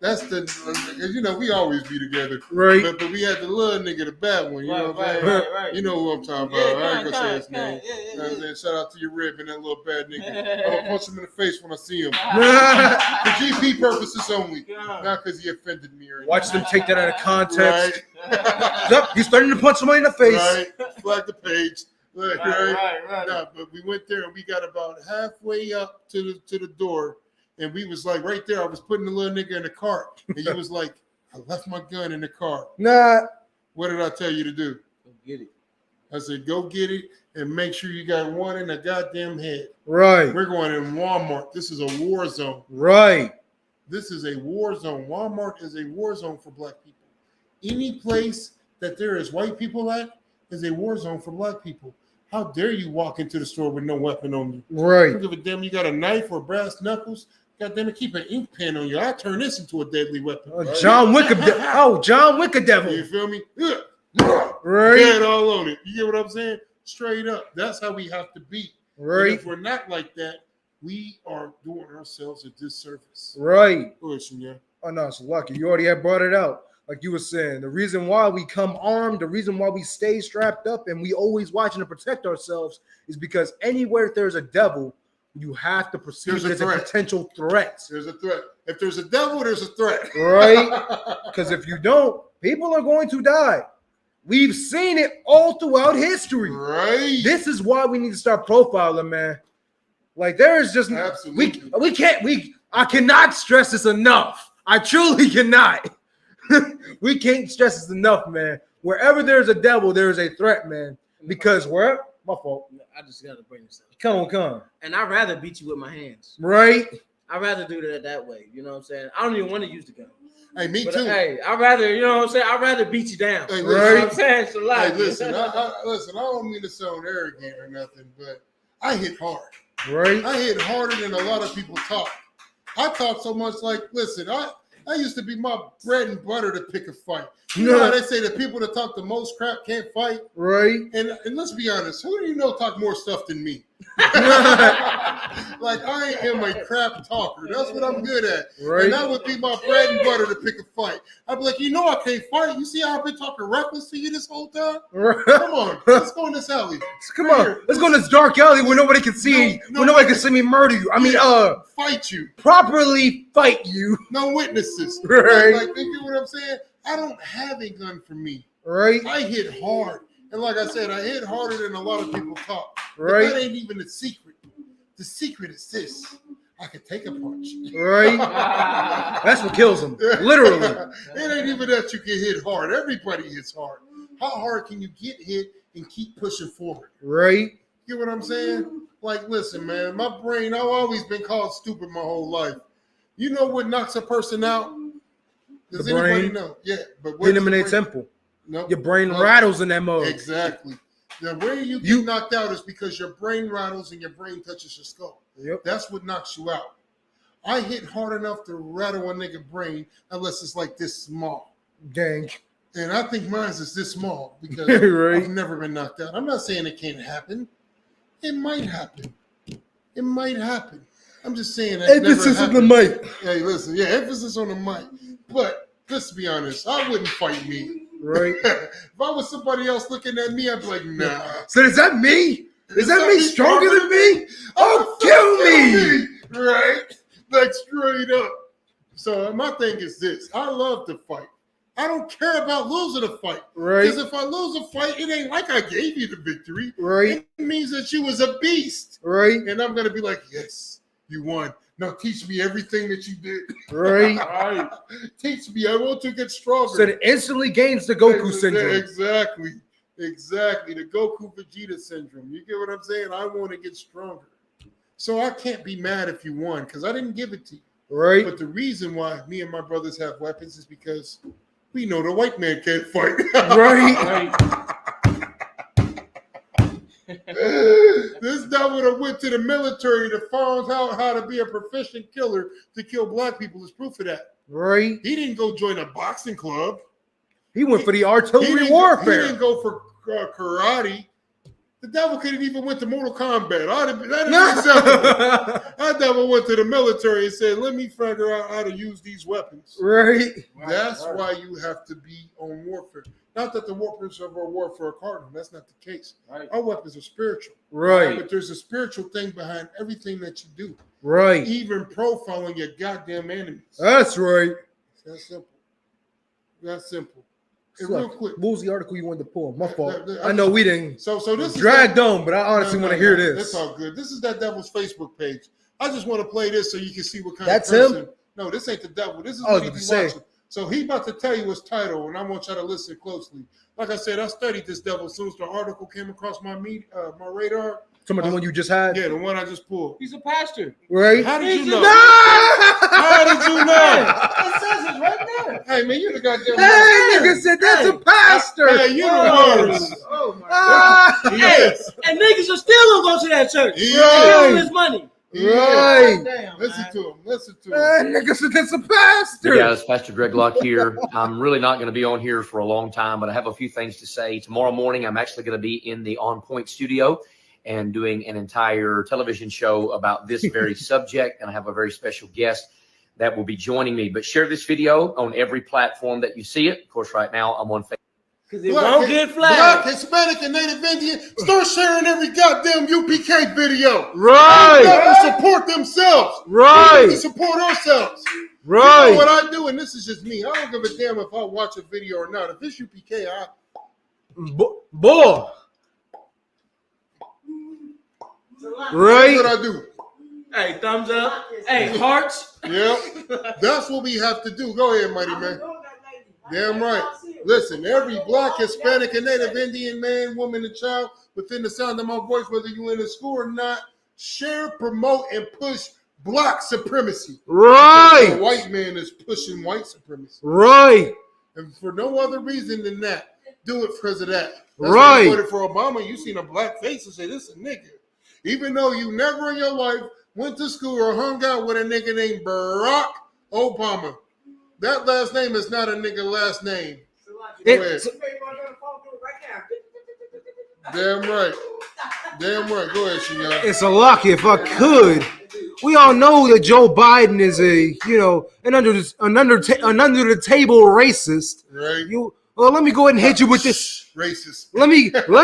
S1: That's the, we always be together.
S2: Right.
S1: But we had the little nigga, the bad one. You know what I'm saying?
S6: Right.
S1: You know who I'm talking about. I ain't going to say his name. You know what I'm saying? Shout out to your rib and that little bad nigga. I'm going to punch him in the face when I see him. For GP purposes only. Not because he offended me or anything.
S2: Watch them take that out of context.
S1: Right.
S2: Yep, he's starting to punch somebody in the face.
S1: Right. Flag the page.
S6: Right.
S1: Nah, but we went there and we got about halfway up to the door. And we was like right there. I was putting the little nigga in the cart. And he was like, I left my gun in the car.
S2: Nah.
S1: What did I tell you to do?
S6: Go get it.
S1: I said, go get it and make sure you got one in the goddamn head.
S2: Right.
S1: We're going in Walmart. This is a war zone.
S2: Right.
S1: This is a war zone. Walmart is a war zone for black people. Any place that there is white people at is a war zone for black people. How dare you walk into the store with no weapon on you?
S2: Right.
S1: Don't give a damn you got a knife or brass knuckles. God damn it, keep an ink pen on you. I turn this into a deadly weapon.
S2: John Wick. John Wick devil.
S1: You feel me?
S2: Right.
S1: Dead all on it. You get what I'm saying? Straight up. That's how we have to be.
S2: Right.
S1: And if we're not like that, we are doing ourselves a disservice.
S2: Right.
S1: Listen, yeah.
S2: Oh no, it's lucky. You already had brought it out. Like you were saying, the reason why we come armed, the reason why we stay strapped up and we always watching to protect ourselves is because anywhere there's a devil, you have to perceive it as a potential threat.
S1: There's a threat. If there's a devil, there's a threat.
S2: Right? Because if you don't, people are going to die. We've seen it all throughout history.
S1: Right.
S2: This is why we need to start profiling, man. Like there is just
S1: absolutely
S2: I cannot stress this enough. I truly cannot. We can't stress this enough, man. Wherever there's a devil, there is a threat, man. Because my fault.
S6: I just gotta bring this up.
S2: Come.
S6: And I'd rather beat you with my hands.
S2: Right.
S6: I'd rather do that way. You know what I'm saying? I don't even want to use the gun.
S1: Hey, me too.
S6: Hey, I'd rather, you know what I'm saying? I'd rather beat you down.
S1: Hey,
S6: you know what I'm saying? So
S1: hey, listen, I don't mean to sound arrogant or nothing, but I hit hard.
S2: Right.
S1: I hit harder than a lot of people talk. I talk so much like, listen, I used to be my bread and butter to pick a fight. You know how they say the people that talk the most crap can't fight?
S2: Right.
S1: And let's be honest, who do you know talk more stuff than me? Like, I am a crap talker. That's what I'm good at.
S2: Right.
S1: And that would be my bread and butter to pick a fight. I'd be like, I can't fight. You see how I've been talking reckless to you this whole time?
S2: Right.
S1: Come on, let's go in this alley.
S2: Come on. Let's go in this dark alley where nobody can see where nobody can see me murder you.
S1: Fight you.
S2: Properly fight you.
S1: No witnesses.
S2: Right.
S1: Like, you get what I'm saying? I don't have a gun for me.
S2: Right.
S1: I hit hard. And like I said, I hit harder than a lot of people talk.
S2: Right.
S1: But that ain't even the secret. The secret is this. I can take a punch.
S2: Right. That's what kills them. Literally.
S1: It ain't even that you can hit hard. Everybody hits hard. How hard can you get hit and keep pushing forward?
S2: Right.
S1: You know what I'm saying? Like, listen, man, my brain, I've always been called stupid my whole life. You know what knocks a person out? Does anybody know? Yeah. But
S2: it eliminates simple.
S1: No.
S2: Your brain rattles in that mode.
S1: Exactly. The way you get knocked out is because your brain rattles and your brain touches your skull.
S2: Yep.
S1: That's what knocks you out. I hit hard enough to rattle a nigga brain unless it's like this small.
S2: Dang.
S1: And I think mine is this small because
S2: right.
S1: I've never been knocked out. I'm not saying it can't happen. It might happen. It might happen. I'm just saying that.
S2: Emphasis on the mic.
S1: Hey, listen. Yeah, emphasis on the mic. But let's be honest. I wouldn't fight me.
S2: Right.
S1: If I was somebody else looking at me, I'd be like, nah.
S2: So is that me? Is that me stronger than me? Oh, kill me.
S1: Right? Like straight up. So my thing is this. I love to fight. I don't care about losing a fight.
S2: Right.
S1: Because if I lose a fight, it ain't like I gave you the victory.
S2: Right.
S1: It means that you was a beast.
S2: Right.
S1: And I'm going to be like, yes, you won. Now teach me everything that you did.
S2: Right.
S1: Right. Teach me. I want to get stronger.
S2: So it instantly gains the Goku syndrome.
S1: Exactly. The Goku Vegeta syndrome. You get what I'm saying? I want to get stronger. So I can't be mad if you won because I didn't give it to you.
S2: Right.
S1: But the reason why me and my brothers have weapons is because we know the white man can't fight.
S2: Right.
S1: This devil that went to the military to find out how to be a proficient killer to kill black people is proof of that.
S2: Right.
S1: He didn't go join a boxing club.
S2: He went for the artillery warfare.
S1: He didn't go for karate. The devil could have even went to Mortal Kombat. That devil went to the military and said, let me figure out how to use these weapons.
S2: Right.
S1: That's why you have to be on warfare. Not that the weapons of our warfare are cardinal. That's not the case.
S6: Right.
S1: Our weapons are spiritual.
S2: Right.
S1: But there's a spiritual thing behind everything that you do.
S2: Right.
S1: Even profiling your goddamn enemies.
S2: That's right.
S1: That's simple. That's simple. And
S2: So,
S1: real quick.
S2: what was the article you wanted to pull? My fault. I know we didn't.
S1: So this
S2: dragged on, but I honestly want to hear this.
S1: That's all good. This is that devil's Facebook page. I just want to play this so you can see what kind
S2: That's
S1: of person.
S2: him?
S1: No, this ain't the devil. This is
S2: I was
S1: what he
S2: about
S1: be
S2: to say.
S1: watching. So he about to tell you his title, and I want y'all to listen closely. Like I said, I studied this devil as soon as the article came across my radar.
S2: Some of the one you just had?
S1: Yeah, the one I just pulled.
S6: He's a pastor.
S2: Right?
S1: How did you know?
S2: How
S1: did you know?
S6: It says it right there.
S1: Hey, man, you the goddamn
S2: Hey, nigga said that's a pastor.
S1: Hey, you the worst.
S6: Oh my God. Hey, and niggas are still gonna go to that church.
S1: Yeah.
S6: Stealing his money.
S2: Right.
S6: Damn,
S1: Listen
S6: man.
S1: to him. Listen to him.
S2: That nigga said that's a pastor.
S8: Hey guys, Pastor Greg Locke here. I'm really not going to be on here for a long time, but I have a few things to say. Tomorrow morning, I'm actually going to be in the On Point studio and doing an entire television show about this very subject, and I have a very special guest that will be joining me. But share this video on every platform that you see it. Of course, right now, I'm on Facebook.
S6: Because it won't get flagged.
S1: Black, Hispanic, and Native Indian, start sharing every goddamn UPK video.
S2: Right.
S1: Devils support themselves.
S2: Right.
S1: We support ourselves.
S2: Right.
S1: You know what I do, and this is just me. I don't give a damn if I watch a video or not. If it's UPK,
S2: Boy. Right.
S1: That's what I do.
S6: Hey, thumbs up. Hey, hearts.
S1: Yep. That's what we have to do. Go ahead, mighty man. Damn right. Listen, every Black, Hispanic, and Native Indian man, woman, and child within the sound of my voice, whether you're in a school or not, share, promote, and push Black supremacy.
S2: Right.
S1: The white man is pushing white supremacy.
S2: Right.
S1: And for no other reason than that, do it because of that. That's
S2: Right.
S1: why you voted for Obama. You seen a black face and say, this is a nigga. Even though you never in your life went to school or hung out with a nigga named Barack Obama. That last name is not a nigga last name.
S2: It's,
S1: Damn right. Damn right. Go ahead, Shinyana.
S2: it's a lucky if I could. We all know that Joe Biden is an under the table racist.
S1: Right.
S2: Well, let me go ahead and hit you with this.
S1: Racist.
S2: Let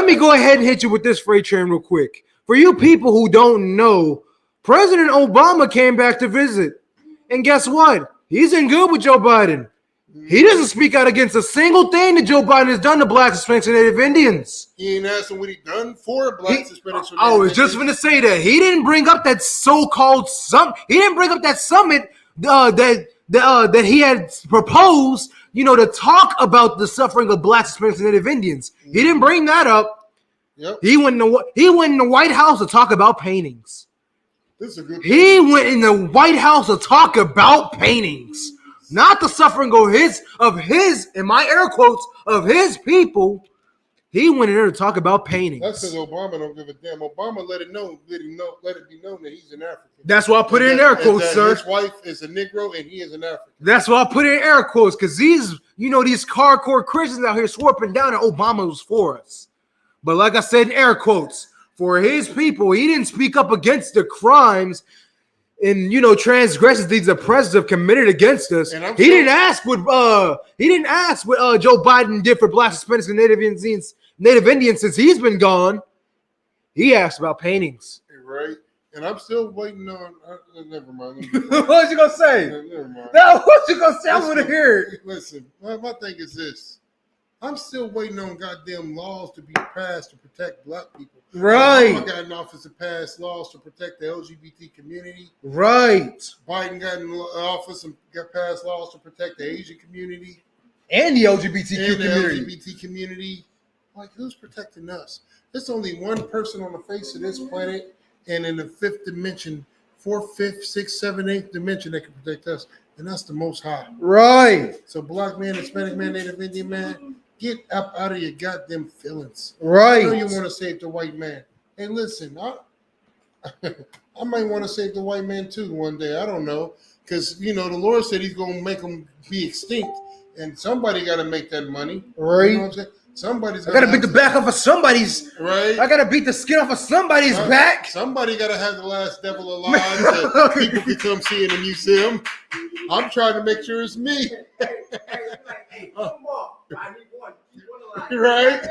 S2: me go ahead and hit you with this freight train real quick. For you people who don't know, President Obama came back to visit. And guess what? He's in good with Joe Biden. He doesn't speak out against a single thing that Joe Biden has done to Blacks, Hispanics, and Native Indians.
S1: He ain't asking what he done for Blacks, Hispanics, or
S2: I was just going to say that. He didn't bring up that so-called summit. He didn't bring up that summit that he had proposed, to talk about the suffering of Blacks, Hispanics, and Native Indians. He didn't bring that up.
S1: Yep.
S2: He went in the White House to talk about paintings.
S1: This is a good
S2: He went in the White House to talk about paintings, not the suffering of his, in my air quotes, of his people. He went in there to talk about paintings.
S1: That's because Obama don't give a damn. Obama let it be known that he's an African.
S2: That's why I put it in air quotes, sir.
S1: His wife is a Negro and he is an African.
S2: That's why I put it in air quotes, because these hardcore Christians out here swarping down that Obama was for us. But like I said in air quotes, for his people, he didn't speak up against the crimes and transgressions these oppressors have committed against us. He didn't ask what Joe Biden did for Blacks, Hispanics, and Native Indians since he's been gone. He asked about paintings.
S1: Right. And I'm still waiting on. Never mind.
S2: What was you gonna say?
S1: Never mind.
S2: No, what you gonna say? I want to hear it.
S1: Listen, my thing is this. I'm still waiting on goddamn laws to be passed to protect black people.
S2: Right.
S1: Obama got in office to pass laws to protect the LGBT community.
S2: Right.
S1: Biden got in office and got passed laws to protect the Asian community.
S2: And the LGBT
S1: community. Like, who's protecting us? There's only one person on the face of this planet and in the fifth dimension, fourth, fifth, sixth, seventh, eighth dimension that can protect us, and that's the Most High.
S2: Right.
S1: So black man, Hispanic man, Native Indian man, get up out of your goddamn feelings.
S2: Right.
S1: I know you want to save the white man. Hey, listen, I might want to save the white man too one day. I don't know. Because, the Lord said he's going to make them be extinct. And somebody got to make that money.
S2: Right.
S1: You know what I'm saying? Somebody's
S2: I got to beat the back off of somebody's.
S1: Right.
S2: I got to beat the skin off of somebody's back.
S1: Somebody got to have the last devil alive that people can come see in the museum. I'm trying to make sure it's me. Right.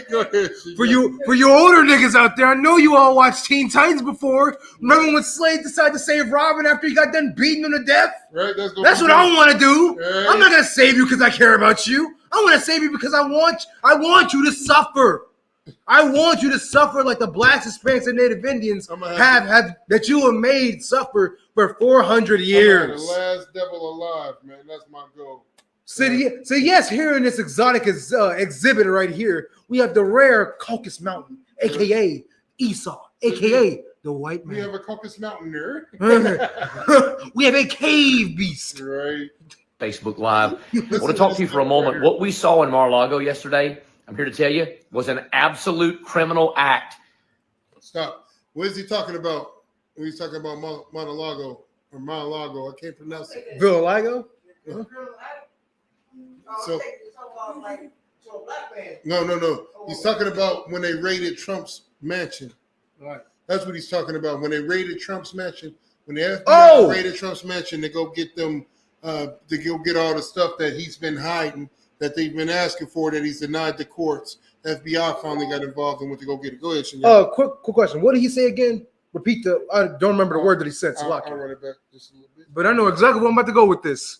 S1: Go ahead.
S2: For you older niggas out there, I know you all watched Teen Titans before. Remember when Slade decided to save Robin after he got done beating him to death?
S1: Right.
S2: That's what I want to do.
S1: Right.
S2: I'm not gonna save you because I care about you. I want to save you because I want you to suffer. I want you to suffer like the blacks, Hispanics, and Native Indians have that you have made suffer for 400 years.
S1: The last devil alive, man. That's my goal.
S2: So yes, here in this exotic exhibit right here, we have the rare Caucasus Mountain, aka Esau, aka the white man.
S1: We have a Caucasus Mountain there.
S2: We have a cave beast.
S1: Right.
S8: Facebook Live. I want to talk to you for a moment. What we saw in Mar-a-Lago yesterday, I'm here to tell you, was an absolute criminal act.
S1: Stop. What is he talking about? When he's talking about Mar-a-Lago or Mar-a-Lago, I can't pronounce it.
S2: Villalago?
S1: Huh? No. He's talking about when they raided Trump's mansion.
S2: Right.
S1: That's what he's talking about. When they raided Trump's mansion, when the FBI raided Trump's mansion to go get them, to go get all the stuff that he's been hiding, that they've been asking for, that he's denied the courts. The FBI finally got involved and went to go get it. Go ahead, Shannon.
S2: Quick question. What did he say again? Repeat I don't remember the word that he said.
S1: I'll run it back just a little bit.
S2: But I know exactly where I'm about to go with this.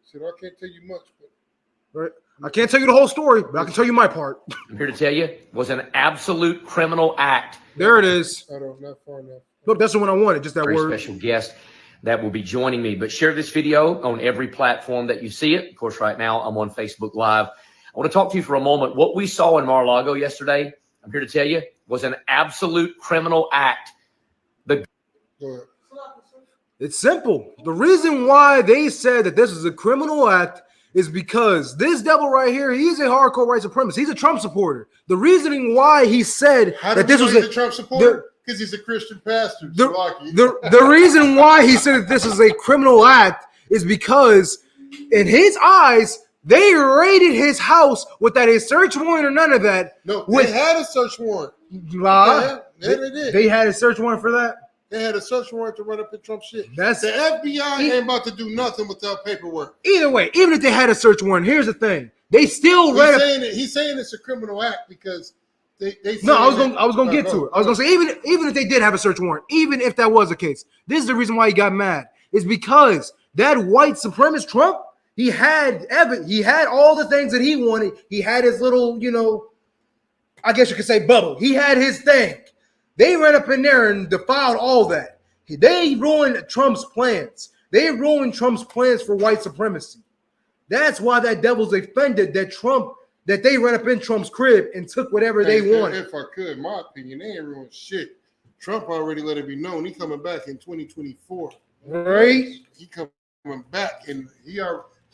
S1: So I can't tell you much, but
S2: right. I can't tell you the whole story, but I can tell you my part.
S8: I'm here to tell you, was an absolute criminal act.
S2: There it is.
S1: Not far enough.
S2: Look, that's the one I wanted, just that
S8: Very
S2: word.
S8: special guest that will be joining me. But share this video on every platform that you see it. Of course, right now I'm on Facebook Live. I want to talk to you for a moment. What we saw in Mar-a-Lago yesterday, I'm here to tell you, was an absolute criminal act.
S1: Go ahead.
S2: It's simple. The reason why they said that this is a criminal act is because this devil right here, he's a hardcore white supremacist. He's a Trump supporter. The reasoning why he said that this was
S1: a Trump supporter, because he's a Christian pastor.
S2: The reason why he said that this is a criminal act is because in his eyes, they raided his house without a search warrant or none of that.
S1: No, they had a search warrant. They did.
S2: They had a search warrant for that?
S1: They had a search warrant to run up in Trump shit.
S2: The
S1: FBI ain't about to do nothing without paperwork.
S2: Either way, even if they had a search warrant, here's the thing: they still
S1: He's saying it's a criminal act because they.
S2: No, I was gonna get to it. I was gonna say even if they did have a search warrant, even if that was the case, this is the reason why he got mad. Is because that white supremacist Trump, he had all the things that he wanted. He had his little, I guess you could say bubble. He had his thing. They ran up in there and defiled all that. They ruined Trump's plans. They ruined Trump's plans for white supremacy. That's why that devil's offended that they ran up in Trump's crib and took whatever they wanted.
S1: If I could, my opinion, they ain't ruined shit. Trump already let it be known he coming back in 2024.
S2: Right?
S1: He coming back, and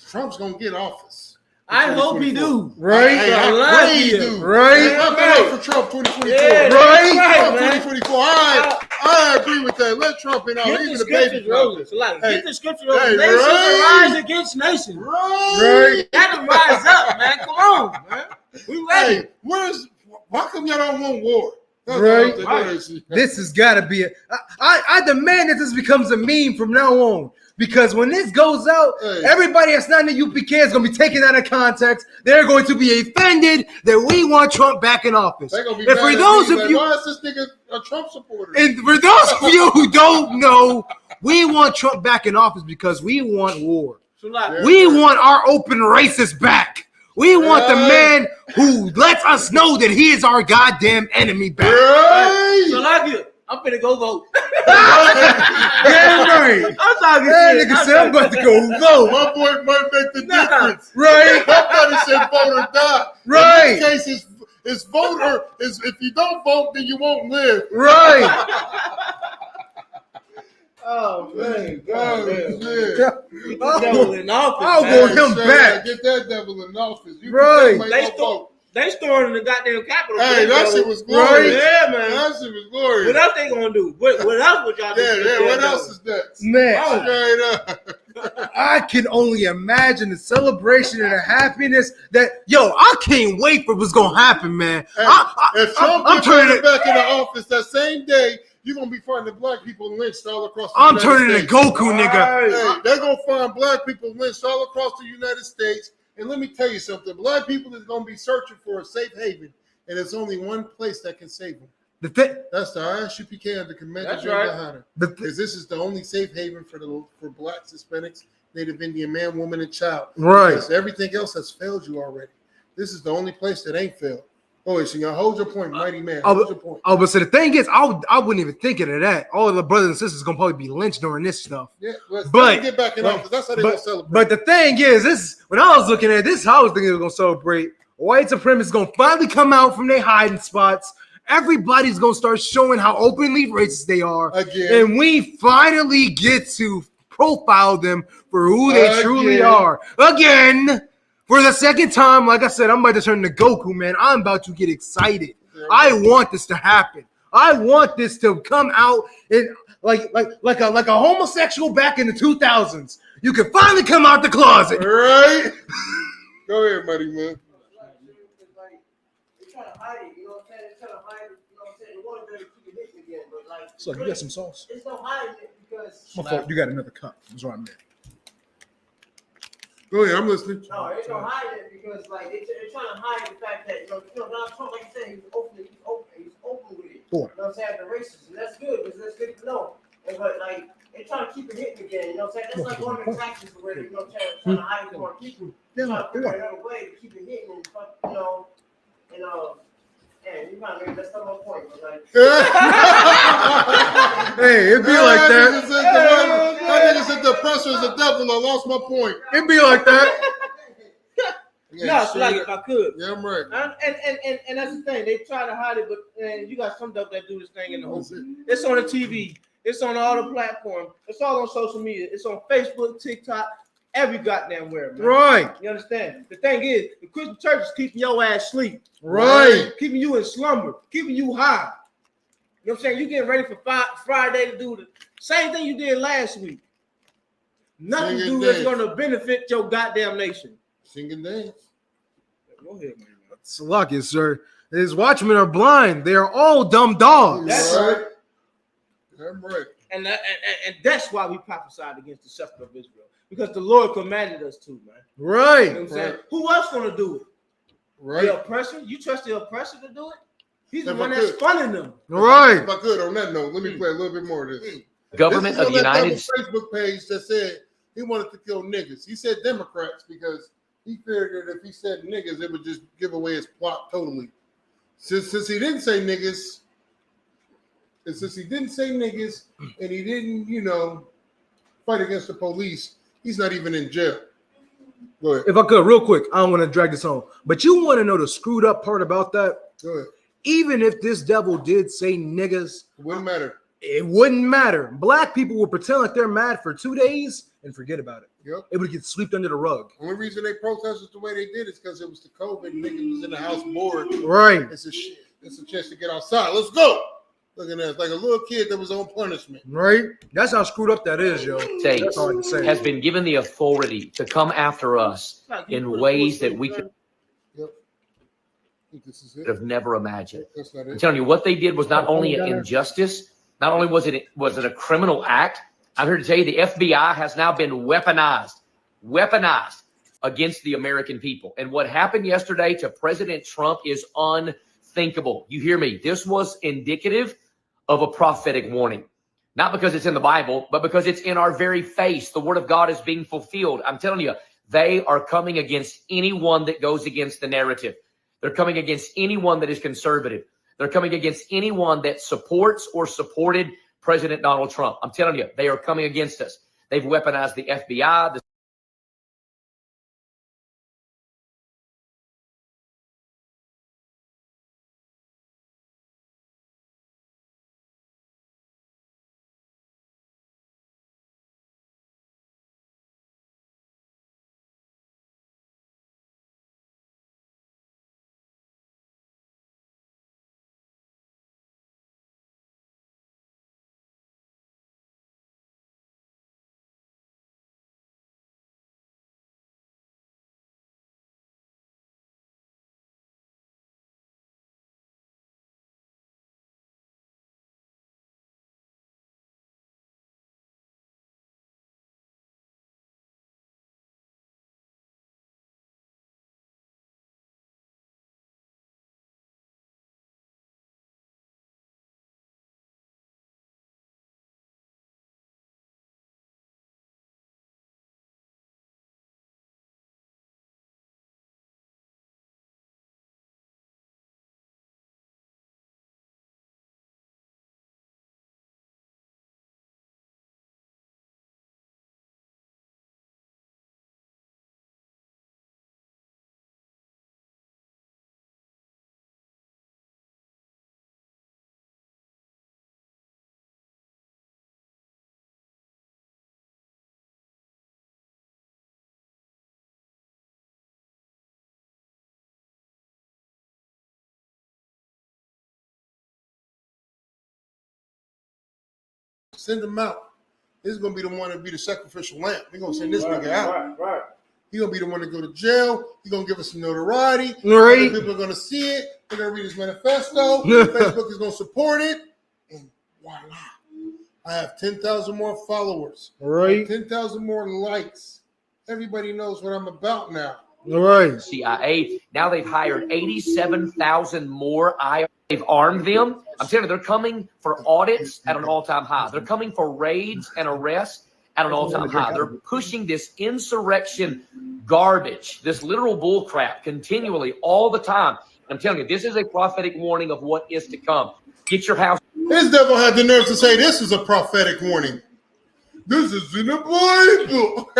S1: Trump's gonna get office.
S6: I hope he do.
S2: Right?
S1: I pray he do.
S2: Right?
S1: I'm voting for Trump 2024.
S6: Yeah,
S2: right?
S1: Trump 2024. I agree with that. Let Trump in.
S6: Get the scriptures rolling. Get the scriptures rolling.
S1: Hey,
S6: Nation
S1: right?
S6: rise against nation.
S1: Right.
S6: Gotta rise up, man. Come on, man. We ready.
S1: Hey, why come y'all don't want war?
S2: Right. This has got to be I demand that this becomes a meme from now on. Because when this goes out, everybody that's not in the UPK is going to be taken out of context. They're going to be offended that we want Trump back in office.
S1: They're gonna be
S2: And for those of you,
S1: why is this nigga a Trump supporter?
S2: And for those of you who don't know, we want Trump back in office because we want war. We want our open racist back. We want the man who lets us know that he is our goddamn enemy back.
S6: I'm finna go vote.
S2: Yeah, right.
S6: I'm talking
S2: shit. Nigga said I'm about to go vote.
S1: My boy might make the difference.
S2: Right.
S1: Somebody said vote or die.
S2: Right.
S1: In this case, it's vote or is if you don't vote, then you won't live.
S2: Right.
S6: Oh man, God,
S1: man.
S6: Devil in office.
S2: I'll go him back.
S1: Get that devil in office. You
S2: Right.
S6: They stormed the goddamn Capitol.
S1: Hey, that shit was glorious.
S6: Yeah, man.
S1: That shit was glorious.
S6: What else they gonna do? What else would y'all do?
S1: Yeah, what else is next?
S2: Man,
S1: Straight up.
S2: I can only imagine the celebration and the happiness that, I can't wait for what's going to happen, man.
S1: If Trump gets back in the office that same day, you're going to be finding black people lynched all across the United States.
S2: I'm turning to Goku, nigga.
S1: Hey, they're going to find black people lynched all across the United States. And let me tell you something. Black people is going to be searching for a safe haven. And there's only one place that can save them. That's the ISUPK of the Convention.
S6: That's right.
S1: Because this is the only safe haven for blacks, Hispanics, Native Indian man, woman, and child.
S2: Right.
S1: Because everything else has failed you already. This is the only place that ain't failed. Oh, so y'all hold your point, mighty man. Hold your point.
S2: But so the thing is, I wouldn't even think of that. All of the brothers and sisters gonna probably be lynched during this stuff.
S1: Yeah, but get back in office. That's how they gonna celebrate.
S2: But the thing is, this when I was looking at this, how I was thinking they were gonna celebrate. White supremacists gonna finally come out from their hiding spots. Everybody's gonna start showing how openly racist they are
S1: again,
S2: and we finally get to profile them for who they truly are again. For the second time, like I said, I'm about to turn to Goku, man. I'm about to get excited. I want this to happen. I want this to come out in like a homosexual back in the 2000s. You can finally come out the closet.
S1: Right? Go ahead, buddy, man.
S7: They're trying to hide it, you know what I'm saying? They're trying to hide it, you know what I'm saying? They want to keep it hidden again, but like.
S2: So you got some sauce?
S7: It's no hiding it because.
S2: My fault. You got another cup. That's what I meant.
S1: Go ahead, I'm listening.
S7: No, it's no hiding it because like they're trying to hide the fact that Donald Trump, like you said, he's open with it. You know what I'm saying? The racism, that's good because that's good to know. But like they're trying to keep it hidden again. You know what I'm saying? That's like one of the tactics where you know trying to hide it from people. Trying to figure another way to keep it hidden and and you kind of made that's not my point. But like,
S2: hey, it'd be like that.
S1: I just said the oppressor is the devil. I lost my point.
S2: It'd be like that.
S6: No, so like if I could.
S1: Yeah, I'm right.
S6: And that's the thing. They try to hide it, but you got some dope that do this thing in the open. It's on the TV. It's on all the platforms. It's all on social media. It's on Facebook, TikTok, every goddamn where, man.
S2: Right.
S6: You understand? The thing is, the Christian church is keeping your ass asleep.
S2: Right.
S6: Keeping you in slumber. Keeping you high. You know what I'm saying? You getting ready for Friday to do the same thing you did last week. Nothing to do that's going to benefit your goddamn nation.
S1: Sing and dance.
S6: Go ahead, man.
S2: It's lucky, sir. His watchmen are blind. They are all dumb dogs.
S6: That's right.
S1: I'm right.
S6: And that's why we prophesied against the scepter of Israel. Because the Lord commanded us to, man.
S2: Right.
S6: You know what I'm saying? Who else gonna do it?
S1: Right.
S6: The oppressor? You trust the oppressor to do it? He's the one that's funding them.
S2: Right.
S1: If I could, on that note, let me play a little bit more of this.
S8: Government of the United
S1: States Facebook page that said he wanted to kill niggas. He said Democrats because he figured if he said niggas, it would just give away his plot totally. Since he didn't say niggas, and he didn't, fight against the police, he's not even in jail. Go ahead.
S2: If I could, real quick, I don't want to drag this on, but you want to know the screwed up part about that?
S1: Go ahead.
S2: Even if this devil did say niggas,
S1: it wouldn't matter.
S2: It wouldn't matter. Black people will pretend like they're mad for 2 days and forget about it.
S1: Yep.
S2: It would get swept under the rug.
S1: The only reason they protested the way they did is because it was the COVID. Niggas was in the house bored.
S2: Right.
S1: It's a chance to get outside. Let's go. Look at that. Like a little kid that was on punishment.
S2: Right. That's how screwed up that is, yo.
S8: States
S2: That's all I can say.
S8: has been given the authority to come after us in ways that we could have never imagined.
S1: That's not it.
S8: I'm telling you, what they did was not only an injustice, not only was it a criminal act, I'm here to tell you the FBI has now been weaponized against the American people. And what happened yesterday to President Trump is unthinkable. You hear me? This was indicative of a prophetic warning. Not because it's in the Bible, but because it's in our very face. The word of God is being fulfilled. I'm telling you, they are coming against anyone that goes against the narrative. They're coming against anyone that is conservative. They're coming against anyone that supports or supported President Donald Trump. I'm telling you, they are coming against us. They've weaponized the FBI.
S1: Send him out. This is gonna be the one to be the sacrificial lamb. We're gonna send this nigga out.
S6: Right.
S1: He's gonna be the one to go to jail. He's gonna give us some notoriety.
S2: Right.
S1: People are gonna see it. They're gonna read his manifesto. Facebook is gonna support it. And voila. I have 10,000 more followers.
S2: Right.
S1: 10,000 more likes. Everybody knows what I'm about now.
S2: All right.
S8: CIA. Now they've hired 87,000 more IR. They've armed them. I'm telling you, they're coming for audits at an all-time high. They're coming for raids and arrests at an all-time high. They're pushing this insurrection garbage, this literal bull crap continually all the time. I'm telling you, this is a prophetic warning of what is to come. Get your house.
S1: This devil had the nerve to say this is a prophetic warning. This is in the Bible.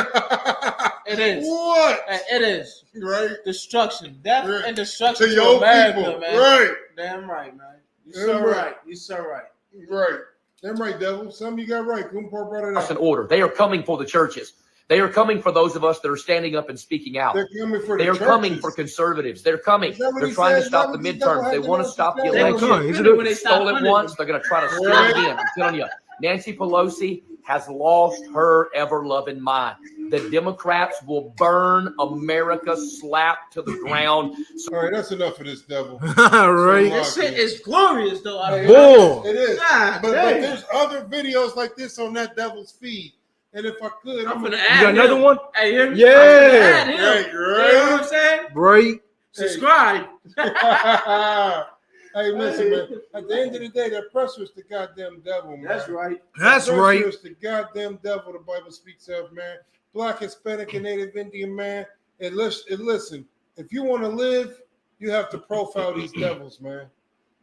S6: It is.
S1: What?
S6: It is.
S1: Right?
S6: Destruction. Death
S1: Right.
S6: and destruction
S1: To
S6: to
S1: your
S6: America,
S1: people.
S6: man.
S1: Right.
S6: Damn right, man. You
S1: Damn
S6: so
S1: right.
S6: right. You so right.
S1: Right. Damn right, devil. Some you got right.
S8: House in order. They are coming for the churches. They are coming for those of us that are standing up and speaking out.
S1: They're coming for
S8: They
S1: the
S8: are coming
S1: churches.
S8: for conservatives. They're coming.
S1: Is that what
S8: They're
S1: he
S8: trying to
S1: said?
S8: stop
S1: Is
S8: the
S1: that what he
S8: midterms. They
S1: said?
S8: want to stop the
S6: They
S8: election.
S6: gonna get it when they
S8: They
S6: stop
S8: stole it
S6: funding
S8: once.
S6: them.
S8: They're going to try to steal it again. I'm telling you, Nancy Pelosi has lost her ever-loving mind. The Democrats will burn America slap to the ground.
S1: All right, that's enough of this devil.
S2: Right.
S6: This shit is glorious, though.
S2: Bull.
S1: It is.
S6: God
S1: But
S6: dang.
S1: there's other videos like this on that devil's feed. And if I could,
S6: I'm gonna
S2: You
S6: add
S2: got
S6: him.
S2: another one?
S6: Hey, hear me?
S2: Yeah.
S6: I'm gonna add him.
S1: Right,
S6: You know what I'm saying?
S2: Right.
S6: Subscribe.
S1: Hey, listen, man. At the end of the day, that pressure is the goddamn devil, man.
S6: That's right.
S2: That's
S1: Pressure
S2: right.
S1: is the goddamn devil the Bible speaks of, man. Black, Hispanic, and Native Indian, man. And listen, if you want to live, you have to profile these devils, man.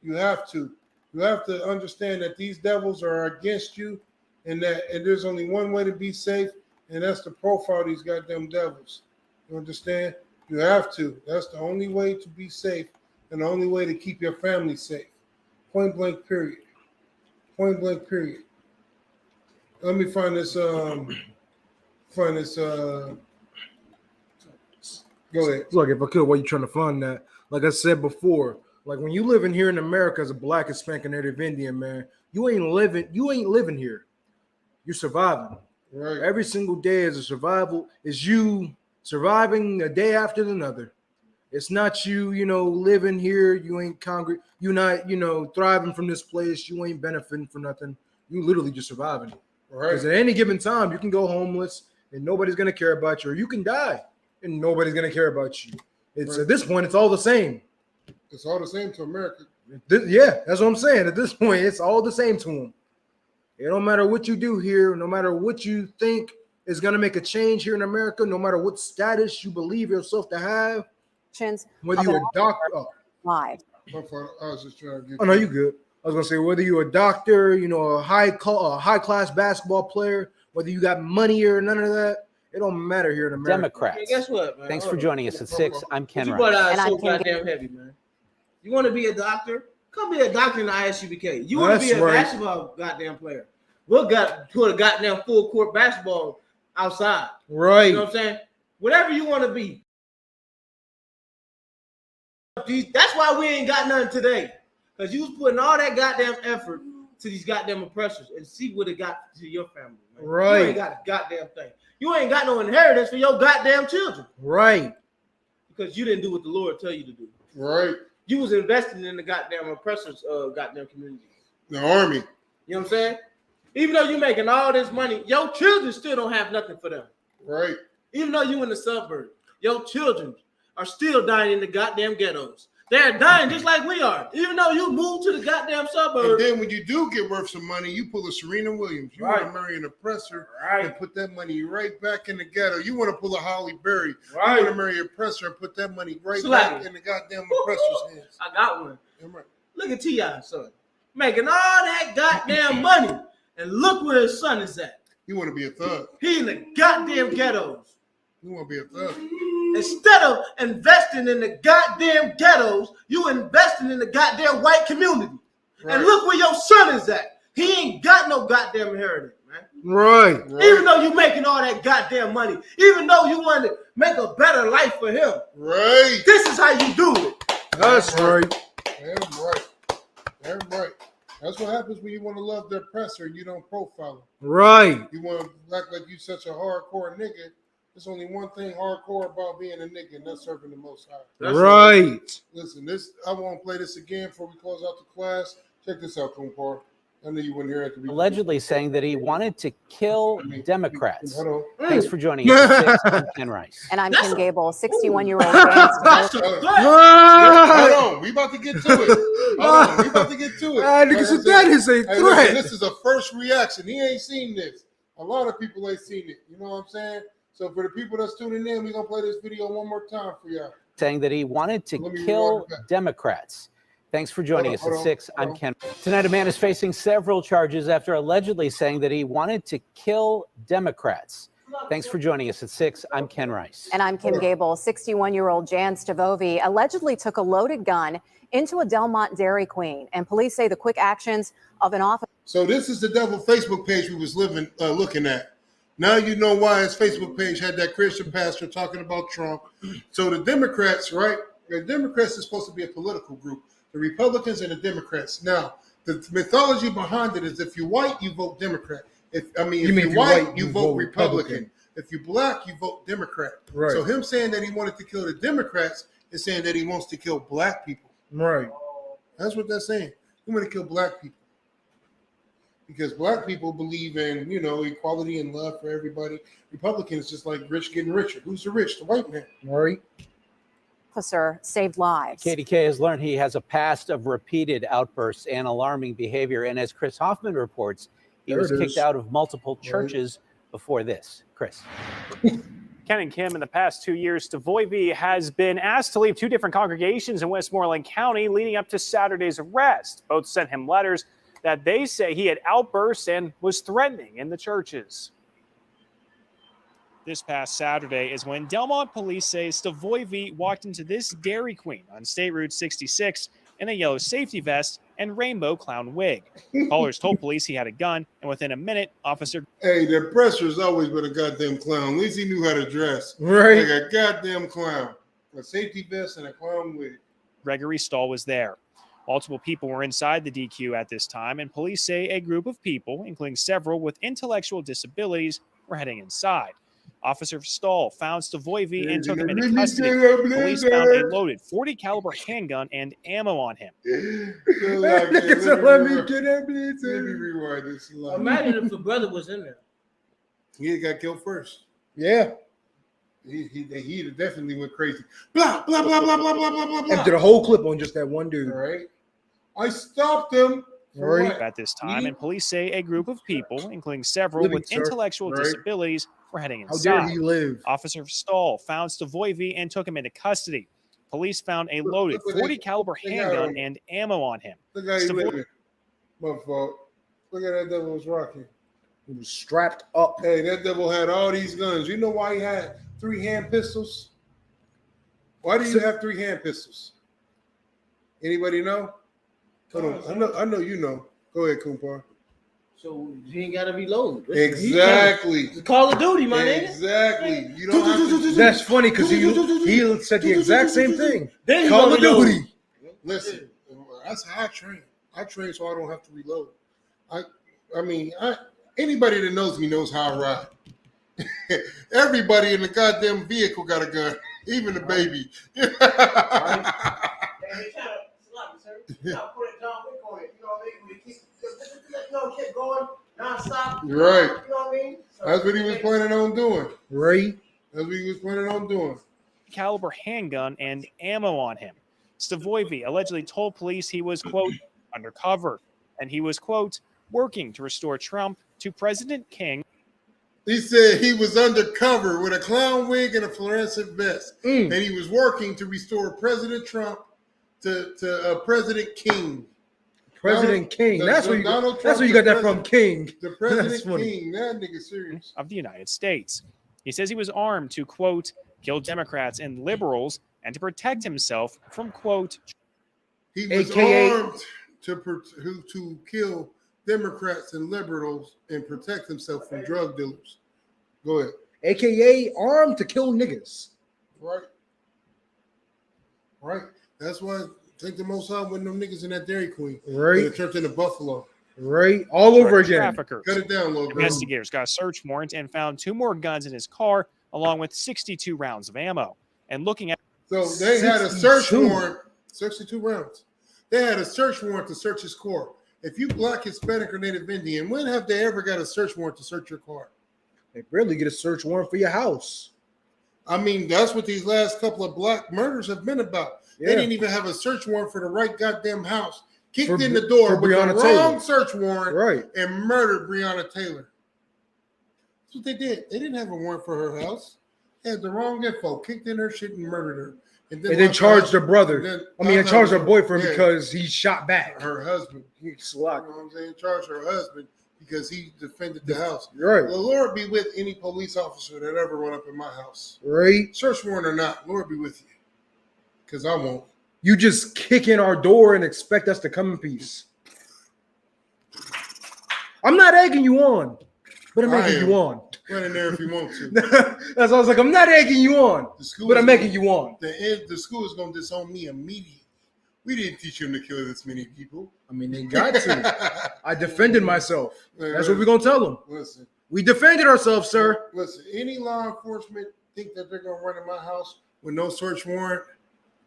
S1: You have to. You have to understand that these devils are against you, and there's only one way to be safe, and that's to profile these goddamn devils. You understand? You have to. That's the only way to be safe, and the only way to keep your family safe. Point blank, period. Point blank, period. Let me find this. Go ahead.
S2: Look, if I could, while you're trying to find that, like I said before, like when you living here in America as a Black, Hispanic, and Native Indian, man, you ain't living here. You're surviving.
S1: Right.
S2: Every single day is a survival. Is you surviving a day after another. It's not you, living here. You ain't you're not, thriving from this place. You ain't benefiting from nothing. You literally just surviving. Because at any given time, you can go homeless and nobody's going to care about you, or you can die and nobody's going to care about you. It's at this point, it's all the same.
S1: It's all the same to America.
S2: Yeah, that's what I'm saying. At this point, it's all the same to them. It don't matter what you do here, no matter what you think is going to make a change here in America, no matter what status you believe yourself to have, whether you're a doctor.
S4: Live.
S1: I was just trying to get.
S2: Oh no, you good. I was gonna say whether you're a doctor, a high class basketball player, whether you got money or none of that, it don't matter here in America.
S3: Democrats.
S6: Hey, guess what, man?
S3: Thanks for joining us at 6. I'm Ken
S6: You
S3: Rice.
S6: brought out so goddamn heavy, man. You want to be a doctor? Come be a doctor in the ISUBK. You want to be a basketball goddamn player? We'll put a goddamn full court basketball outside.
S2: Right.
S6: You know what I'm saying? Whatever you want to be. That's why we ain't got nothing today. Because you was putting all that goddamn effort to these goddamn oppressors and see what it got to your family. Man.
S2: Right.
S6: You ain't got a goddamn thing. You ain't got no inheritance for your goddamn children.
S2: Right.
S6: Because you didn't do what the Lord tell you to do.
S1: Right.
S6: You was investing in the goddamn oppressors, goddamn community.
S1: The army.
S6: You know what I'm saying? Even though you're making all this money, your children still don't have nothing for them.
S1: Right.
S6: Even though you in the suburbs, your children are still dying in the goddamn ghettos. They're dying just like we are. Even though you moved to the goddamn suburbs.
S1: And then when you do get worth some money, you pull a Serena Williams. You want to marry an oppressor and put that money right back in the ghetto. You want to pull a Holly Berry. You want to marry an oppressor and put that money back in the goddamn oppressor's hands.
S6: I got one. Look at T.I., son. Making all that goddamn money. And look where his son is at.
S1: You want to be a thug.
S6: He in the goddamn ghettos.
S1: You want to be a thug.
S6: Instead of investing in the goddamn ghettos, you investing in the goddamn white community. Right. And look where your son is at. He ain't got no goddamn inheritance, man.
S2: Right.
S6: Even though you making all that goddamn money, even though you want to make a better life for him.
S1: Right.
S6: This is how you do it.
S2: That's right.
S1: Damn right. Damn right. That's what happens when you want to love the oppressor and you don't profile him.
S2: Right.
S1: You want to act like you such a hardcore nigga. There's only one thing hardcore about being a nigga, and that's serving the Most High.
S2: That's right.
S1: Listen, I won't play this again before we close out the class. Check this out, Kumpar. I know you wouldn't hear it.
S3: Allegedly saying that he wanted to kill Democrats.
S1: Hold on.
S3: Thanks for joining us at 6. I'm Ken Rice.
S4: And I'm Kim Gable, 61-year-old.
S1: Hold on. We about to get to it. Hold on. We about to get to it.
S2: That is a threat.
S1: Listen, this is a first reaction. He ain't seen this. A lot of people ain't seen it. You know what I'm saying? So for the people that's tuning in, we're going to play this video one more time for y'all.
S3: Saying that he wanted to kill Democrats. Thanks for joining us at 6. I'm Ken. Tonight, a man is facing several charges after allegedly saying that he wanted to kill Democrats. Thanks for joining us at 6. I'm Ken Rice.
S4: And I'm Kim Gable. 61-year-old Jan Stavovi allegedly took a loaded gun into a Delmont Dairy Queen, and police say the quick actions of an officer.
S1: So this is the devil Facebook page we was looking at. Now you know why his Facebook page had that Christian pastor talking about Trump. So the Democrats, right? The Democrats is supposed to be a political group. The Republicans and the Democrats. Now, the mythology behind it is if you're white, you vote Democrat. If you're white, you vote Republican. If you're black, you vote Democrat. Right. So him saying that he wanted to kill the Democrats is saying that he wants to kill black people.
S2: Right.
S1: That's what they're saying. He want to kill black people. Because black people believe in, equality and love for everybody. Republicans just like rich getting richer. Who's the rich? The white man.
S2: Right.
S4: Officer saved lives.
S3: KDK has learned he has a past of repeated outbursts and alarming behavior. And as Chris Hoffman reports, he was kicked out of multiple churches before this. Chris.
S5: Ken and Kim, in the past 2 years, Stavovi has been asked to leave 2 different congregations in Westmoreland County leading up to Saturday's arrest. Both sent him letters that they say he had outbursts and was threatening in the churches. This past Saturday is when Delmont police say Stavovi walked into this Dairy Queen on State Route 66 in a yellow safety vest and rainbow clown wig. Callers told police he had a gun, and within a minute, officer...
S1: Hey, the oppressor's always been a goddamn clown. At least he knew how to dress.
S2: Right.
S1: Like a goddamn clown. A safety vest and a clown wig.
S5: Gregory Stahl was there. Multiple people were inside the DQ at this time, and police say a group of people, including several with intellectual disabilities, were heading inside. Officer Stahl found Stavoyvi and took him into custody. Police found a loaded .40 caliber handgun and ammo on him.
S1: Let me rewind this.
S6: Imagine if the brother was in there.
S1: He got killed first.
S2: Yeah.
S1: He definitely went crazy. Blah, blah, blah, blah, blah, blah, blah, blah, blah.
S2: And did a whole clip on just that one dude.
S1: All right. I stopped him.
S2: Right.
S5: At this time, and police say a group of people, including several with intellectual disabilities, were heading inside.
S2: How dare he live?
S5: Officer Stahl found Stavoyvi and took him into custody. Police found a loaded .40 caliber handgun and ammo on him.
S1: Look how he living. My fault. Look at that devil was rocking.
S2: He was strapped up.
S1: Hey, that devil had all these guns. You know why he had 3 hand pistols? Why do you have 3 hand pistols? Anybody know? Hold on. I know you know. Go ahead, Kumpar.
S6: So he ain't gotta reload.
S1: Exactly.
S6: It's Call of Duty, my nigga.
S1: Exactly. You don't have to.
S2: That's funny because he said the exact same thing. Call of Duty.
S1: Listen, that's how I train. I train so I don't have to reload. Anybody that knows me knows how I ride. Everybody in the goddamn vehicle got a gun, even the baby.
S7: Keep going nonstop.
S1: Right.
S7: You know what I mean?
S1: That's what he was planning on doing.
S2: Right.
S1: That's what he was planning on doing.
S5: Caliber handgun and ammo on him. Stavoyvi allegedly told police he was, quote, undercover, and he was, quote, working to restore Trump to President King.
S1: He said he was undercover with a clown wig and a fluorescent vest, and he was working to restore President Trump to President King.
S2: President King. That's where you got that from, King.
S1: The President King. That nigga serious.
S5: Of the United States. He says he was armed to, quote, kill Democrats and liberals and to protect himself from, quote,
S1: he was armed to kill Democrats and liberals and protect himself from drug dealers. Go ahead.
S2: AKA armed to kill niggas.
S1: Right. Right. That's why take the most out with them niggas in that Dairy Queen.
S2: Right.
S1: They turned into Buffalo.
S2: Right. All over again.
S5: Traffickers.
S1: Cut it down, little girl.
S5: Investigators got a search warrant and found 2 more guns in his car, along with 62 rounds of ammo. And looking at
S1: so they had a search warrant, 62 rounds. They had a search warrant to search his car. If you Black, Hispanic, or Native Indian, when have they ever got a search warrant to search your car?
S2: They barely get a search warrant for your house.
S1: I mean, that's what these last couple of Black murders have been about. Yeah. They didn't even have a search warrant for the right goddamn house. Kicked in the door with the wrong search warrant and murdered Breonna Taylor. That's what they did. They didn't have a warrant for her house. They had the wrong info. Kicked in her shit and murdered her. And then
S2: charged her brother. Charged her boyfriend because he shot back.
S1: Her husband.
S2: He slacked.
S1: You know what I'm saying? Charged her husband because he defended the house.
S2: Right.
S1: The Lord be with any police officer that ever went up in my house.
S2: Right.
S1: Search warrant or not, Lord be with you. Because I won't.
S2: You just kick in our door and expect us to come in peace. I'm not egging you on, but I'm egging you on.
S1: Run in there if you want to.
S2: That's why I was like, I'm not egging you on, but I'm egging you on.
S1: The school is going to disown me immediately. We didn't teach them to kill this many people.
S2: I mean, they got to. I defended myself. That's what we're going to tell them.
S1: Listen.
S2: We defended ourselves, sir.
S1: Listen, any law enforcement think that they're going to run in my house with no search warrant,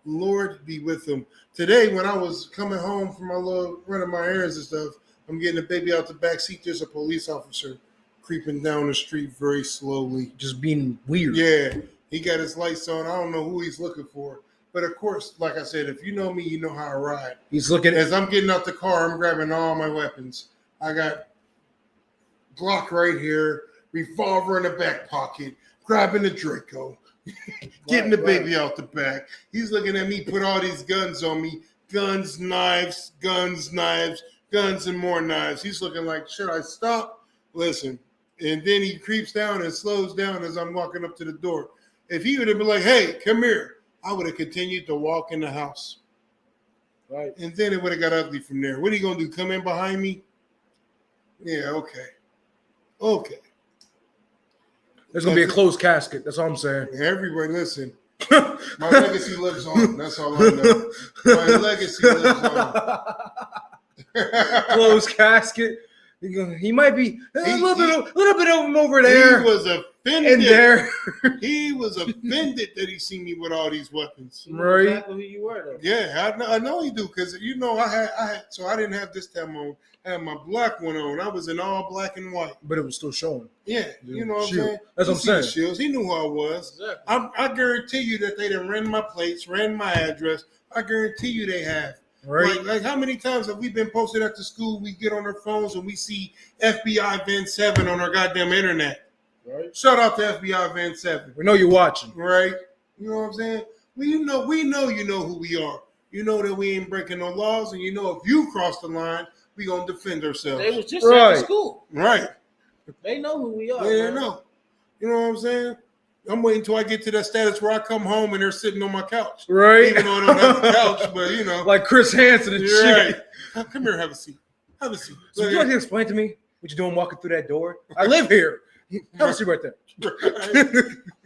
S1: Lord be with them. Today, when I was coming home from my little running my errands and stuff, I'm getting the baby out the back seat. There's a police officer creeping down the street very slowly.
S2: Just being weird.
S1: Yeah. He got his lights on. I don't know who he's looking for. But of course, like I said, if you know me, you know how I ride.
S2: He's looking.
S1: As I'm getting out the car, I'm grabbing all my weapons. I got Glock right here, revolver in the back pocket, grabbing the Draco, getting the baby out the back. He's looking at me, put all these guns on me. Guns, knives, and more knives. He's looking like, should I stop? Listen. And then he creeps down and slows down as I'm walking up to the door. If he would have been like, hey, come here, I would have continued to walk in the house.
S2: Right.
S1: And then it would have got ugly from there. What are you going to do? Come in behind me? Yeah, okay. Okay.
S2: There's going to be a closed casket. That's all I'm saying.
S1: Everybody, listen. My legacy lives on. That's all I know. My legacy lives on.
S2: Closed casket. He might be a little bit of him over there.
S1: He was offended.
S2: And there.
S1: He was offended that he seen me with all these weapons.
S2: Right.
S6: Exactly who you were, though.
S1: Yeah, I know he do, because I had so I didn't have this time on. I had my black one on. I was in all black and white.
S2: But it was still showing.
S1: Yeah, you know what I'm saying?
S2: That's what I'm saying.
S1: Shields. He knew who I was.
S6: Exactly.
S1: I guarantee you that they done ran my plates, ran my address. I guarantee you they have.
S2: Right.
S1: Like how many times have we been posted at the school? We get on our phones and we see FBI Van 7 on our goddamn internet.
S2: Right.
S1: Shout out to FBI Van 7.
S2: We know you're watching.
S1: Right. You know what I'm saying? We know you know who we are. You know that we ain't breaking no laws, and you know if you cross the line, we gonna defend ourselves.
S6: They was just at the school.
S1: Right.
S6: They know who we are.
S1: They know. You know what I'm saying? I'm waiting until I get to that status where I come home and they're sitting on my couch.
S2: Right.
S1: Even though I don't have a couch, but you know.
S2: Like Chris Hansen and shit.
S1: Right. Come here, have a seat. Have a seat.
S2: So you want to explain to me what you're doing walking through that door? I live here. Have a seat right there.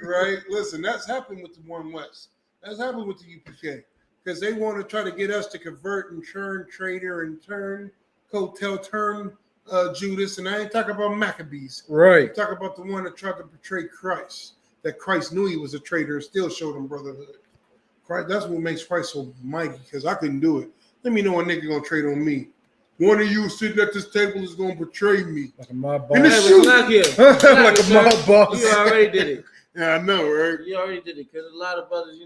S1: Right. Listen, that's happened with the One West. That's happened with the UPK. Because they want to try to get us to convert and turn traitor and turn coattail, turn Judas. And I ain't talking about Maccabees.
S2: Right.
S1: I'm talking about the one that tried to betray Christ. That Christ knew he was a traitor and still showed him brotherhood. Christ, that's what makes Christ so mighty, because I couldn't do it. Let me know a nigga gonna trade on me. One of you sitting at this table is gonna betray me.
S2: Like a mob boss.
S1: In the shoe.
S2: Like a mob boss.
S6: You already did it.
S1: Yeah, I know, right?
S6: You already did it, because a lot of brothers,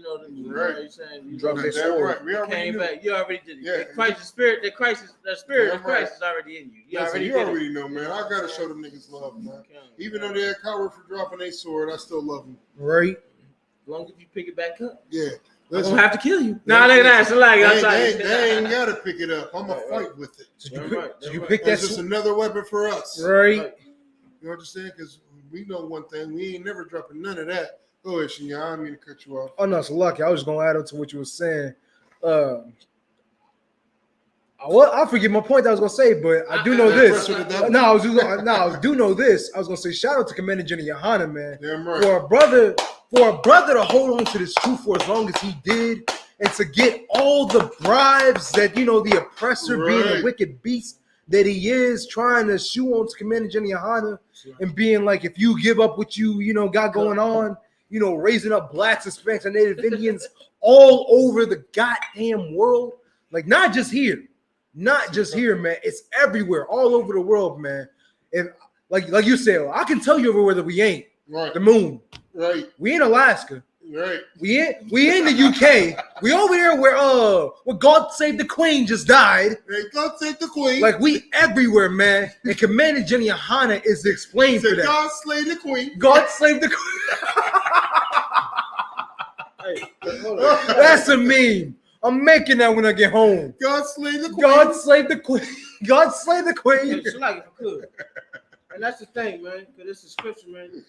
S6: right. You're saying you
S2: Drop their sword.
S1: Right. We already
S6: came
S1: knew.
S6: back. You already did it.
S1: Yeah.
S6: The spirit of Christ is already in you. You
S1: Listen,
S6: already
S1: you
S6: did
S1: already
S6: it.
S1: know, man. I gotta show them niggas love, man. Even though they're a coward for dropping their sword, I still love them.
S2: Right.
S6: As long as you pick it back up.
S1: Yeah.
S6: I'm gonna have to kill you. Nah, look at that.
S1: They ain't gotta pick it up. I'm gonna fight with it.
S2: So you pick that
S1: That's just another weapon for us.
S2: Right.
S1: You understand? Because we know one thing. We ain't never dropping none of that. Go ahead, Shinya. I didn't mean to cut you off.
S2: Oh, no, it's lucky. I was just going to add on to what you were saying. I forget my point that I was going to say, but I do know this. I do know this. I was going to say, shout out to Commander Jenny Yohana, man.
S1: Damn right.
S2: For a brother to hold on to this truth for as long as he did, and to get all the bribes that, the oppressor being the wicked beast that he is, trying to shoe on to Commander Jenny Yohana, and being like, if you give up what you got going on, raising up blacks, Hispanics, and Native Indians all over the goddamn world. Like, not just here, man. It's everywhere, all over the world, man. And like you said, I can tell you everywhere that we ain't.
S1: Right.
S2: The moon.
S1: Right.
S2: We in Alaska.
S1: Right.
S2: We in the UK. We over there where God Save the Queen just died.
S1: Hey, God Save the Queen.
S2: Like, we everywhere, man. And Commander Jenny Yohana is to explain for that.
S1: God slay the Queen.
S2: God save the Queen.
S6: Hey, hold on.
S2: That's a meme. I'm making that when I get home.
S1: God slay the Queen.
S2: God save the Queen. God slay the Queen.
S6: It's like if I could. And that's the thing, man, because it's a scripture, man.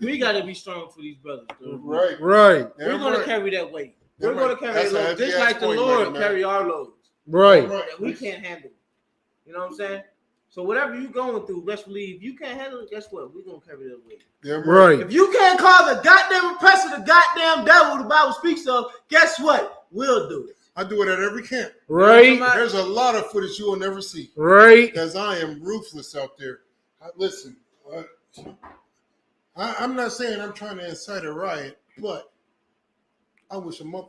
S6: We got to be strong for these brothers, dude.
S1: Right.
S6: We're going to carry that weight. We're going to carry that load, just like the Lord carry our loads.
S2: Right.
S6: That we can't handle. You know what I'm saying? So whatever you're going through, best believe you can't handle it. Guess what? We're going to carry that weight.
S2: Right.
S6: If you can't call the goddamn oppressor the goddamn devil the Bible speaks of, guess what? We'll do it.
S1: I do it at every camp.
S2: Right.
S1: There's a lot of footage you will never see.
S2: Right.
S1: Because I am ruthless out there. Listen, I'm not saying I'm trying to incite a riot, but I wish a month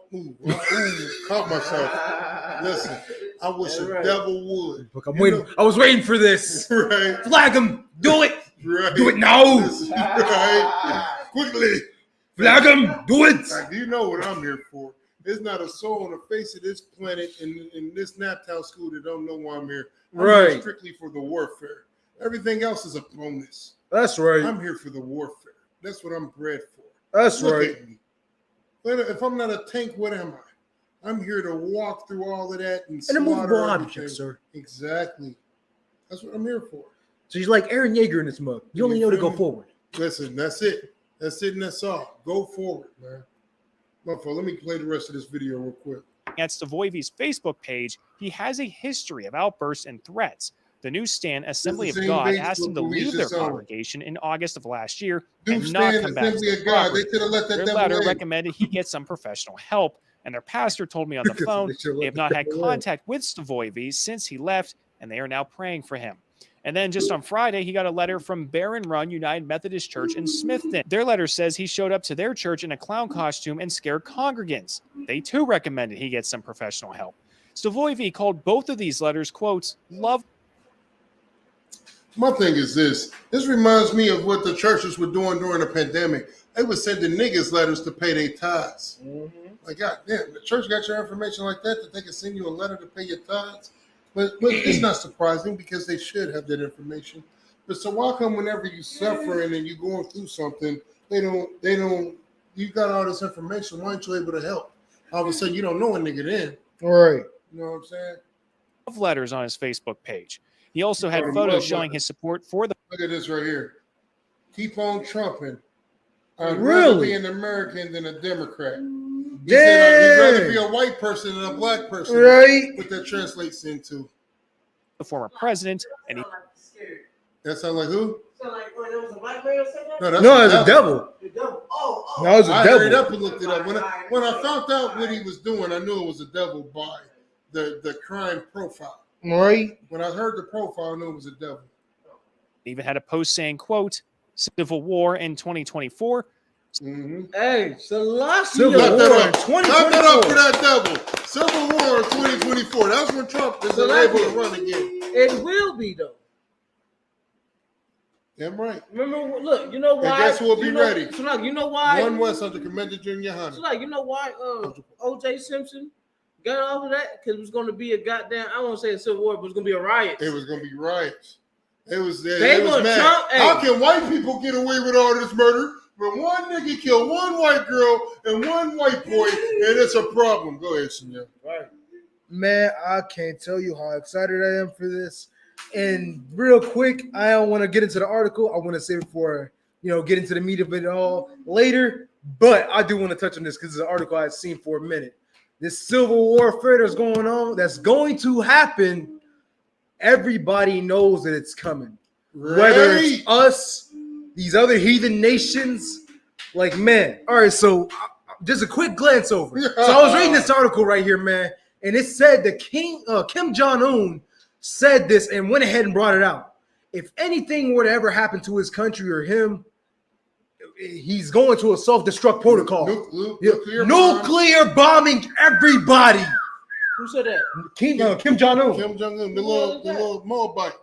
S1: caught myself. Listen, I wish a devil would.
S2: Look, I'm waiting. I was waiting for this.
S1: Right.
S2: Flag him. Do it.
S1: Right.
S2: Do it now.
S1: Listen, right. Quickly.
S2: Flag him. Do it.
S1: Like, you know what I'm here for. There's not a soul on the face of this planet in this Naptown school that don't know why I'm here. I'm here strictly for the warfare. Everything else is a bonus.
S2: That's right.
S1: I'm here for the warfare. That's what I'm bred for.
S2: That's
S1: Look
S2: right.
S1: at me. If I'm not a tank, what am I? I'm here to walk through all of that and
S2: a movable
S1: slaughter
S2: object,
S1: everything.
S2: sir.
S1: Exactly. That's what I'm here for.
S2: So he's like Aaron Yeager in this mug. You only know to go forward.
S1: Listen, that's it. That's it and that's all. Go forward, man. Let me play the rest of this video real quick.
S5: At Stavoyvi's Facebook page, he has a history of outbursts and threats. The newsstand Assembly of God asked him to leave their congregation in August of last year and not come back to the property. Their letter recommended he get some professional help, and their pastor told me on the phone they have not had contact with Stavoyvi since he left, and they are now praying for him. And then just on Friday, he got a letter from Barron Run United Methodist Church in Smithton. Their letter says he showed up to their church in a clown costume and scared congregants. They too recommended he get some professional help. Stavovi called both of these letters, quotes, love.
S1: My thing is this. This reminds me of what the churches were doing during the pandemic. They were sending niggas letters to pay their tithes. Like, God damn, the church got your information like that they can send you a letter to pay your tithes? But it's not surprising because they should have that information. But so why come whenever you suffering and you're going through something, they don't, you got all this information, why aren't you able to help? All of a sudden, you don't know a nigga then.
S2: All right.
S1: You know what I'm saying?
S5: Letters on his Facebook page. He also had photos showing his support for the.
S1: Look at this right here. Keep on trumping. I'd rather
S2: Really?
S1: be an American than a Democrat. He
S2: Damn.
S1: said he'd rather be a white person than a black person.
S2: Right.
S1: What that translates into.
S5: The former president, and he.
S1: That sound like who?
S7: So like, there was a black man said that?
S1: No, that's
S2: No, it's a devil.
S7: The devil. Oh.
S2: No, it's a
S1: I
S2: devil.
S1: hurried up and looked it up. When I found out what he was doing, I knew it was a devil by the crime profile.
S2: Right.
S1: When I heard the profile, I knew it was a devil.
S5: even had a post saying, quote, Civil War in 2024.
S6: Hey, Selassie.
S2: Civil
S1: Clap
S2: War
S1: that
S2: in
S1: up. Clap that
S2: 2024.
S1: up for that devil. Civil War in 2024. That's when Trump is able to run again.
S6: It will be, though.
S1: Damn right.
S6: Remember, look, you know why?
S1: And guess who will be ready?
S6: So like, you know why?
S1: One West under Commander Junior Hunter.
S6: So like, you know why? O.J. Simpson got off of that because it was going to be a goddamn. I won't say a civil war, but it was going to be a riot.
S1: It was going to be riots. It was.
S6: They
S1: It was
S6: gonna
S1: mad.
S6: Trump- hey.
S1: How can white people get away with all this murder when one nigga killed one white girl and one white boy, and it's a problem? Go ahead, Senor.
S6: Right.
S2: Man, I can't tell you how excited I am for this. And real quick, I don't want to get into the article. I want to save it for, get into the meat of it all later. But I do want to touch on this because it's an article I've seen for a minute. This civil warfare that's going on, that's going to happen. Everybody knows that it's coming.
S1: Right.
S2: Whether it's us, these other heathen nations, like, man. All right, so just a quick glance over. So I was reading this article right here, man, and it said that Kim Jong-un said this and went ahead and brought it out. If anything were to ever happen to his country or him, he's going to a self-destruct protocol. Nuclear bombing everybody.
S6: Who said that?
S2: Kim Jong-un.
S1: Kim Jong-un, the little Moabite.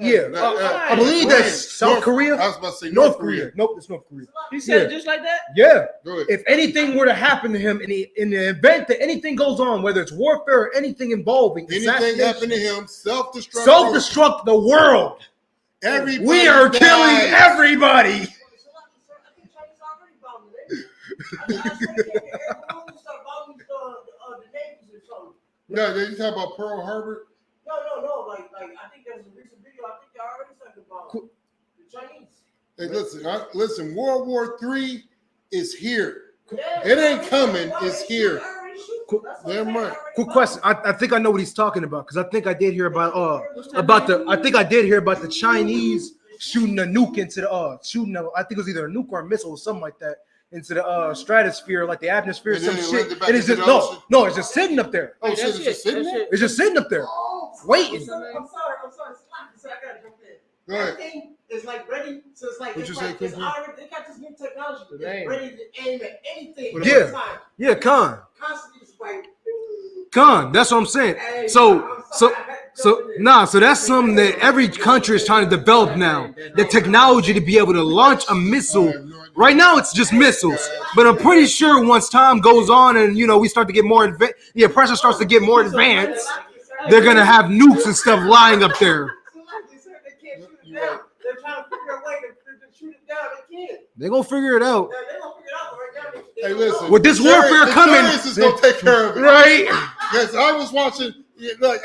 S2: Yeah, I believe that's South Korea.
S1: I was about to say
S2: North Korea. Nope, it's North Korea.
S6: He said it just like that?
S2: Yeah.
S1: Good.
S2: If anything were to happen to him in the event that anything goes on, whether it's warfare or anything involving
S1: Anything happen to him, self-destruct.
S2: self-destruct the world.
S1: Everybody
S2: We are
S1: dies.
S2: killing everybody.
S1: No, you talking about Pearl Harbor?
S7: No. Like I think there was a recent video. I think y'all already talking about the Chinese.
S1: Hey, listen. World War III is here. It ain't coming. It's here. Damn right.
S2: Quick question. I think I know what he's talking about because I think I did hear about the Chinese shooting a nuke into the I think it was either a nuke or a missile or something like that into the stratosphere, like the atmosphere, or
S1: And
S2: some
S1: then it
S2: shit.
S1: landed back
S2: And it's
S1: into
S2: just
S1: the ocean.
S2: no, it's just sitting up there.
S1: Oh, shit, it's just sitting there?
S2: It's just sitting up there, waiting.
S7: I'm sorry. So I gotta jump in.
S1: Go ahead.
S7: That thing is like ready. So it's like
S1: What
S7: it's
S1: you
S7: like
S1: say,
S7: it's
S1: Cooper?
S7: already, they got this new technology.
S6: The
S7: It's
S6: name.
S7: ready to aim at anything.
S1: What
S2: Yeah.
S7: At any time.
S2: Yeah, Khan.
S7: Constantly just like.
S2: That's what I'm saying.
S7: Hey,
S2: So
S7: I'm sorry, I had to jump in.
S2: so that's something that every country is trying to develop now. The technology to be able to launch a missile. Right now, it's just missiles. But I'm pretty sure once time goes on and we start to get more advanced, the pressure starts to get more advanced, they're gonna have nukes and stuff lying up there.
S7: They can't shoot it down. They're trying to figure a way to shoot it down. They can't.
S2: They're gonna figure it out.
S7: They're gonna figure it out right now.
S1: Hey, listen.
S2: With this warfare coming,
S1: Darius is gonna take care of it.
S2: right?
S1: Yes, I was watching.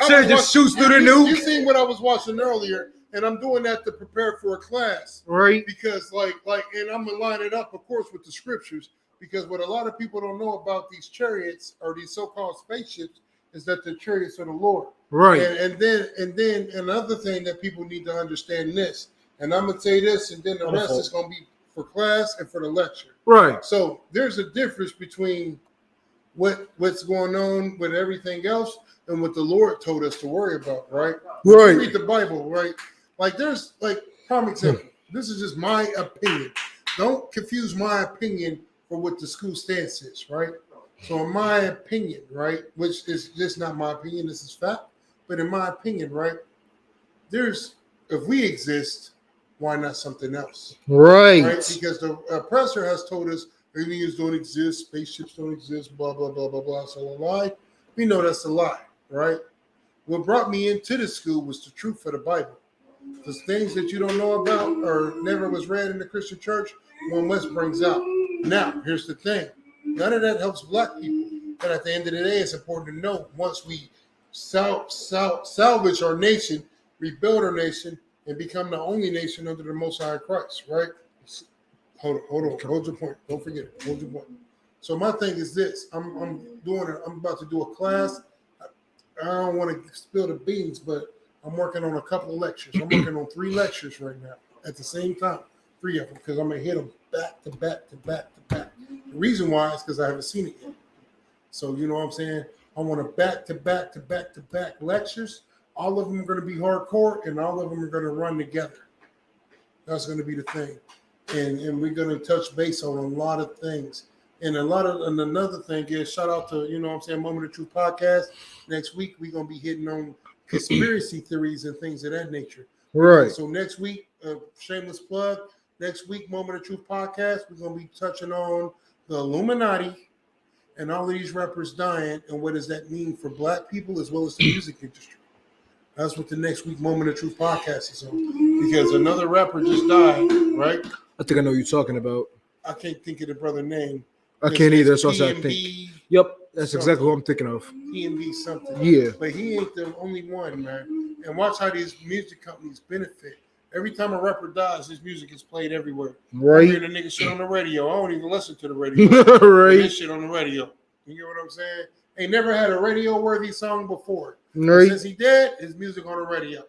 S2: Sure, just shoots through the nuke.
S1: You seen what I was watching earlier, and I'm doing that to prepare for a class.
S2: Right.
S1: Because and I'm gonna line it up, of course, with the scriptures. Because what a lot of people don't know about these chariots or these so-called spaceships is that the chariots are the Lord.
S2: Right.
S1: And then another thing that people need to understand this, and I'm gonna say this, and then the rest is gonna be for class and for the lecture.
S2: Right.
S1: So there's a difference between what's going on with everything else and what the Lord told us to worry about, right?
S2: Right.
S1: You read the Bible, right? Like there's like prime example. This is just my opinion. Don't confuse my opinion for what the school stance is, right? So in my opinion, right, which is just not my opinion, this is fact, but in my opinion, right, if we exist, why not something else?
S2: Right.
S1: Because the oppressor has told us aliens don't exist, spaceships don't exist, blah, blah, blah, blah, blah. So a lie, we know that's a lie, right? What brought me into the school was the truth of the Bible. The things that you don't know about or never was read in the Christian church, One West brings out. Now, here's the thing. None of that helps black people. And at the end of the day, it's important to know once we salvage our nation, rebuild our nation, and become the only nation under the Most High Christ, right? Hold on. Hold your point. Don't forget it. Hold your point. So my thing is this. I'm about to do a class. I don't want to spill the beans, but I'm working on a couple of lectures. I'm working on 3 lectures right now at the same time. 3 of them, because I'm going to hit them back to back to back to back. The reason why is because I haven't seen it yet. So, you know what I'm saying? I want to back to back to back to back lectures. All of them are going to be hardcore, and all of them are going to run together. That's going to be the thing. And we're going to touch base on a lot of things. And another thing is, shout out to, you know what I'm saying, Moment of Truth podcast. Next week, we're going to be hitting on conspiracy theories and things of that nature.
S2: Right.
S1: So next week, shameless plug, next week, Moment of Truth podcast, we're going to be touching on the Illuminati and all of these rappers dying and what does that mean for black people as well as the music industry. That's what the next week Moment of Truth podcast is on. Because another rapper just died, right?
S2: I think I know what you're talking about.
S1: I can't think of the brother name.
S2: I can't either. That's what I think. Yep, that's exactly what I'm thinking of.
S1: PNB something.
S2: Yeah.
S1: But he ain't the only one, man. And watch how these music companies benefit. Every time a rapper dies, his music is played everywhere.
S2: Right.
S1: I hear the nigga shit on the radio. I don't even listen to the radio.
S2: Right.
S1: This shit on the radio. You get what I'm saying? Ain't never had a radio-worthy song before.
S2: Right.
S1: Since he dead, his music on the radio.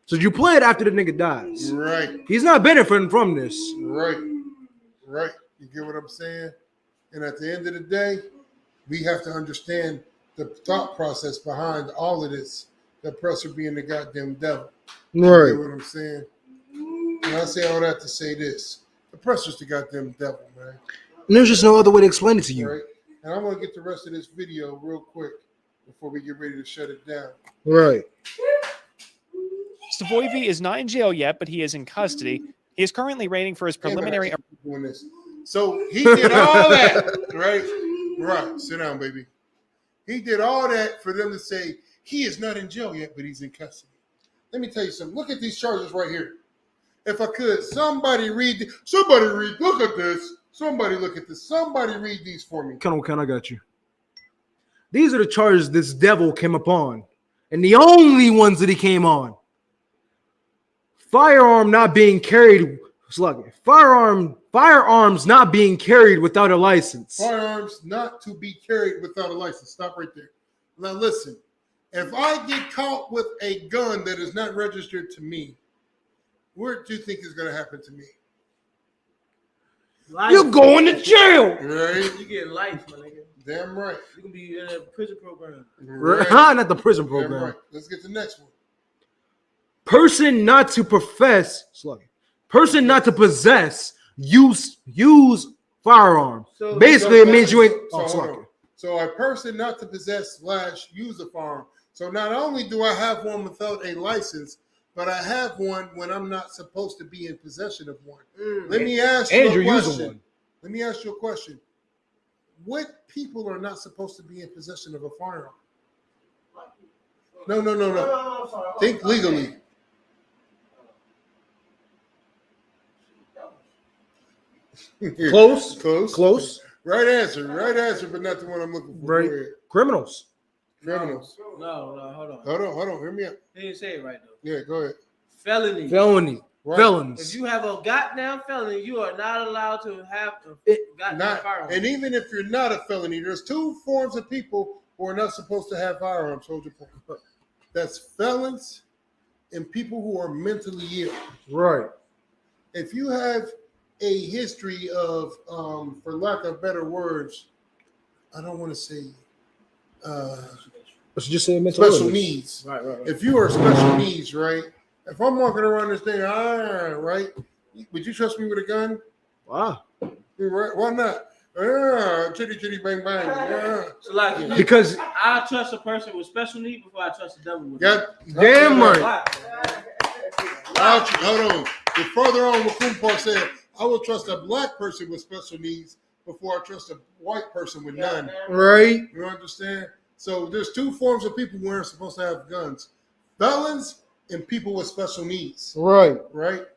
S2: So you play it after the nigga dies.
S1: Right.
S2: He's not benefiting from this.
S1: Right. Right. You get what I'm saying? And at the end of the day, we have to understand the thought process behind all of this. The oppressor being the goddamn devil.
S2: Right.
S1: You get what I'm saying? And I say all that to say this. The oppressor's the goddamn devil, man.
S2: And there's just no other way to explain it to you.
S1: Right? And I'm going to get the rest of this video real quick before we get ready to shut it down.
S2: Right.
S5: Stavoyvi is not in jail yet, but he is in custody. He is currently waiting for his preliminary.
S1: Doing this. So he did all that, right? Right. Sit down, baby. He did all that for them to say he is not in jail yet, but he's in custody. Let me tell you something. Look at these charges right here. If I could, somebody read. Look at this. Somebody look at this. Somebody read these for me.
S2: Come on, I got you. These are the charges this devil came upon, and the only ones that he came on. Firearms not being carried without a license.
S1: Firearms not to be carried without a license. Stop right there. Now listen, if I get caught with a gun that is not registered to me, what do you think is going to happen to me?
S6: Life.
S2: You're going to jail.
S1: Right?
S6: You get life, my nigga.
S1: Damn right.
S6: You can be in a prison program.
S1: Right.
S2: Not the prison program.
S1: Damn right. Let's get to the next one.
S2: Person not to possess, use firearms.
S6: So,
S2: basically, it means you ain't.
S1: So a person not to possess / use a firearm. So not only do I have one without a license, but I have one when I'm not supposed to be in possession of one. Let me ask you a question. Let me ask you a question. What people are not supposed to be in possession of a firearm? No. Think legally.
S2: Close.
S1: Right answer, but not the one I'm looking for.
S2: Right. Criminals.
S6: No, hold on.
S1: Hold on. Hear me out.
S6: He didn't say it right though.
S1: Yeah, go ahead.
S6: Felony.
S1: Right.
S2: Felons.
S6: If you have a goddamn felony, you are not allowed to have a goddamn firearm.
S1: And even if you're not a felony, there's 2 forms of people who are not supposed to have firearms. Hold your point. That's felons and people who are mentally ill.
S2: Right.
S1: If you have a history of, for lack of better words, I don't want to say
S2: Let's just say
S1: special needs.
S6: Right.
S1: If you are special needs, right, If I'm walking around this thing, right? Would you trust me with a gun?
S2: Wow.
S1: Why not? Chitty chitty bang bang.
S6: So like,
S2: because
S6: I trust a person with special needs before I trust the devil with.
S2: Damn right.
S1: Hold on. The further on, what Kumar said, I will trust a black person with special needs before I trust a white person with none.
S2: Right.
S1: You understand? So there's two forms of people who aren't supposed to have guns: felons and people with special needs.
S2: Right.
S1: Right.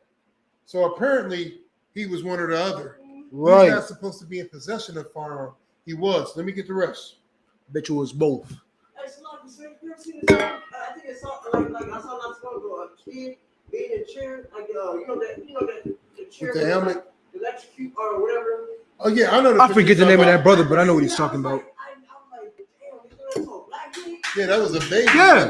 S1: So apparently he was one or the other.
S2: Right.
S1: He's not supposed to be in possession of firearm. He was. Let me get the rest.
S2: Bet you was both.
S7: I think it's something like I saw not so long ago, a kid being in a chair, like the chair
S1: With the helmet,
S7: electrocute or whatever.
S1: Oh yeah, I know.
S2: I forget the name of that brother, but I know what he's talking about.
S1: Yeah, that was a baby.
S2: Yeah,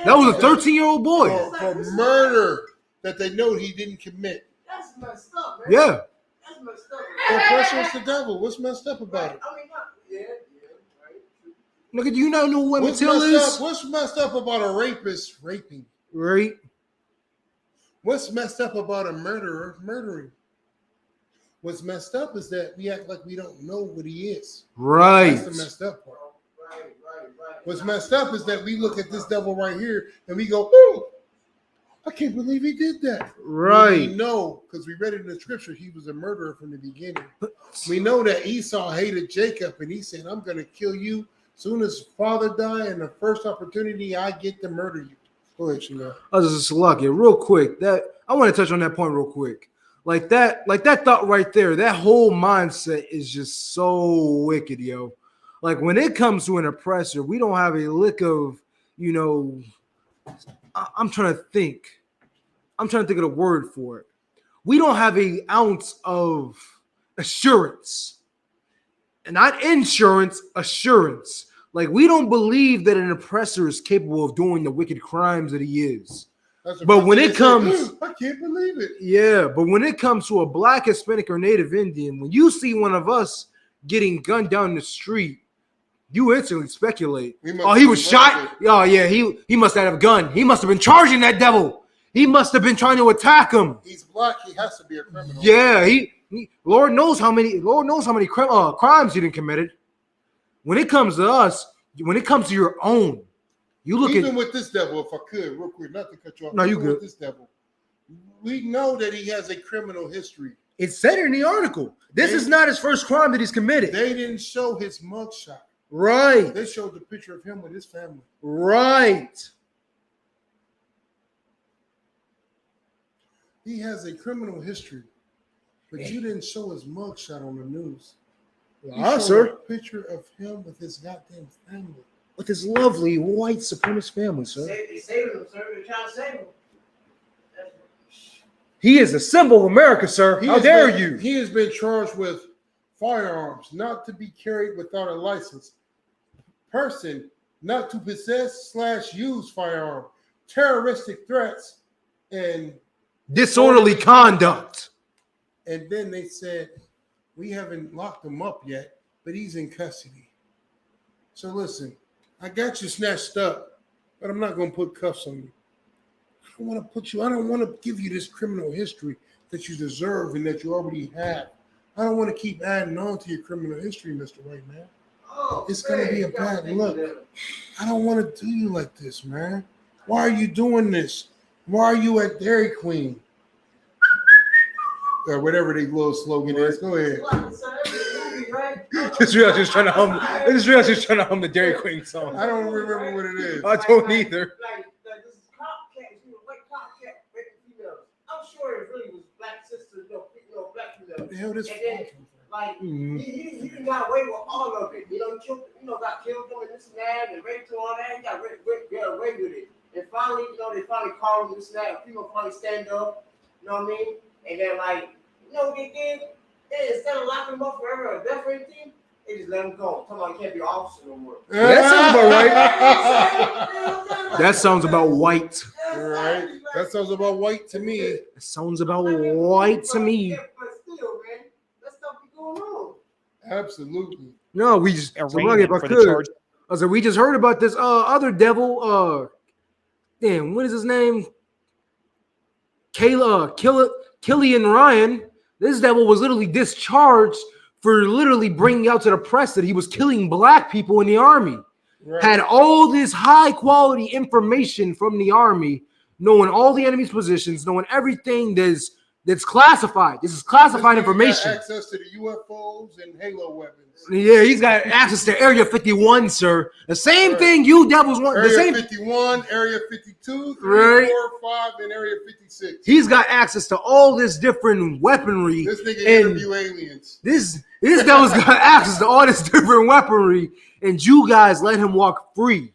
S2: that was a 13-year-old boy
S1: for murder that they know he didn't commit.
S7: That's messed up, man.
S2: Yeah.
S7: That's messed up.
S1: Oppression's the devil. What's messed up about it?
S7: I mean, right.
S2: Look at you, not know what
S1: What's
S2: Mattel
S1: messed
S2: is.
S1: What's messed up about a rapist raping?
S2: Right.
S1: What's messed up about a murderer murdering? What's messed up is that we act like we don't know what he is.
S2: Right.
S1: That's the messed up part. Right. What's messed up is that we look at this devil right here and we go, "Oh, I can't believe he did that."
S2: Right.
S1: We know, because we read it in the scripture, he was a murderer from the beginning. We know that Esau hated Jacob and he said, "I'm going to kill you soon as father die, and the first opportunity I get to murder you." Go ahead, Chanel.
S2: I was just lucky. Real quick, that I want to touch on that point real quick. Like that thought right there, that whole mindset is just so wicked, yo. Like when it comes to an oppressor, we don't have a lick of, I'm trying to think of the word for it. We don't have an ounce of assurance. And not insurance, assurance. Like we don't believe that an oppressor is capable of doing the wicked crimes that he is. But when it comes,
S1: I can't believe it.
S2: Yeah, but when it comes to a black, Hispanic, or Native Indian, when you see one of us getting gunned down the street, you instantly speculate. Oh, he was shot. Oh, yeah, he must have a gun. He must have been charging that devil. He must have been trying to attack him.
S1: He's black. He has to be a criminal.
S2: Yeah, Lord knows how many crimes he done committed. When it comes to us, when it comes to your own, you look
S1: even with this devil, if I could, real quick, not to cut you off.
S2: No, you good.
S1: With this devil, we know that he has a criminal history.
S2: It said it in the article. This is not his first crime that he's committed.
S1: They didn't show his mugshot.
S2: Right.
S1: They showed the picture of him with his family.
S2: Right.
S1: He has a criminal history, but you didn't show his mugshot on the news.
S2: Sir.
S1: A picture of him with his goddamn family.
S2: With his lovely white supremacist family, sir.
S7: They saved him, sir. They're trying to save him.
S2: He is a symbol of America, sir. How dare you?
S1: He has been charged with firearms, not to be carried without a license. Person, not to possess/use firearm. Terroristic threats and
S2: disorderly conduct.
S1: And then they said, we haven't locked him up yet, but he's in custody. So listen, I got you snatched up, but I'm not going to put cuffs on you. I don't want to give you this criminal history that you deserve and that you already have. I don't want to keep adding on to your criminal history, Mr. White Man. It's going to be a bad look. I don't want to do you like this, man. Why are you doing this? Why are you at Dairy Queen? Or whatever the little slogan is. Go ahead.
S2: Just realized he was trying to hum the Dairy Queen song.
S1: I don't remember what it is.
S2: I don't either.
S7: Like this is copycat, white copycat raping females. I'm sure it really was black sisters, black females.
S1: What the hell this?
S7: Like he got away with all of it. Got killed them and this and that and raped them all that. He got away with it. And finally, they finally called him this and that. People finally stand up. You know what I mean? And then what they did? They instead of locking him up forever or death or anything, they just let him go. Come on, he can't be an officer no more.
S2: That sounds about right. That sounds about white.
S1: Right. That sounds about white to me.
S2: That sounds about white to me.
S7: Yeah, but still, man, that stuff be going on.
S1: Absolutely.
S2: No, we just we just heard about this other devil. Damn, what is his name? Killian Ryan, this devil was literally discharged for literally bringing out to the press that he was killing black people in the army. Right. Had all this high quality information from the army, knowing all the enemy's positions, knowing everything that's classified. This is classified information.
S1: Got access to the UFOs and Halo weapons.
S2: Yeah, he's got access to Area 51, sir. The same thing you devils want.
S1: Area 51, Area 52, 3, 4, 5, and Area 56.
S2: He's got access to all this different weaponry.
S1: This nigga interview aliens.
S2: This devil's got access to all this different weaponry, and you guys let him walk free.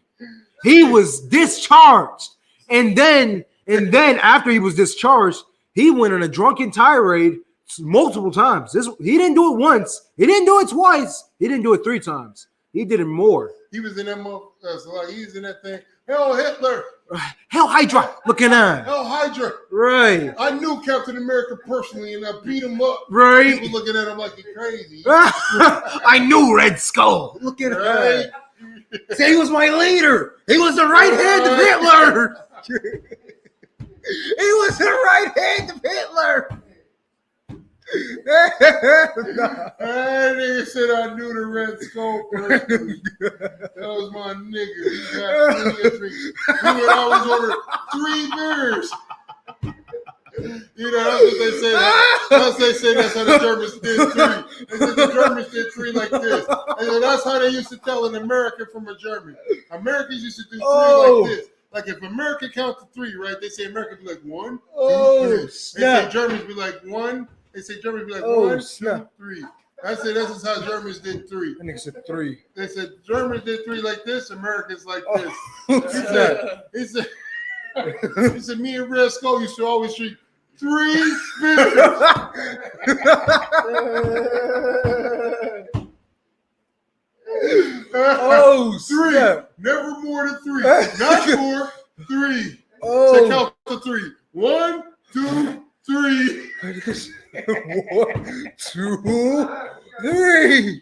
S2: He was discharged, and then after he was discharged, he went on a drunken tirade multiple times. He didn't do it once. He didn't do it twice. He didn't do it 3 times. He did it more.
S1: He was in that he's in that thing. Hell Hitler.
S2: Hell Hydra looking on.
S1: Hell Hydra.
S2: Right.
S1: I knew Captain America personally and I beat him up.
S2: Right.
S1: People looking at him like he's crazy.
S2: I knew Red Skull. Look at him. Say he was my leader. He was the right hand of Hitler. He was the right hand of Hitler.
S1: That nigga said I knew the Red Skull personally. That was my nigga. He got 3 entries. He would always order 3 beers. You know, that's what they say. That's how the Germans did 3. They said the Germans did 3 like this. And that's how they used to tell an American from a German. Americans used to do 3 like this. Like if America counts to 3, right? They say America be like 1, 2, 3. They say Germans be like 1. They say Germans be like 1, 2, 3. I said this is how Germans did 3.
S2: I think said 3.
S1: They said Germans did 3 like this. Americans like this. He said me and Red Skull used to always drink 3 beers.
S2: Oh,
S1: 3.
S2: snap.
S1: Never more than 3. Not 4. 3. So count to 3. 1, 2, 3. 1, 2, 3.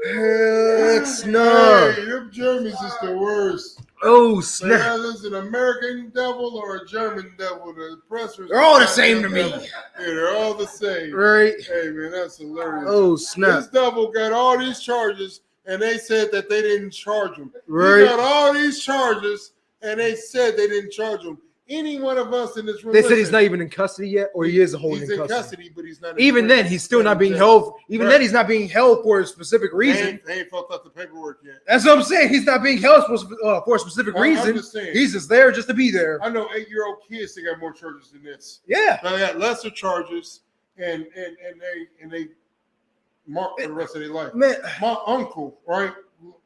S1: Heck no. Hey, them Germans is the worst.
S2: Oh, snap.
S1: Whether it's an American devil or a German devil, the oppressors.
S2: They're all the same to me.
S1: Yeah, they're all the same.
S2: Right.
S1: Hey, man, that's hilarious.
S2: Oh, snap.
S1: This devil got all these charges, and they said that they didn't charge him.
S2: Right.
S1: He got all these charges, and they said they didn't charge him. Any one of us in this room.
S2: They said he's not even in custody yet, or he is holding
S1: he's in custody, but he's not.
S2: Even then, he's still not being held. Even then, he's not being held for a specific reason.
S1: They ain't filled out the paperwork yet.
S2: That's what I'm saying. He's not being held for a specific reason.
S1: Just saying,
S2: he's just there just to be there.
S1: I know 8-year-old kids that got more charges than this.
S2: Yeah,
S1: they got lesser charges, and they mark for the rest of their life.
S2: Man,
S1: my uncle, right?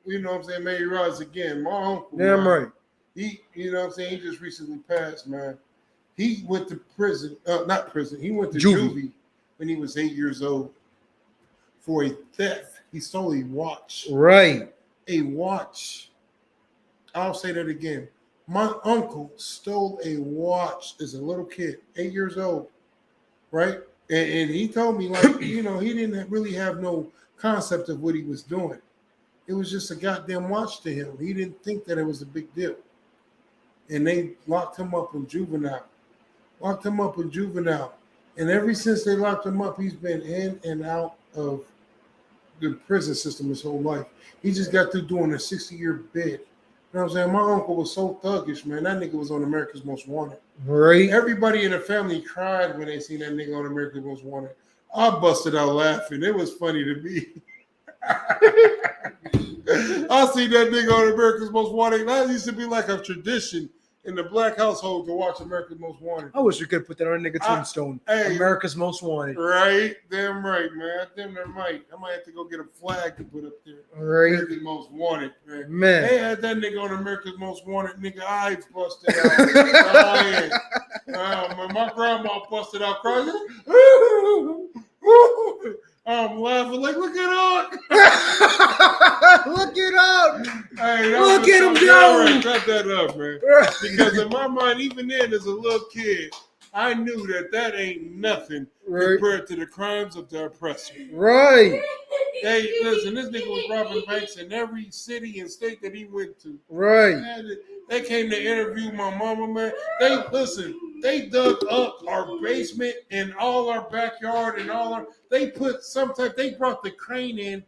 S1: You know what I'm saying? May he rise again. My uncle.
S2: Yeah, I'm right.
S1: He, you know what I'm saying? He just recently passed, man. He went to prison, not prison. He went to juvie when he was 8 years old for a theft. He stole a watch.
S2: Right.
S1: A watch. I'll say that again. My uncle stole a watch as a little kid, 8 years old, right? And he told me, like, you know, he didn't really have no concept of what he was doing. It was just a goddamn watch to him. He didn't think that it was a big deal. And they locked him up in juvenile. And ever since they locked him up, he's been in and out of the prison system his whole life. He just got through doing a 60-year bid. You know what I'm saying? My uncle was so thuggish, man. That nigga was on America's Most Wanted.
S2: Right.
S1: Everybody in the family cried when they seen that nigga on America's Most Wanted. I busted out laughing. It was funny to me. I see that nigga on America's Most Wanted. That used to be like a tradition in the black household to watch America's Most Wanted.
S2: I wish we could put that on a nigga tombstone.
S1: Hey,
S2: America's Most Wanted.
S1: Right? Damn right, man. Damn right. I might have to go get a flag to put up there.
S2: Right.
S1: America's Most Wanted, man. They had that nigga on America's Most Wanted. Nigga, I busted out. My grandma busted out crying. I'm laughing like, look it up.
S2: Look it up.
S1: Hey,
S2: look at him go.
S1: Right. Cut that up, man. Because in my mind, even then, as a little kid, I knew that ain't nothing compared to the crimes of the oppressor.
S2: Right.
S1: Hey, listen, this nigga was robbing banks in every city and state that he went to.
S2: Right.
S1: Man, they came to interview my mama, man. They listen. They dug up our basement and all our backyard and they brought the crane in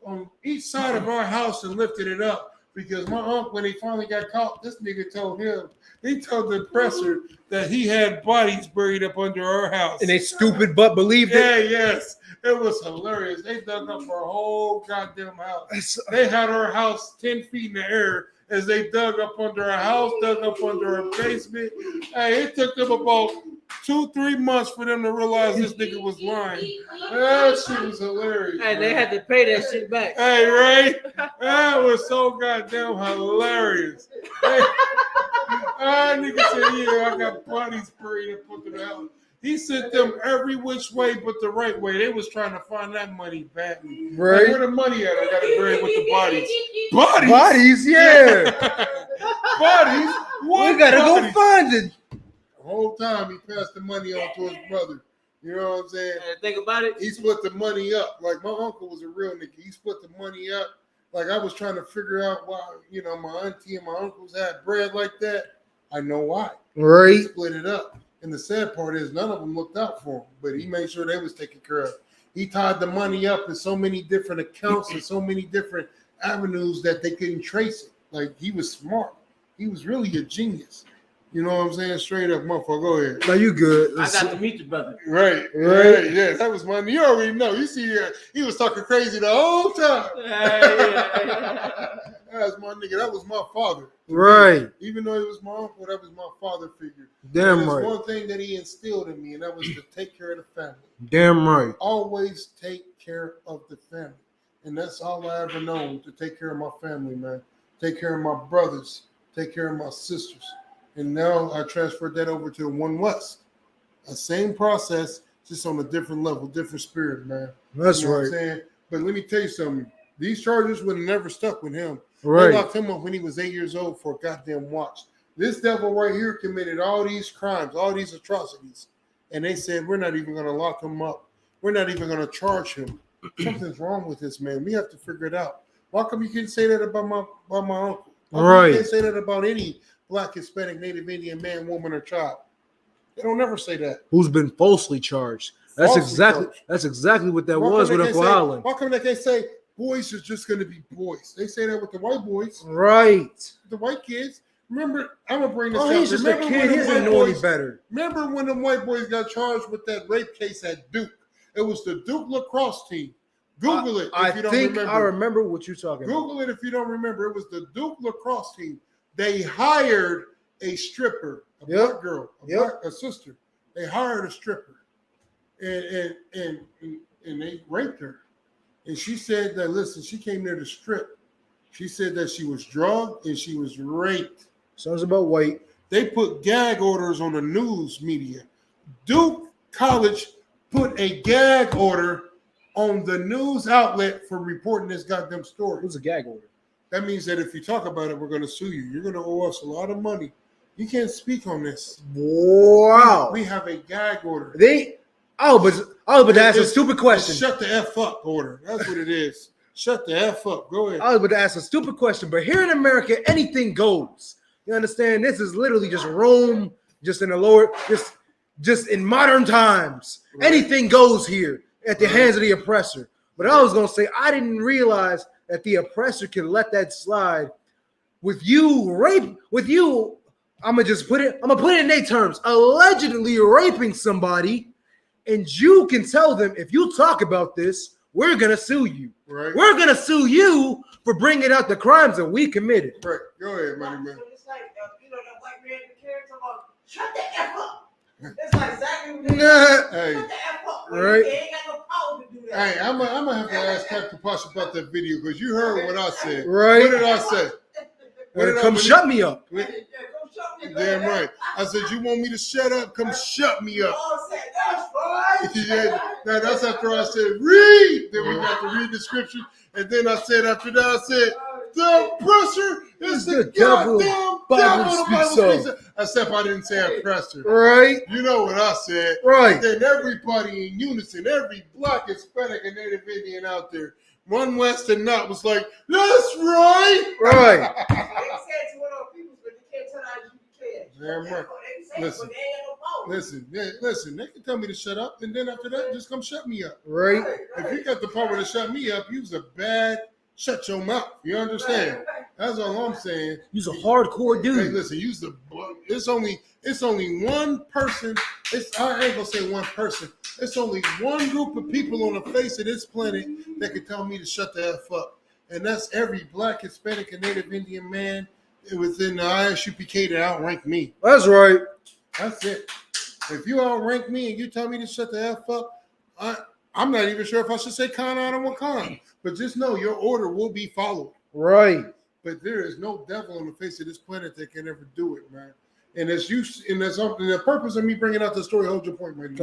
S1: on each side of our house and lifted it up because my uncle, when he finally got caught, this nigga told the oppressor that he had bodies buried up under our house.
S2: And they stupid but believed it.
S1: Yeah, yes. It was hilarious. They dug up our whole goddamn house. They had our house 10 feet in the air as they dug up under our house, dug up under our basement. Hey, it took them about 2-3 months for them to realize this nigga was lying. That shit was hilarious.
S6: Hey, they had to pay that shit back.
S1: Hey, right? That was so goddamn hilarious. Nigga said, yeah, I got bodies buried up under the house. He sent them every which way but the right way. They was trying to find that money badly.
S2: Right.
S1: Like, where the money at? I got it buried with the bodies. Bodies?
S2: Bodies, yeah.
S1: Bodies? What?
S2: We gotta
S1: bodies?
S2: go find it.
S1: The whole time he passed the money on to his brother. You know what I'm saying?
S6: Think about it.
S1: He split the money up. Like, my uncle was a real nigga. He split the money up. Like, I was trying to figure out why, my auntie and my uncles had bread like that. I know why.
S2: Right.
S1: He split it up. And the sad part is none of them looked out for him, but he made sure they was taken care of. He tied the money up in so many different accounts and so many different avenues that they couldn't trace it. Like, he was smart. He was really a genius. You know what I'm saying? Straight up, motherfucker. Go ahead.
S2: No, you good.
S6: I got to meet the brother.
S1: Right. Yeah, that was money. You already know. You see, he was talking crazy the whole time. That's my nigga. That was my father.
S2: Right.
S1: Even though he was my uncle, that was my father figure.
S2: Damn right.
S1: There's one thing that he instilled in me, and that was to take care of the family.
S2: Damn right.
S1: Always take care of the family. And that's all I ever known, to take care of my family, man. Take care of my brothers. Take care of my sisters. And now I transferred that over to One West. The same process, just on a different level, different spirit, man.
S2: That's
S1: you know
S2: right.
S1: What I'm saying? But let me tell you something. These charges would have never stuck with him.
S2: Right.
S1: They locked him up when he was 8 years old for a goddamn watch. This devil right here committed all these crimes, all these atrocities. And they said, we're not even going to lock him up. We're not even going to charge him. Something's wrong with this man. We have to figure it out. Why come you can't say that about my uncle? Why come you can't say that about any Black, Hispanic, Native Indian man, woman, or child? They don't never say that.
S2: Who's been falsely charged? That's exactly what that was with Uncle Holland.
S1: Why come they can't say boys are just going to be boys? They say that with the white boys.
S2: Right.
S1: The white kids. Remember, I'm going to bring this up.
S2: He's just a kid. He doesn't know any better.
S1: Remember when the white boys got charged with that rape case at Duke? It was the Duke lacrosse team. Google it if you don't remember.
S2: I remember what you're talking about.
S1: Google it if you don't remember. It was the Duke lacrosse team. They hired a stripper, a black girl, a sister. They hired a stripper, and they raped her. And she said that, listen, she came there to strip. She said that she was drugged and she was raped.
S2: Sounds about white.
S1: They put gag orders on the news media. Duke College put a gag order on the news outlet for reporting this goddamn story.
S2: What's a gag order?
S1: That means that if you talk about it, we're going to sue you. You're going to owe us a lot of money. You can't speak on this.
S2: Wow.
S1: We have a gag order.
S2: But that's a stupid question.
S1: Shut the F up order. That's what it is. Shut the F up. Go ahead.
S2: I was about to ask a stupid question, but here in America, anything goes. You understand? This is literally just Rome, just in the lower, just in modern times. Right. Anything goes here at the hands of the oppressor. But I was going to say, I didn't realize that the oppressor can let that slide with you I'm gonna put it in their terms, allegedly raping somebody, and you can tell them, if you talk about this, we're gonna sue you.
S1: Right.
S2: We're gonna sue you for bringing out the crimes that we committed.
S1: Right. Go ahead, money man.
S7: It's like that white man in the character about shut the F up. It's like exactly what
S1: Hey.
S7: shut the F up.
S2: Right.
S7: They ain't got no power to do that.
S1: Hey, I'm gonna have to ask Captain Posh about that video because you heard what I said.
S2: Right.
S1: What did I say?
S2: Come shut me up.
S1: Damn right. I said, you want me to shut up? Come shut me up. Yeah, now that's after I said, read. Then we got to read the scripture. And then I said, after that, I said, the oppressor is the goddamn devil. Except I didn't say oppressor.
S2: Right.
S1: You know what I said.
S2: Right.
S1: And then everybody in unison, every Black, Hispanic, and Native Indian out there, One West and not was like, that's right.
S2: Right.
S7: They said to one of our people, but they can't tell how you can.
S1: Damn right. Listen. Listen, they can tell me to shut up, and then after that, just come shut me up.
S2: Right.
S1: If you got the power to shut me up, you's a bad shut your mouth. You understand? That's all I'm saying.
S6: You's a hardcore dude.
S1: Hey, listen, it's only one person. I ain't gonna say one person. It's only one group of people on the face of this planet that can tell me to shut the F up. And that's every black, Hispanic, and Native Indian man within the ISUPK that outrank me.
S2: That's right.
S1: That's it. If you outrank me and you tell me to shut the F up, I'm not even sure if I should say Khan out or Khan. But just know your order will be followed.
S2: Right.
S1: But there is no devil on the face of this planet that can ever do it, man. And the purpose of me bringing out the story, hold your point, man,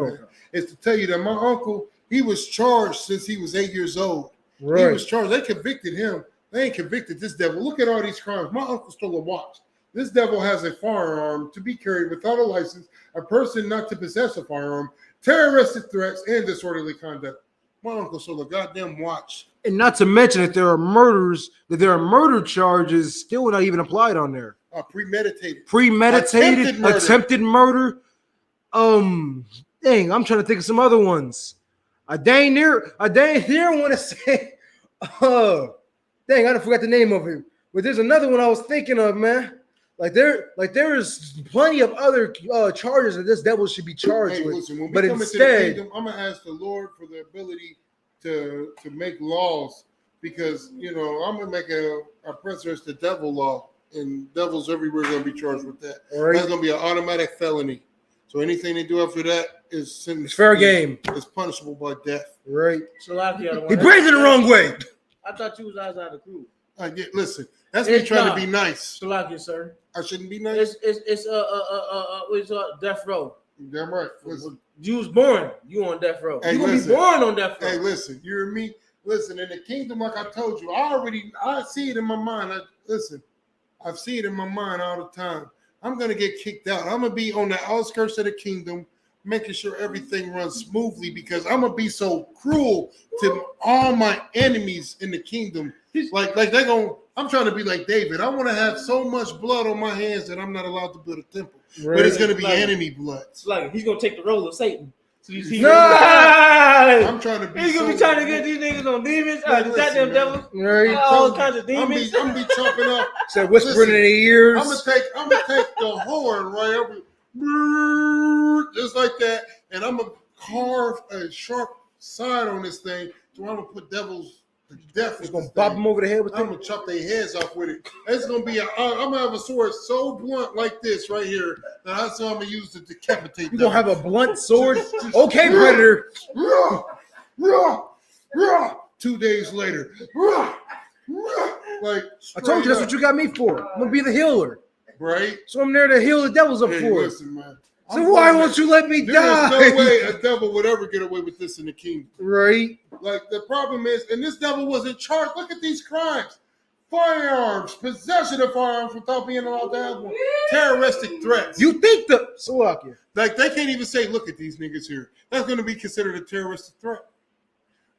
S1: is to tell you that my uncle, he was charged since he was 8 years old. Right. He was charged. They convicted him. They ain't convicted this devil. Look at all these crimes. My uncle stole a watch. This devil has a firearm to be carried without a license, a person not to possess a firearm, terroristic threats, and disorderly conduct. My uncle stole a goddamn watch.
S2: And not to mention that there are murder charges still not even applied on there.
S1: Premeditated,
S2: attempted murder. Dang, I'm trying to think of some other ones. I dang near want to say, dang, I forgot the name of him. But there's another one I was thinking of, man. There is plenty of other charges that this devil should be charged with.
S1: Listen,
S2: but instead,
S1: kingdom, I'm gonna ask the Lord for the ability to make laws, because I'm gonna make a precedent, the devil law, and devils everywhere are gonna be charged with that. Right. That's gonna be an automatic felony. So anything they do after that is
S2: it's fair game.
S1: It's punishable by death.
S2: Right.
S6: So he
S2: breathed it the wrong way.
S6: I thought you was outside the crew.
S1: Listen, that's me trying to be nice.
S6: Salakia, sir.
S1: I shouldn't be nice.
S6: It's death row.
S1: Damn right. Listen.
S6: You was born. You on death row.
S1: Hey,
S6: you gonna be born on death row.
S1: Hey, listen. You hear me? Listen. In the kingdom, like I told you, I see it in my mind. I see it in my mind all the time. I'm gonna get kicked out. I'm gonna be on the outskirts of the kingdom, making sure everything runs smoothly, because I'm gonna be so cruel to all my enemies in the kingdom. Like they're gonna. I'm trying to be like David. I want to have so much blood on my hands that I'm not allowed to build a temple. Right. But it's going to be enemy blood.
S6: It's like he's going to take the role of Satan. So
S1: I'm trying to be.
S6: He's going to be trying to get these niggas on demons, goddamn devils, all kinds of demons.
S1: I'm gonna be chopping up.
S2: Said whispering in their ears.
S1: I'm gonna take the horn right over, just like that, and I'm gonna carve a sharp side on this thing. So I'm gonna put devils. Death is
S2: gonna pop them over the head with.
S1: I'm gonna chop their heads off with it. It's gonna be. I'm gonna have a sword so blunt like this right here that I'm gonna use to decapitate.
S2: You gonna have a blunt sword? Okay, Predator.
S1: 2 days later, like
S2: I told you, that's what you got me for. I'm gonna be the healer,
S1: right?
S2: So I'm there to heal the devils up for.
S1: Listen, man.
S2: So why won't you let me die?
S1: There's no way a devil would ever get away with this in the kingdom.
S2: Right.
S1: Like, the problem is, and this devil wasn't charged. Look at these crimes. Firearms, possession of firearms without being allowed to have one. Terroristic threats.
S2: You think the Salakia.
S1: Like, they can't even say, look at these niggas here. That's going to be considered a terroristic threat.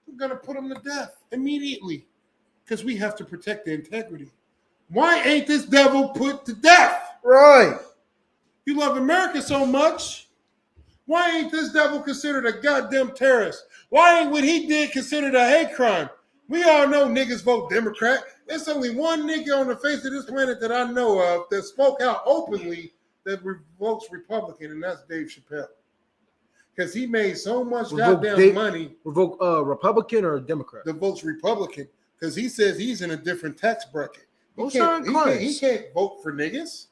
S1: We're going to put them to death immediately, because we have to protect the integrity. Why ain't this devil put to death?
S2: Right.
S1: You love America so much. Why ain't this devil considered a goddamn terrorist? Why ain't what he did considered a hate crime? We all know niggas vote Democrat. There's only one nigga on the face of this planet that I know of that spoke out openly that votes Republican, and that's Dave Chappelle. Because he made so much goddamn money.
S2: Vote Republican or Democrat?
S1: That votes Republican, because he says he's in a different tax bracket. He can't vote for niggas.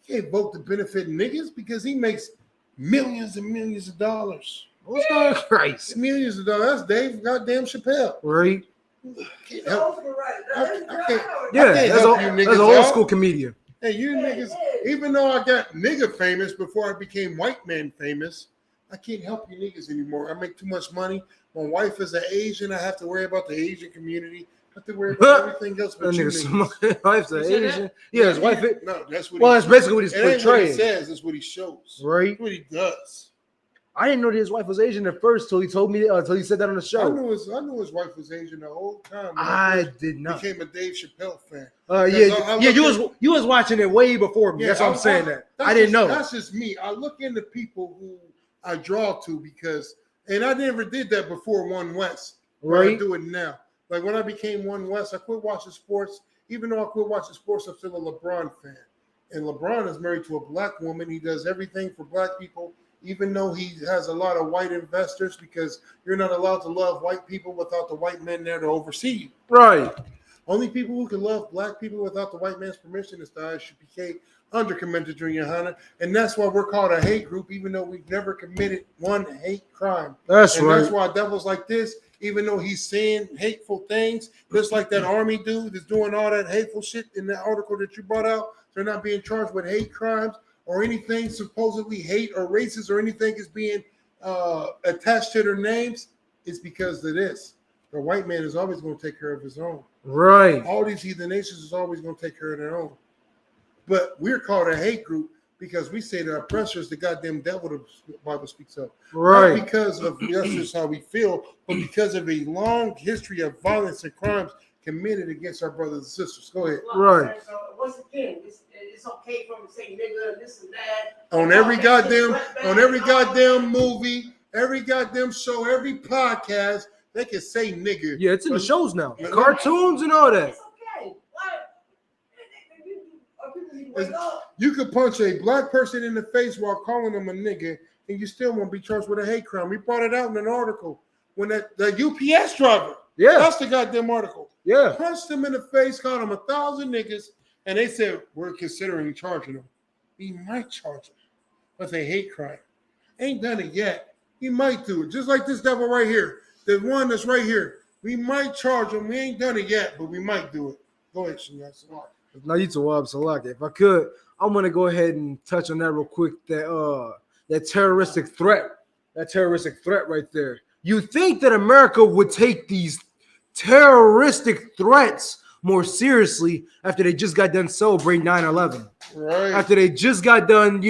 S1: He can't vote to benefit niggas because he makes millions and millions of dollars.
S2: What's going on, Christ?
S1: Millions of dollars. That's Dave goddamn Chappelle.
S2: Right.
S1: That's
S2: an old school comedian.
S1: Hey, you niggas, even though I got nigga famous before I became white man famous, I can't help you niggas anymore. I make too much money. My wife is an Asian. I have to worry about the Asian community. I have to worry about everything else but you niggas.
S2: Wife's an Asian. Yeah, his wife.
S1: No, that's what.
S2: Well, that's basically what he's portraying.
S1: What he says. That's what he shows.
S2: Right.
S1: That's what he does.
S2: I didn't know that his wife was Asian at first till he told me until he said that on the show.
S1: I knew his wife was Asian the whole time.
S2: I did not.
S1: Became a Dave Chappelle fan.
S2: You was watching it way before me. That's what I'm saying. I didn't know.
S1: That's just me. I look into people who I draw to and I never did that before One West.
S2: Right.
S1: I do it now. Like when I became One West, I quit watching sports. Even though I quit watching sports, I'm still a LeBron fan. And LeBron is married to a black woman. He does everything for black people, even though he has a lot of white investors, because you're not allowed to love white people without the white men there to oversee you.
S2: Right.
S1: Only people who can love black people without the white man's permission is the ISUPK Undercommended Junior Hunter. And that's why we're called a hate group, even though we've never committed one hate crime.
S2: That's right.
S1: That's why devils like this, even though he's saying hateful things, just like that army dude that's doing all that hateful shit in that article that you brought out, they're not being charged with hate crimes or anything supposedly hate or racist or anything is being attached to their names. It's because of this. The white man is always going to take care of his own.
S2: Right.
S1: All these heathen nations is always going to take care of their own. But we're called a hate group because we say the oppressor is the goddamn devil the Bible speaks of.
S2: Right.
S1: Not because of that's just how we feel, but because of a long history of violence and crimes committed against our brothers and sisters. Go ahead.
S2: Right.
S7: So once again, it's okay for them to say nigga and this and that.
S1: On every goddamn movie, every goddamn show, every podcast, they can say nigga.
S2: Yeah, it's in the shows now. Cartoons and all that.
S7: It's okay. What?
S1: You could punch a black person in the face while calling them a nigga, and you still won't be charged with a hate crime. We brought it out in an article when the UPS driver.
S2: Yeah.
S1: That's the goddamn article.
S2: Yeah.
S1: Punched him in the face, called him 1,000 niggas, and they said, we're considering charging him. We might charge him with a hate crime. Ain't done it yet. He might do it. Just like this devil right here. The one that's right here. We might charge him. We ain't done it yet, but we might do it. Go ahead, Shinyan Salak.
S2: Now you to Wab Salak. If I could, I'm gonna go ahead and touch on that real quick. That terroristic threat. That terroristic threat right there. You think that America would take these terroristic threats more seriously after they just got done celebrating 9/11.
S1: Right.
S2: After they just got done,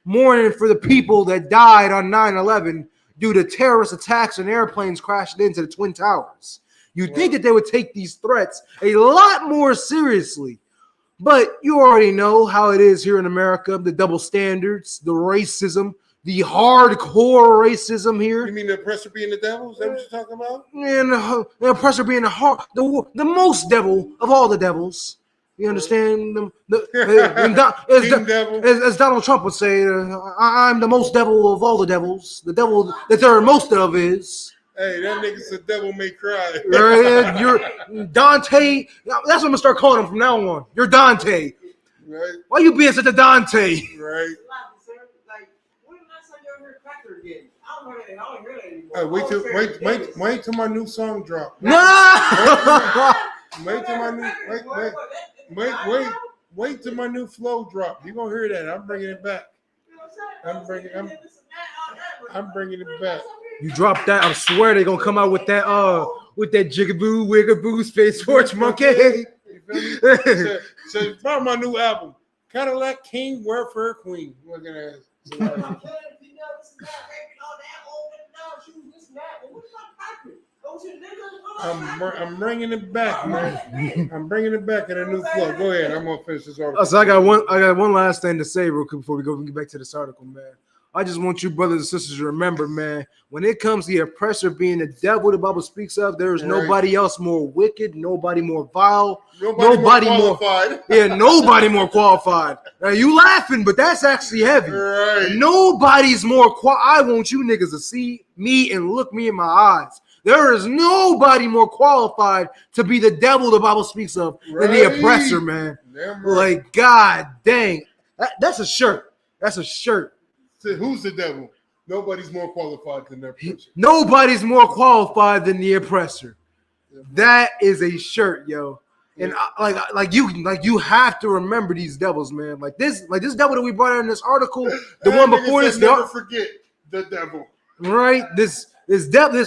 S2: mourning for the people that died on 9/11 due to terrorist attacks and airplanes crashing into the Twin Towers. You'd think that they would take these threats a lot more seriously. But you already know how it is here in America, the double standards, the racism, the hardcore racism here.
S1: You mean the oppressor being the devil? Is that what you're talking about?
S2: And the oppressor being the most devil of all the devils. You understand? As Donald Trump would say, I'm the most devil of all the devils. The devil that there are most of is.
S1: Hey, that nigga's a devil may cry.
S2: You're Dante. That's what I'm going to start calling him from now on. You're Dante.
S1: Right.
S2: Why you being such a Dante?
S1: Right.
S7: Like, when last time you ever heard Cracker again? I don't hear that anymore.
S1: Wait till my new song drop.
S2: No!
S1: Wait till my new flow drop. You gonna hear that? I'm bringing it back. I'm bringing it back.
S2: You drop that, I swear they're gonna come out with that jigaboo wigaboo space torch monkey.
S1: You feel me? So about my new album, Cadillac King Warfare Queen. Look at that. I'm bringing it back, man. I'm bringing it back in a new flow. Go ahead. I'm gonna finish this article.
S2: So I got one last thing to say real quick before we get back to this article, man. I just want you brothers and sisters to remember, man, when it comes to the oppressor being the devil the Bible speaks of, there is nobody else more wicked, nobody more vile, nobody more qualified. Nobody more qualified. Now you laughing, but that's actually heavy.
S1: Right.
S2: Nobody's more I want you niggas to see me and look me in my eyes. There is nobody more qualified to be the devil the Bible speaks of than the oppressor, man. Like, God dang. That's a shirt. That's a shirt.
S1: Who's the devil? Nobody's more qualified than the oppressor.
S2: Nobody's more qualified than the oppressor. That is a shirt, yo. And you have to remember these devils, man. Like this devil that we brought out in this article, the one before this.
S1: Never forget the devil.
S2: Right? This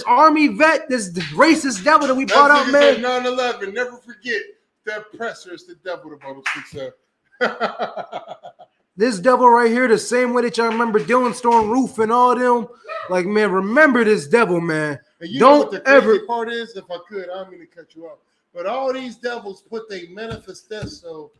S2: army vet, this racist devil that we brought out, man.
S1: 9/11. Never forget the oppressor is the devil the Bible speaks of.
S2: This devil right here, the same way that y'all remember Dylan Storm Roof and all them. Like, man, remember this devil, man.
S1: And you know what the crazy part is? If I could, I don't mean to cut you off. But all these devils put their manifesto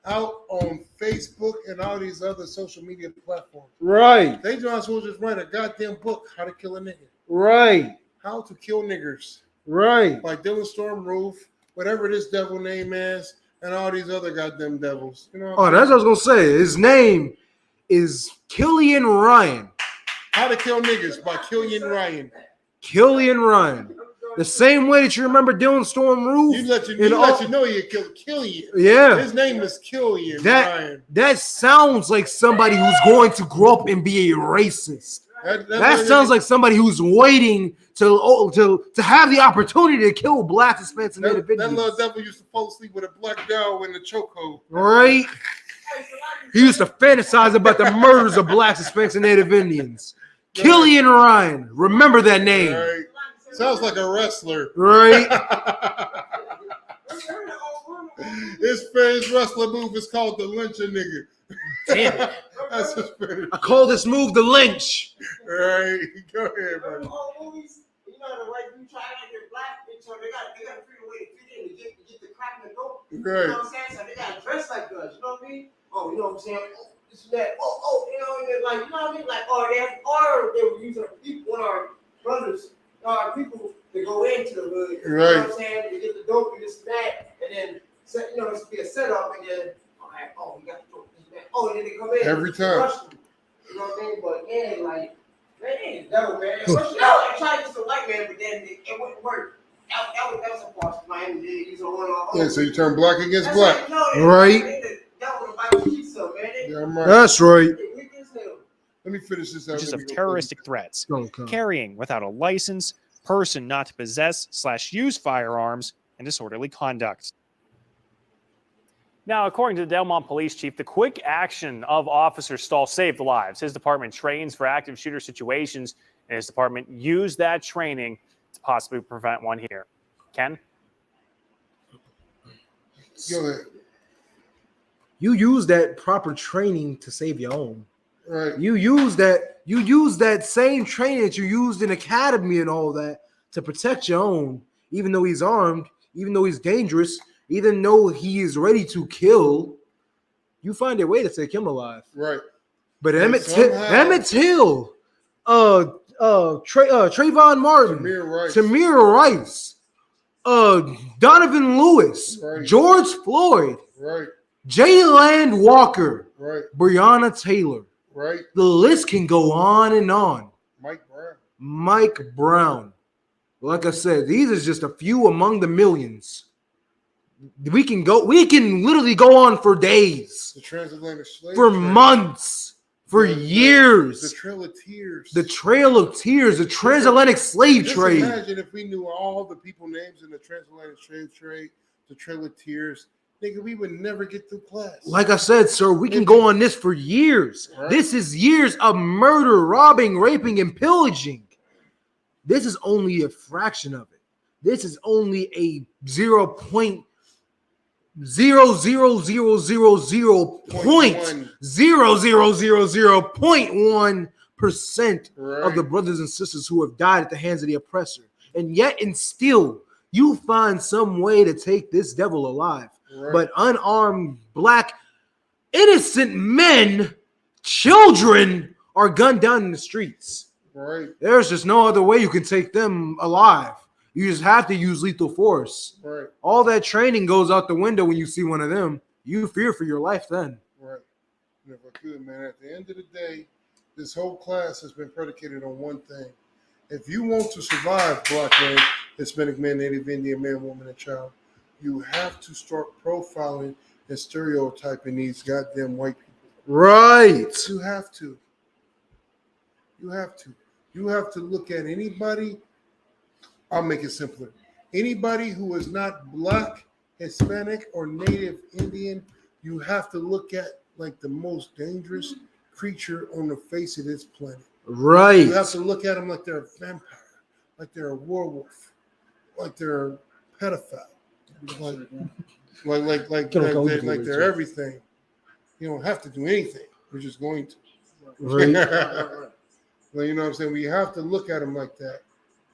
S1: out on Facebook and all these other social media platforms.
S2: Right.
S1: They just will just write a goddamn book, How to Kill a Nigga.
S2: Right.
S1: How to Kill Niggers.
S2: Right.
S1: By Dylan Storm Roof, whatever this devil name is, and all these other goddamn devils. You know
S2: that's what I was gonna say. His name is Killian Ryan.
S1: How to Kill Niggers by Killian Ryan.
S2: Killian Ryan. The same way that you remember Dylan Storm Roof.
S1: You let you know you killed Killian.
S2: Yeah.
S1: His name is Killian Ryan.
S2: That sounds like somebody who's going to grow up and be a racist. That sounds like somebody who's waiting to have the opportunity to kill blacks, Hispanics, and Native Indians.
S1: That little devil used to fall asleep with a black girl in the chokehold.
S2: Right? He used to fantasize about the murders of blacks, Hispanics, and Native Indians. Right. Killian Ryan. Remember that name.
S1: Right. Sounds like a wrestler.
S2: Right?
S1: His wrestler move is called the lyncher nigga.
S2: Damn it. That's his finish. I call this move the lynch.
S1: Right. Go ahead, buddy.
S7: Movies, you know, the way you try to get black, so they got to figure a way to fit in to get the crack and the dope.
S1: Right.
S7: You know what I'm saying? So they got to dress like us. You know what I mean? Oh, you know what I'm saying? Oh, this is that. Oh, you know, and they're like, you know what I mean? Like, they were using one of our brothers, our people to go into the hood. You know what I'm saying? To get the dope and this and that, and then you know, it's be a setup, and then we got the dope. And then they come in
S1: every time.
S7: You know what I mean? But yeah, like, man, devil, man. I tried to use a white man, but then it wouldn't work. That was a false plan.
S1: Yeah, so you turn black against black.
S2: Right. That's right.
S1: Let me finish this out.
S5: Of terroristic threats, carrying without a license, person not to possess / use firearms, and disorderly conduct. Now, according to the Delmont Police Chief, the quick action of Officer Stahl saved lives. His department trains for active shooter situations, and his department used that training to possibly prevent one here. Ken?
S1: Go ahead.
S2: You use that proper training to save your own.
S1: Right.
S2: You use that same training that you used in academy and all that to protect your own, even though he's armed, even though he's dangerous, even though he is ready to kill. You find a way to take him alive.
S1: Right.
S2: But Emmett Till, Trayvon Martin, Tamir Rice, Donovan Lewis,
S1: right.
S2: George Floyd,
S1: right.
S2: Jayland Walker,
S1: right.
S2: Breonna Taylor.
S1: Right.
S2: The list can go on and on. Mike Brown. Like I said, these are just a few among the millions. We can literally go on for days.
S1: The transatlantic slave
S2: for
S1: trade.
S2: Months. For years.
S1: The Trail of Tears.
S2: The Trail of Tears. The transatlantic slave trade.
S1: Imagine if we knew all the people names in the transatlantic slave trade, the Trail of Tears. Nigga, we would never get through class.
S2: Like I said, sir, we can go on this for years. Right. This is years of murder, robbing, raping, and pillaging. This is only a fraction of it. This is only a 0.000000.1% of the brothers and sisters who have died at the hands of the oppressor. And yet and still, you find some way to take this devil alive. Right. But unarmed black innocent men, children are gunned down in the streets.
S1: Right.
S2: There's just no other way you can take them alive. You just have to use lethal force.
S1: Right.
S2: All that training goes out the window when you see one of them. You fear for your life then.
S1: Right. If I could, man, at the end of the day, this whole class has been predicated on one thing. If you want to survive, black man, Hispanic man, Native Indian man, woman, and child, you have to start profiling and stereotyping these goddamn white people.
S2: Right.
S1: You have to. You have to. You have to look at anybody. I'll make it simpler. Anybody who is not black, Hispanic, or Native Indian, you have to look at like the most dangerous creature on the face of this planet.
S2: Right.
S1: You have to look at them like they're a vampire, like they're a werewolf, like they're a pedophile. Like,
S9: Like they're everything. You don't have to do anything. We're just going to.
S2: Right.
S9: Well, you know what I'm saying? We have to look at them like that.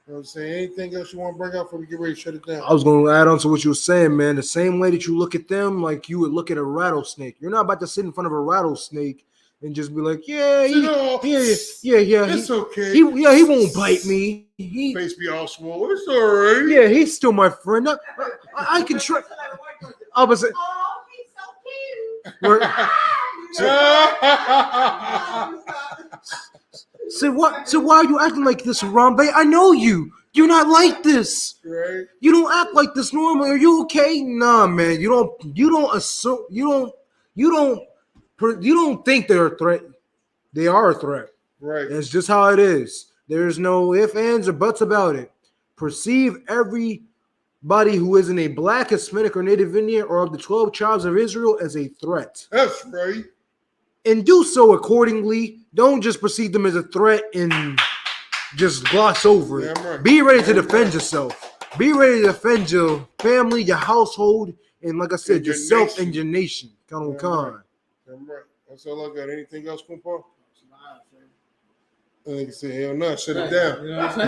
S9: You know what I'm saying? Anything else you want to bring up before we get ready to shut it down?
S2: I was going to add on to what you were saying, man. The same way that you look at them, like you would look at a rattlesnake. You're not about to sit in front of a rattlesnake and just be like, yeah,
S9: it's okay.
S2: He won't bite me.
S9: Face be all swollen. It's all right.
S2: Yeah, he's still my friend. I can try. I was.
S7: Oh, he's so cute.
S2: So what? So why are you acting like this, Harambe? I know you. You're not like this.
S9: Right.
S2: You don't act like this normally. Are you okay? Nah, man. You don't assume. You don't think they're a threat. They are a threat.
S9: Right.
S2: That's just how it is. There's no ifs, ands, or buts about it. Perceive everybody who isn't a Black, Hispanic, or Native Indian or of the 12 tribes of Israel as a threat.
S9: That's right.
S2: And do so accordingly. Don't just perceive them as a threat and just gloss over it.
S9: Right.
S2: Be ready to defend yourself. Be ready to defend your family, your household, and like I said, yourself and your nation. Come on.
S9: Damn right. That's all I got. Anything else, Kumpa? Like I said, hell no, shut it down.
S6: You know what I'm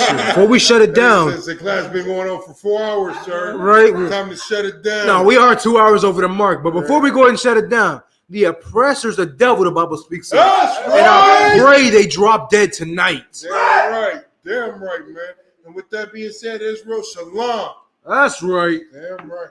S6: saying?
S2: Before we shut it down,
S9: the class been going on for 4 hours, sir.
S2: Right?
S9: Time to shut it down.
S2: No, we are 2 hours over the mark. But before we go ahead and shut it down, the oppressor's the devil, the Bible speaks of.
S9: That's right.
S2: And I pray they drop dead tonight.
S9: Damn right, man. And with that being said, Israel, shalom.
S2: That's right.
S9: Damn right.